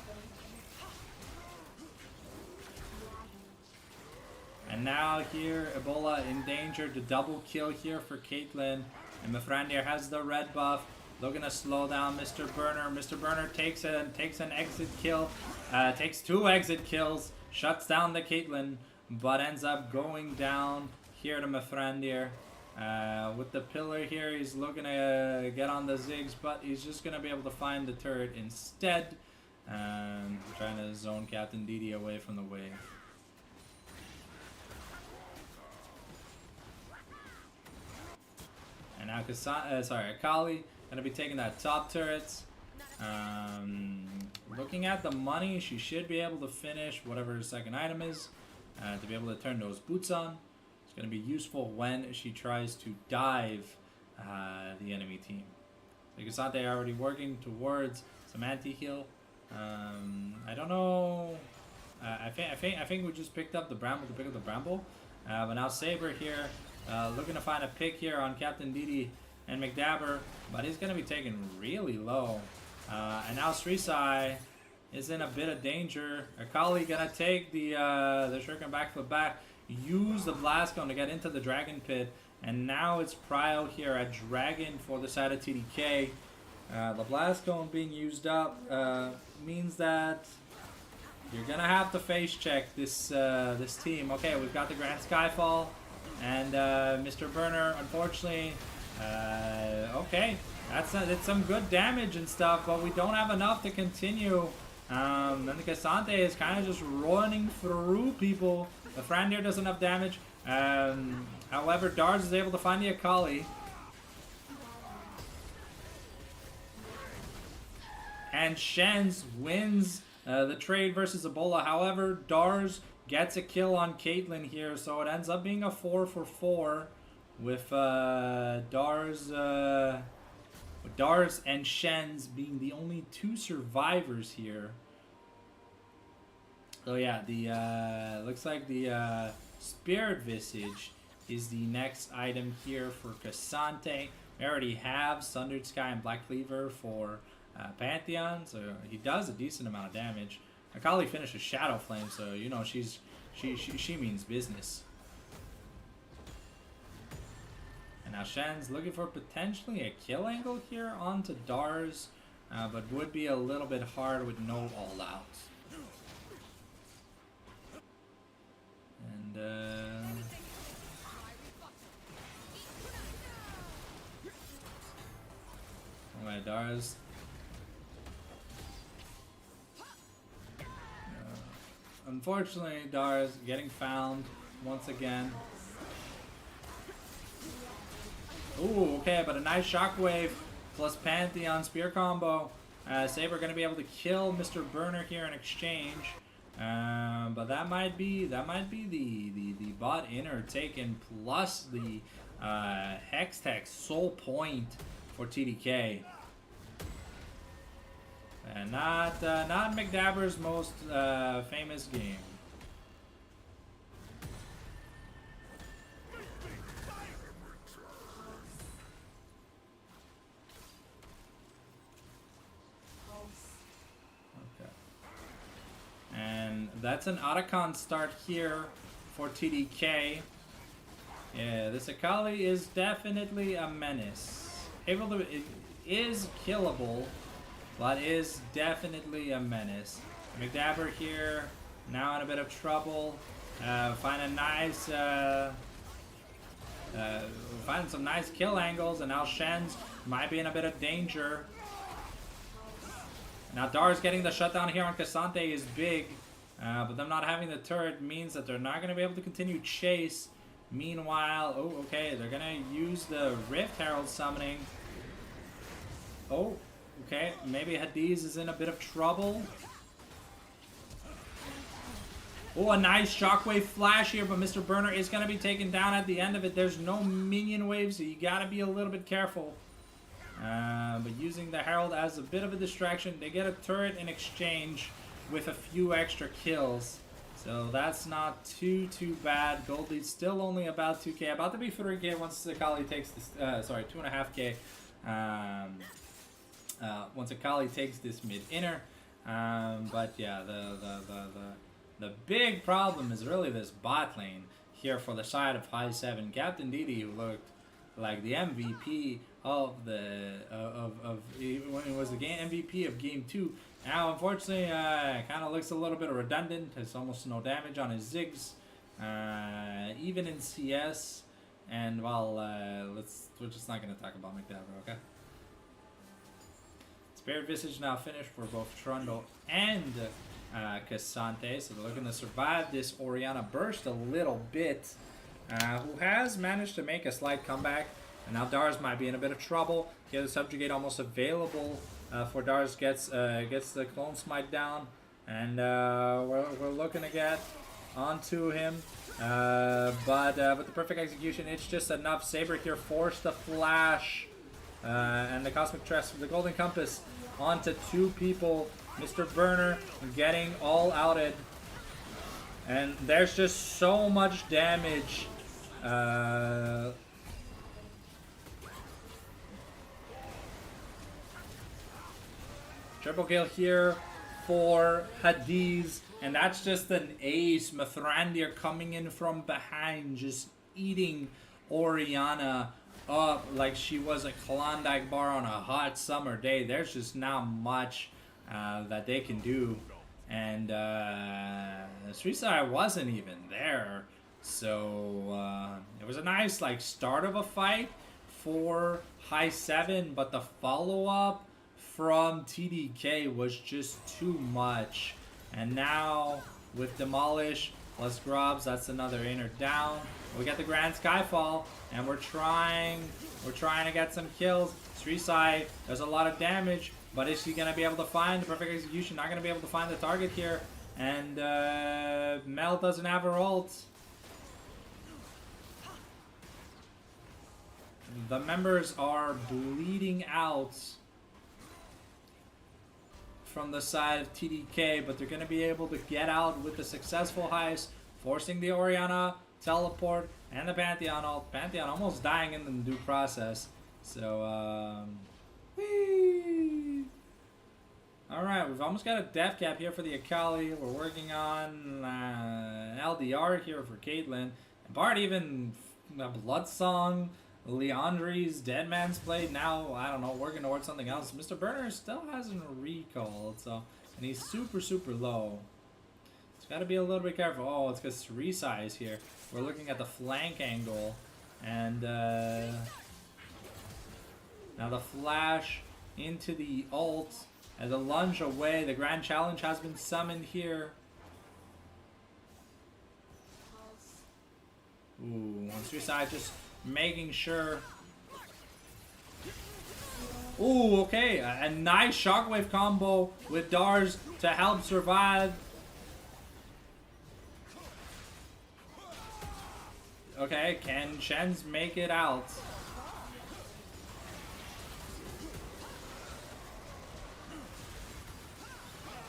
And now here, Ebola in danger. The double kill here for Caitlyn, and Mithrandir has the red buff. Looking to slow down Mr. Burner. Mr. Burner takes an exit kill, takes 2 exit kills. Shuts down the Caitlyn, but ends up going down here to Mithrandir. With the pillar here, he's looking to get on the Ziggs, but he's just going to be able to find the turret instead. Trying to zone Captain DD away from the wave. And now Akali going to be taking that top turret. Looking at the money, she should be able to finish whatever her second item is to be able to turn those boots on. It's going to be useful when she tries to dive the enemy team. So Cassante already working towards some anti-heal. I don't know. I think we just picked up the Bramble to pick up the Bramble. But now Saber here looking to find a pick here on Captain Didi and McDabber, but he's going to be taken really low. And now Srisai is in a bit of danger. Akali gonna take the shuriken backflip back, use the blast cone to get into the dragon pit, and now it's Prio here at dragon for the side of TDK. The blast cone being used up means that you're gonna have to face check this this team. Okay, we've got the Grand Skyfall, and Mr. Burner, unfortunately, okay. That's some good damage and stuff, but we don't have enough to continue. Then the Cassante is kind of just running through people. The Frandir does enough damage. However, Dars is able to find the Akali. And Shenz wins the trade versus Ebola. However, Dars gets a kill on Caitlyn here, so it ends up being a 4-for-4 with Dars and Shenz being the only 2 survivors here. So yeah, the looks like the Spirit Visage is the next item here for Cassante. We already have Sundered Sky and Black Cleaver for Pantheon, so he does a decent amount of damage. Akali finishes Shadow Flame, so you know she means business. And now Shen's looking for potentially a kill angle here onto Dars, but would be a little bit hard with no all out. And Dara's. Unfortunately, Dara's getting found once again. Ooh, okay, but a nice shockwave plus Pantheon spear combo. Saber going to be able to kill Mr. Burner here in exchange. But that might be the bot inner taken plus the Hex Tech soul point for TDK. And not McDabber's most famous game. And that's an Otacon start here for TDK. Yeah, this Akali is definitely a menace. Able to, it is killable, but is definitely a menace. McDabber here, now in a bit of trouble. Find a nice, find some nice kill angles, and now Shen's might be in a bit of danger. Now Dar's getting the shutdown here on Cassante is big, but them not having the turret means that they're not going to be able to continue chase. Meanwhile, oh, okay, they're going to use the Rift Herald summoning. Oh, okay, maybe Hades is in a bit of trouble. Oh, a nice shockwave flash here, but Mr. Burner is going to be taken down at the end of it. There's no minion wave, so you got to be a little bit careful. But using the Herald as a bit of a distraction, they get a turret in exchange with a few extra kills. So that's not too bad. Gold lead's still only about 2k, about to be 3k once Akali takes this, sorry, 2.5k. Once Akali takes this mid inner. But yeah, the big problem is really this bot lane here for the side of High 7. Captain Didi, who looked like the MVP of the when it was the game MVP of game 2. Now, unfortunately, kind of looks a little bit redundant. There's almost no damage on his Ziggs, even in CS. And well, we're just not gonna talk about McDabber, okay? Spirit Visage now finished for both Trundle and Cassante, so they're looking to survive this Orianna burst a little bit. Who has managed to make a slight comeback. And now Dars might be in a bit of trouble. He has a Subjugate almost available for Dars gets the Clone Smite down. And we're looking to get onto him. But with the perfect execution, it's just enough. Saber here forced the flash. And the Cosmic Tress, the Golden Compass, onto 2 people. Mr. Burner getting all outed. And there's just so much damage. Triple kill here for Hades, and that's just an ace. Mithrandir coming in from behind, just eating Orianna up like she was a Klondike bar on a hot summer day. There's just not much that they can do. And Suicide wasn't even there. So it was a nice like start of a fight for High 7, but the follow-up from TDK was just too much. And now with Demolish plus Grubs, that's another inner down. We got the Grand Skyfall, and we're trying to get some kills. Suicide does a lot of damage, but is she gonna be able to find the perfect execution? Not gonna be able to find the target here. And Mel doesn't have her ult. The members are bleeding out from the side of TDK, but they're going to be able to get out with the successful heist, forcing the Orianna teleport and the Pantheon ult. Pantheon almost dying in the due process. So, whee! Alright, we've almost got a death cap here for the Akali. We're working on an LDR here for Caitlyn. And Bard even a Blood Song. Leandri's Dead Man's Blade. Now, I don't know, working towards something else. Mr. Burner still hasn't recalled, so, and he's super low. He's got to be a little bit careful. Oh, it's because resize here. We're looking at the flank angle, and now the flash into the ult. As a lunge away, the Grand Challenge has been summoned here. Ooh, on suicide, just making sure. Ooh, okay, a nice shockwave combo with Dars to help survive. Okay, can Shen's make it out?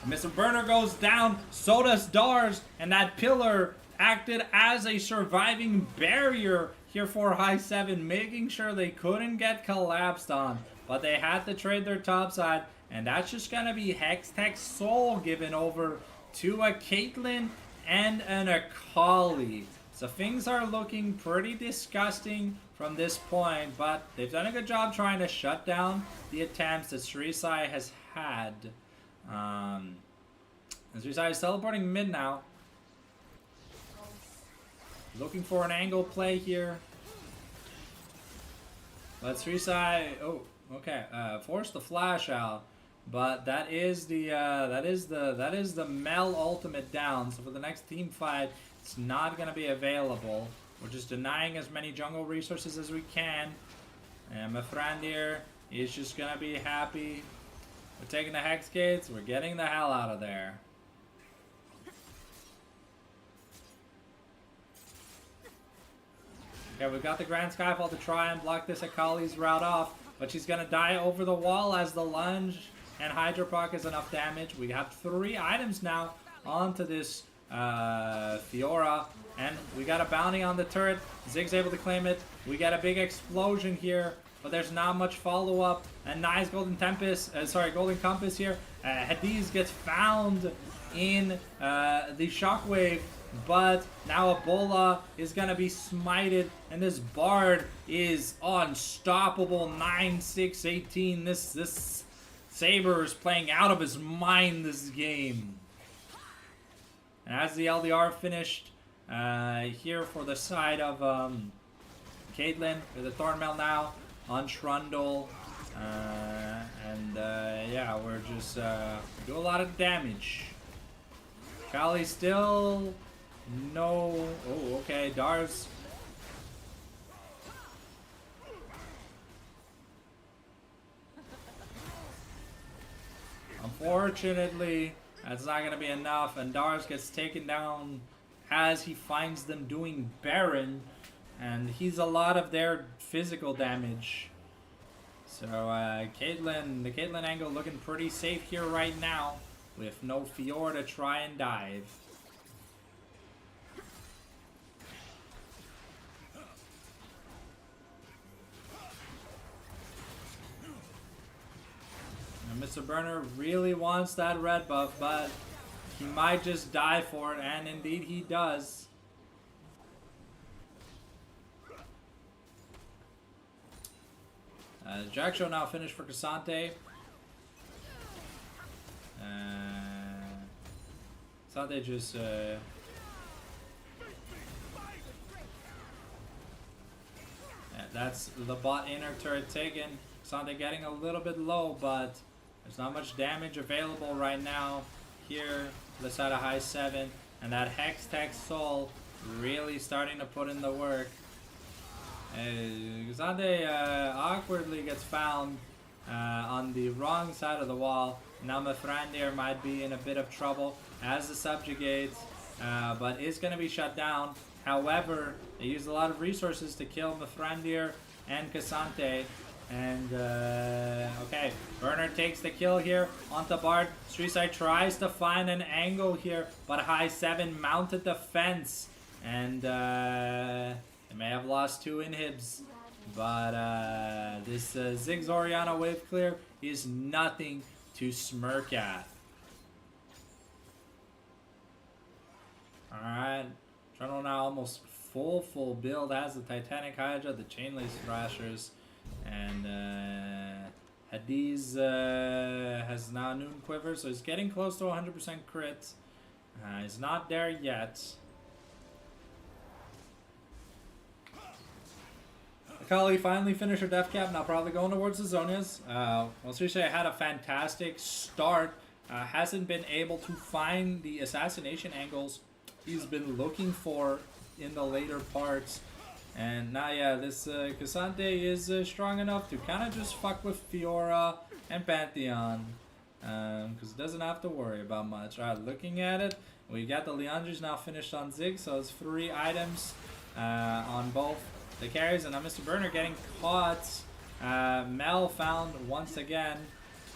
Mr. Burner goes down, so does Dars, and that pillar acted as a surviving barrier here for high 7, making sure they couldn't get collapsed on. But they had to trade their top side, and that's just gonna be Hextech Soul given over to a Caitlyn and an Akali. So things are looking pretty disgusting from this point, but they've done a good job trying to shut down the attempts that Srisai has had. And Srisai is teleporting mid now. Looking for an angle play here. But Srisai, oh, okay, forced the flash out, but that is the Mel ultimate down. So for the next team fight, it's not gonna be available. We're just denying as many jungle resources as we can, and my friend here is just gonna be happy. We're taking the Hex Gates. We're getting the hell out of there. Okay, we've got the Grand Skyfall to try and block this Akali's route off, but she's gonna die over the wall as the lunge and Hydro Proc is enough damage. We have 3 items now onto this Fiora, and we got a bounty on the turret. Zig's able to claim it. We got a big explosion here, but there's not much follow-up. And nice Golden Compass here. Hades gets found in the Shockwave, but now Ebola is gonna be smited, and this Bard is unstoppable. 9-6-18. This Saber is playing out of his mind this game. And as the LDR finished here for the side of Caitlyn, with the Thornmail now on Trundle. Yeah, we're just do a lot of damage. Kali still no. Oh, okay, Dars. Unfortunately, that's not going to be enough, and Dars gets taken down as he finds them doing Baron, and he's a lot of their physical damage. So the Caitlyn angle looking pretty safe here right now, with no Fiora to try and dive. And Mr. Burner really wants that red buff, but he might just die for it, and indeed he does. Jack Show now finished for Cassante. Cassante just yeah, that's the bot inner turret taken. Cassante getting a little bit low, but there's not much damage available right now here to the side of high 7, and that Hextech Soul really starting to put in the work. Cassante awkwardly gets found on the wrong side of the wall. Now Mithrandir might be in a bit of trouble as the subjugates, but is going to be shut down. However, they used a lot of resources to kill Mithrandir and Cassante. And, okay, Burner takes the kill here onto Bard. Streetside tries to find an angle here, but high 7 mounted the fence. And, they may have lost 2 inhibs, but this Ziggs Orianna wave clear is nothing to smirk at. Alright, Trundle now almost full build as the Titanic Hydra, the Chainlace Thrashers, and Hades has now Noon Quiver, so he's getting close to 100% crit. He's not there yet. Akali finally finished her death cap, now probably going towards the Zonias. Well, seriously, I had a fantastic start. Hasn't been able to find the assassination angles he's been looking for in the later parts. And now, yeah, this Cassante is strong enough to kind of just fuck with Fiora and Pantheon. Because it doesn't have to worry about much. Alright, looking at it, we got the Leandris now finished on Zig, so it's 3 items on both the carries. And now Mr. Burner getting caught. Mel found once again.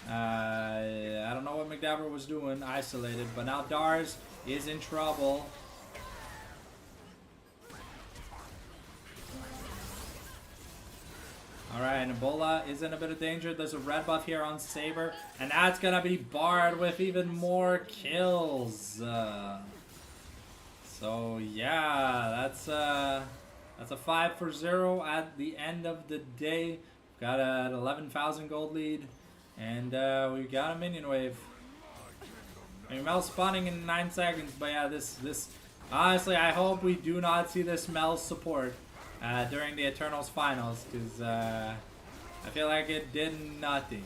I don't know what McDaver was doing, isolated, but now Dars is in trouble. Alright, Ebola is in a bit of danger. There's a red buff here on Saber, and that's gonna be barred with even more kills. So yeah, that's a 5 for 0 at the end of the day. Got an 11,000 gold lead, and we got a minion wave. I mean, Mel spawning in 9 seconds, but yeah, this honestly, I hope we do not see this Mel support during the Eternals finals, because I feel like it did nothing.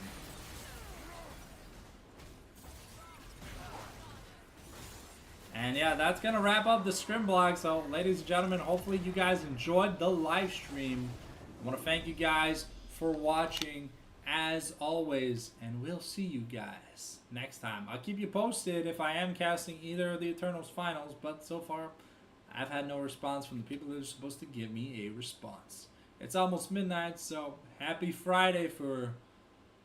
And yeah, that's gonna wrap up the Scrim blog. So ladies and gentlemen, hopefully you guys enjoyed the live stream. I want to thank you guys for watching as always, and we'll see you guys next time. I'll keep you posted if I am casting either of the Eternals finals, but so far I've had no response from the people that are supposed to give me a response. It's almost midnight, so happy Friday for